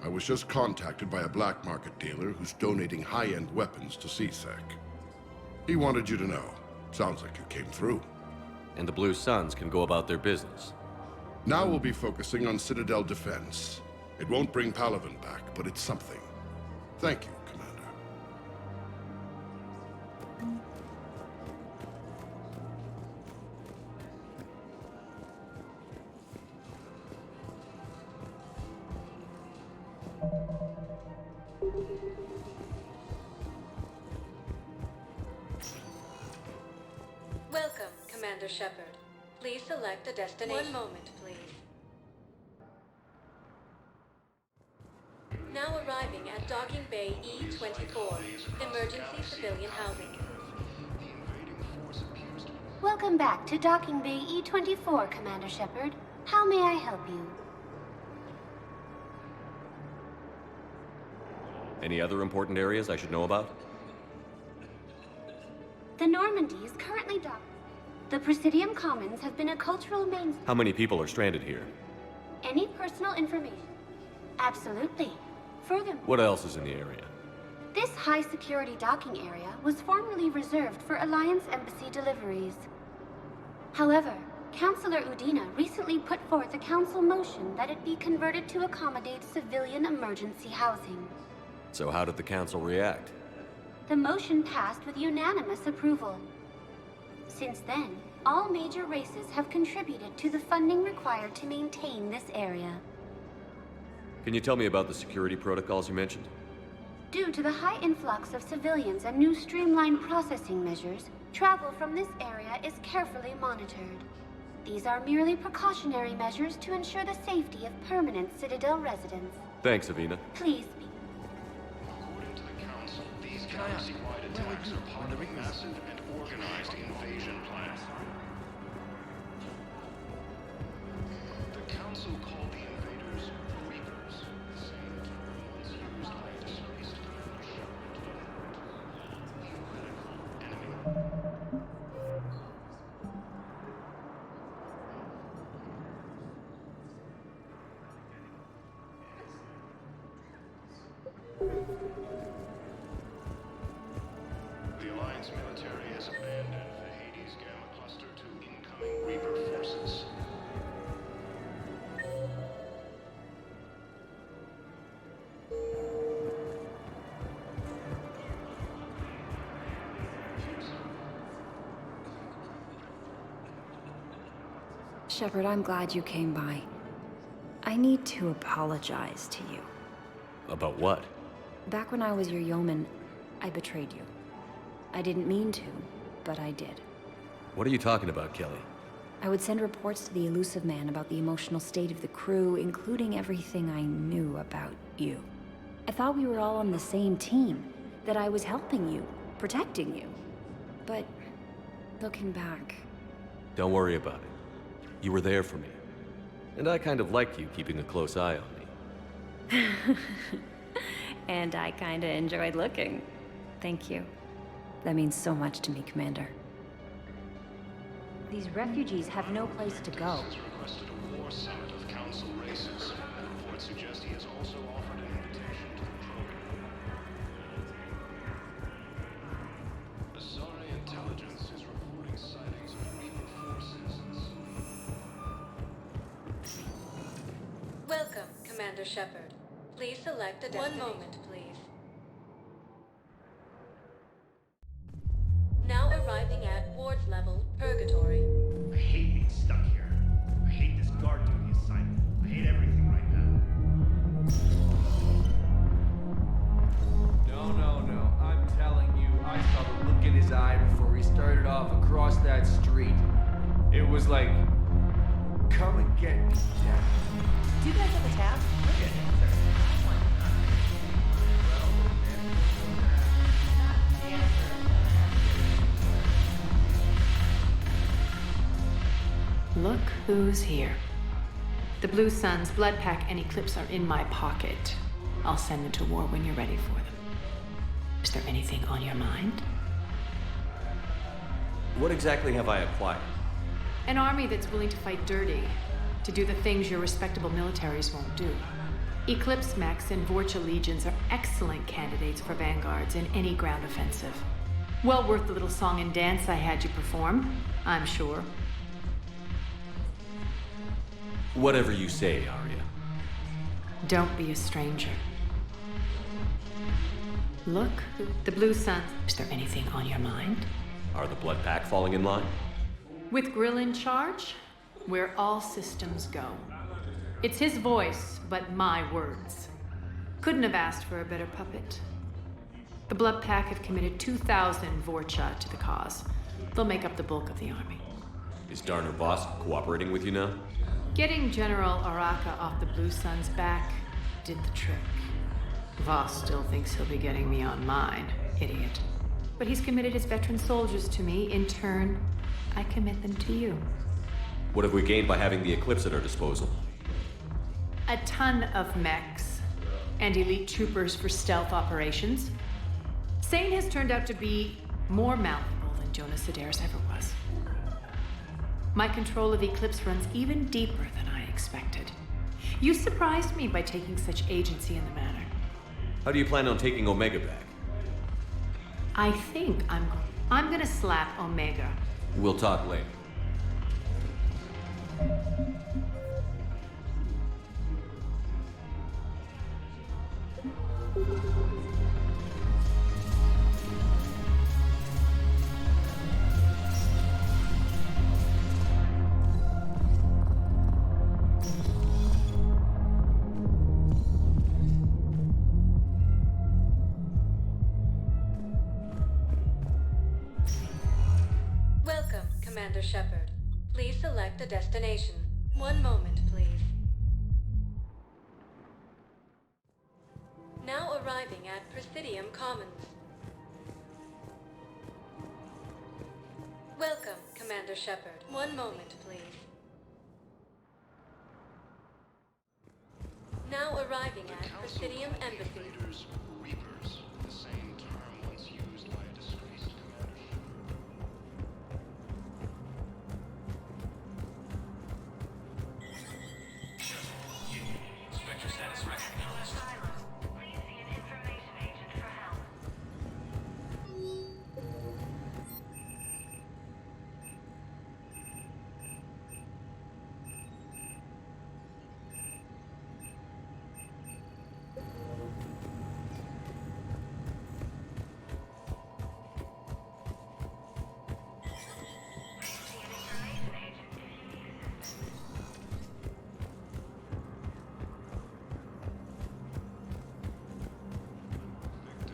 I was just contacted by a black market dealer who's donating high-end weapons to C-Sec. He wanted you to know. Sounds like you came through. And the Blue Suns can go about their business. Now we'll be focusing on Citadel defense. It won't bring Palaven back, but it's something. Thank you, Commander. Welcome, Commander Shepard. Please select a destination. One moment, please. Now arriving at Docking Bay E-24, emergency civilian housing. Welcome back to Docking Bay E-24, Commander Shepard. How may I help you? Any other important areas I should know about? The Normandy is currently docked. The Presidium Commons have been a cultural mainstay. How many people are stranded here? Any personal information? Absolutely. Furthermore, What else is in the area? this high-security docking area was formerly reserved for Alliance Embassy deliveries. However, Councilor Udina recently put forth a council motion that it be converted to accommodate civilian emergency housing. So how did the council react? The motion passed with unanimous approval. Since then, all major races have contributed to the funding required to maintain this area. Can you tell me about the security protocols you mentioned? Due to the high influx of civilians and new streamlined processing measures, travel from this area is carefully monitored. These are merely precautionary measures to ensure the safety of permanent Citadel residents. Thanks, Avina. Please be. According to the Council, these galaxy-wide attacks are part of a massive and organized invasion plan. The Council called the invaders Reapers, the same term once used by a disgraced Commander Shepard to theoretical enemy. The Alliance military has abandoned the Hades Gamma Cluster to incoming Reaper forces. Shepard, I'm glad you came by. I need to apologize to you. About what? Back when I was your yeoman, I betrayed you. I didn't mean to, but I did. What are you talking about, Kelly? I would send reports to the Elusive Man about the emotional state of the crew, including everything I knew about you. I thought we were all on the same team, that I was helping you, protecting you. But, looking back... Don't worry about it. You were there for me. And I kind of liked you keeping a close eye on me. And I kinda enjoyed looking. Thank you. That means so much to me, Commander. These refugees have no place to go. Has requested a war summit of Council races. Reports suggest he has also offered an invitation to the program. Asari intelligence is reporting sightings of Reaper forces. Welcome, Commander Shepard. Please select a destination. 1 moment, please. Now arriving at Ward's level, Purgatory. I hate being stuck here. I hate this guard duty assignment. I hate everything right now. No. I'm telling you, I saw the look in his eye before he started off across that street. It was like, come and get me, Jack. Do you guys have a tab? Look at it. Look who's here. The Blue Suns, Blood Pack, and Eclipse are in my pocket. I'll send them to war when you're ready for them. Is there anything on your mind? What exactly have I acquired? An army that's willing to fight dirty, to do the things your respectable militaries won't do. Eclipse Mechs and Vorcha Legions are excellent candidates for vanguards in any ground offensive. Well worth the little song and dance I had you perform, I'm sure. Whatever you say, Arya. Don't be a stranger. Look, the Blue Suns. Is there anything on your mind? Are the Blood Pack falling in line? With Grill in charge, where all systems go. It's his voice, but my words. Couldn't have asked for a better puppet. The Blood Pack have committed 2,000 Vorcha to the cause. They'll make up the bulk of the army. Is Darner Voss cooperating with you now? Getting General Araka off the Blue Suns' back did the trick. Voss still thinks he'll be getting me on mine, idiot. But he's committed his veteran soldiers to me. In turn, I commit them to you. What have we gained by having the Eclipse at our disposal? A ton of mechs and elite troopers for stealth operations. Sane has turned out to be more malleable than Jonas Sedaris ever was. My control of Eclipse runs even deeper than I expected. You surprised me by taking such agency in the matter. How do you plan on taking Omega back? I think I'm gonna slap Omega. We'll talk later. Commander Shepard. Please select a destination. One moment, please. Now arriving at Presidium Commons. Welcome, Commander Shepard. One moment, please. Now arriving at Presidium Embassy. Invaders, Reapers, the same term once used by a disgraced Commander Spectre status recognized. Please see an information agent for help.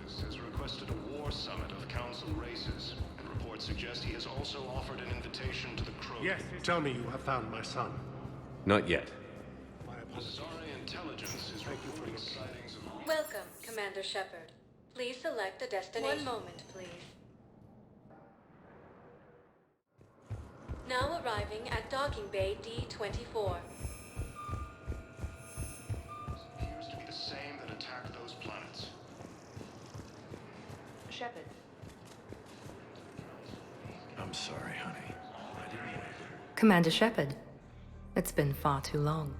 Victus has requested a war summit of Council races, and reports suggest he has also offered an invitation to the Krogan. Yes, tell me you have found my son. Not yet. Azari Intelligence is reporting sightings of... Welcome, Commander Shepard. Please select a destination. One moment, please. Now arriving at Docking Bay D-24. appears to be the same that attacked those planets. Shepard. I'm sorry, honey. I didn't... Commander Shepard, it's been far too long.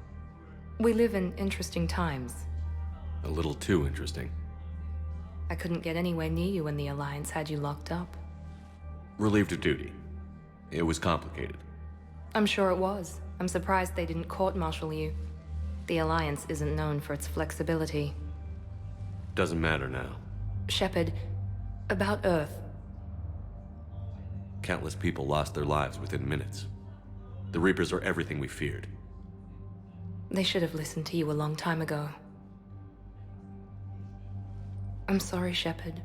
We live in interesting times. A little too interesting. I couldn't get anywhere near you when the Alliance had you locked up. Relieved of duty. It was complicated. I'm sure it was. I'm surprised they didn't court-martial you. The Alliance isn't known for its flexibility. Doesn't matter now. Shepard, about Earth. Countless people lost their lives within minutes. The Reapers are everything we feared. They should have listened to you a long time ago. I'm sorry, Shepard.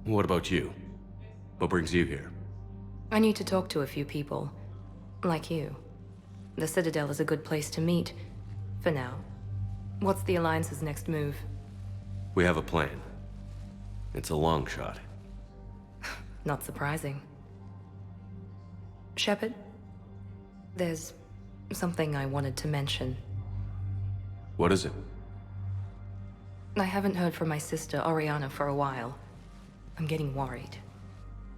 What about you? What brings you here? I need to talk to a few people. Like you. The Citadel is a good place to meet. For now. What's the Alliance's next move? We have a plan. It's a long shot. Not surprising. Shepard? There's something I wanted to mention. What is it? I haven't heard from my sister, Oriana, for a while. I'm getting worried.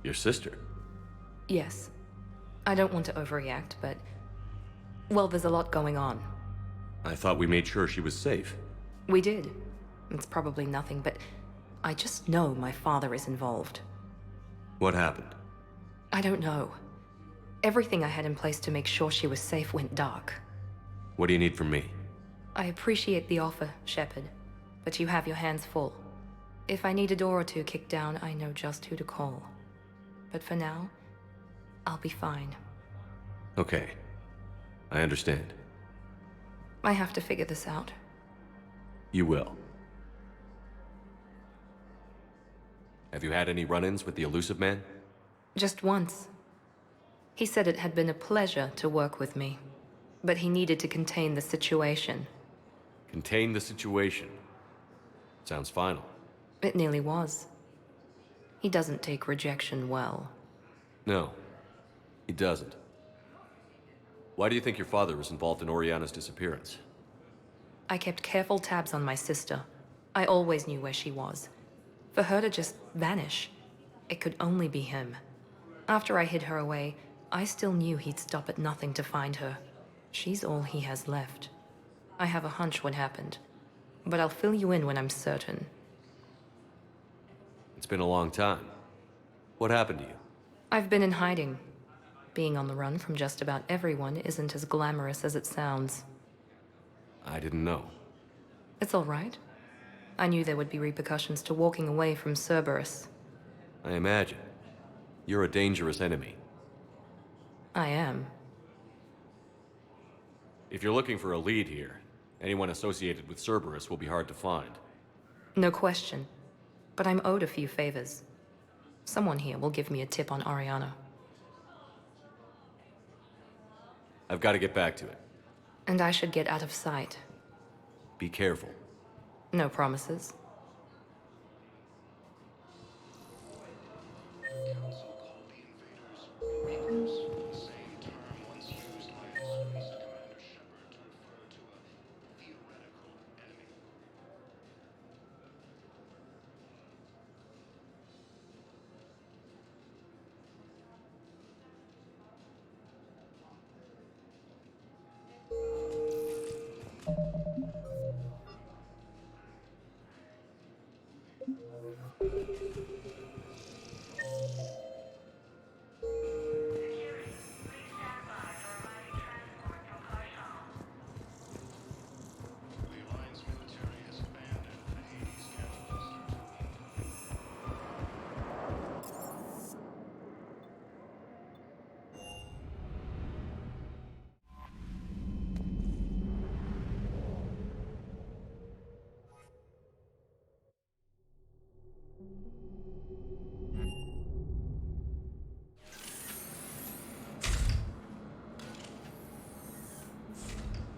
Your sister? Yes. I don't want to overreact, but... well, there's a lot going on. I thought we made sure she was safe. We did. It's probably nothing, but I just know my father is involved. What happened? I don't know. Everything I had in place to make sure she was safe went dark. What do you need from me? I appreciate the offer, Shepard, but you have your hands full. If I need a door or two kicked down, I know just who to call. But for now, I'll be fine. Okay. I understand. I have to figure this out. You will. Have you had any run-ins with the Elusive Man? Just once. He said it had been a pleasure to work with me, but he needed to contain the situation. Contain the situation. Sounds final. It nearly was. He doesn't take rejection well. No, he doesn't. Why do you think your father was involved in Oriana's disappearance? I kept careful tabs on my sister. I always knew where she was. For her to just vanish, it could only be him. After I hid her away, I still knew he'd stop at nothing to find her. She's all he has left. I have a hunch what happened, but I'll fill you in when I'm certain. It's been a long time. What happened to you? I've been in hiding. Being on the run from just about everyone isn't as glamorous as it sounds. I didn't know. It's all right. I knew there would be repercussions to walking away from Cerberus. I imagine. You're a dangerous enemy. I am. If you're looking for a lead here, anyone associated with Cerberus will be hard to find. No question. But I'm owed a few favors. Someone here will give me a tip on Oriana. I've got to get back to it. And I should get out of sight. Be careful. No promises.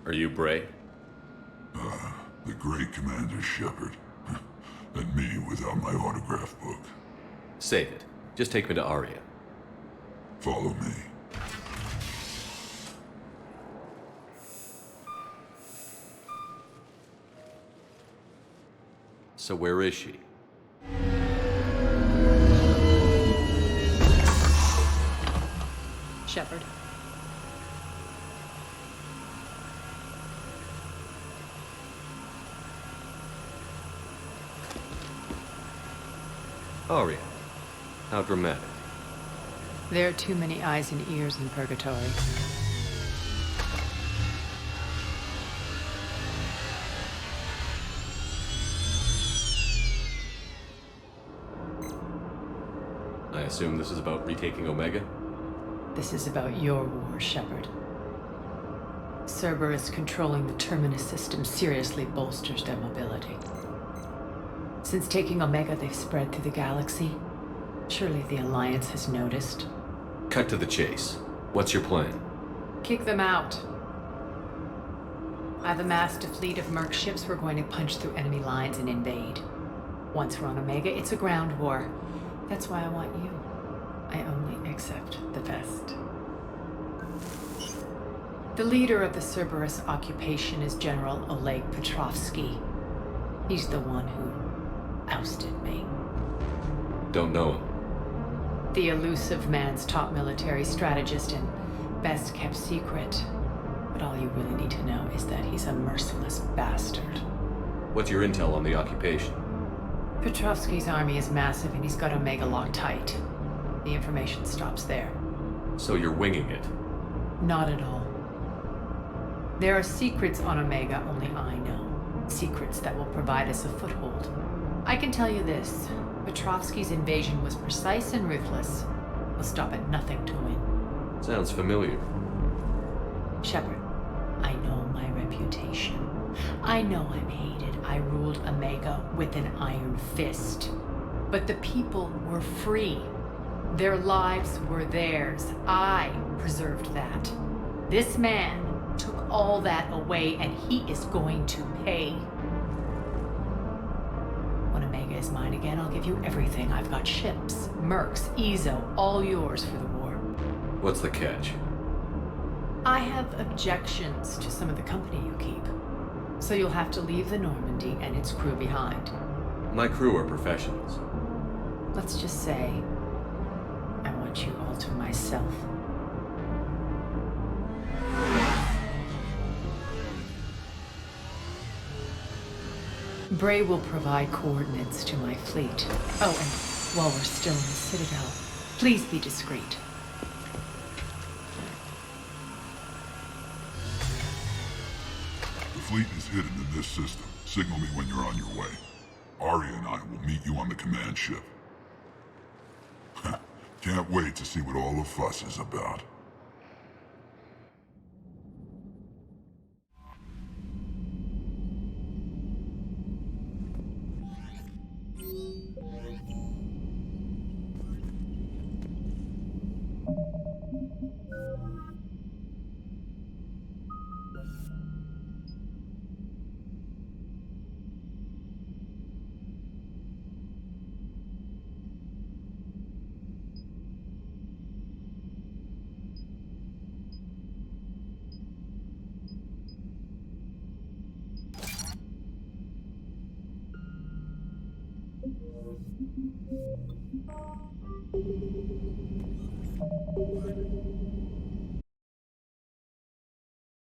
Are you Bray? The great Commander Shepard. And me without my autograph book. Save it. Just take me to Aria. Follow me. So where is she? Shepard. Aria. How dramatic. There are too many eyes and ears in Purgatory. I assume this is about retaking Omega? This is about your war, Shepard. Cerberus controlling the Terminus system seriously bolsters their mobility. Since taking Omega, they've spread through the galaxy. Surely the Alliance has noticed. Cut to the chase. What's your plan? Kick them out. I've amassed a fleet of merc ships. We're going to punch through enemy lines and invade. Once we're on Omega, it's a ground war. That's why I want you. I only accept the best. The leader of the Cerberus occupation is General Oleg Petrovsky. He's the one who ousted me. Don't know him. The Elusive Man's top military strategist and best kept secret. But all you really need to know is that he's a merciless bastard. What's your intel on the occupation? Petrovsky's army is massive and he's got Omega locked tight. The information stops there. So you're winging it? Not at all. There are secrets on Omega only I know. Secrets that will provide us a foothold. I can tell you this. Petrovsky's invasion was precise and ruthless. We'll stop at nothing to win. Sounds familiar. Shepard, I know my reputation. I know I'm hated. I ruled Omega with an iron fist. But the people were free. Their lives were theirs. I preserved that. This man took all that away, and he is going to pay. When Omega is mine again, I'll give you everything. I've got ships, mercs, Ezo, all yours for the war. What's the catch? I have objections to some of the company you keep. So you'll have to leave the Normandy and its crew behind. My crew are professionals. Let's just say, I want you all to myself. Bray will provide coordinates to my fleet. Oh, and while we're still in the Citadel, please be discreet. The fleet is hidden in this system. Signal me when you're on your way. Aria and I will meet you on the command ship. Can't wait to see what all the fuss is about.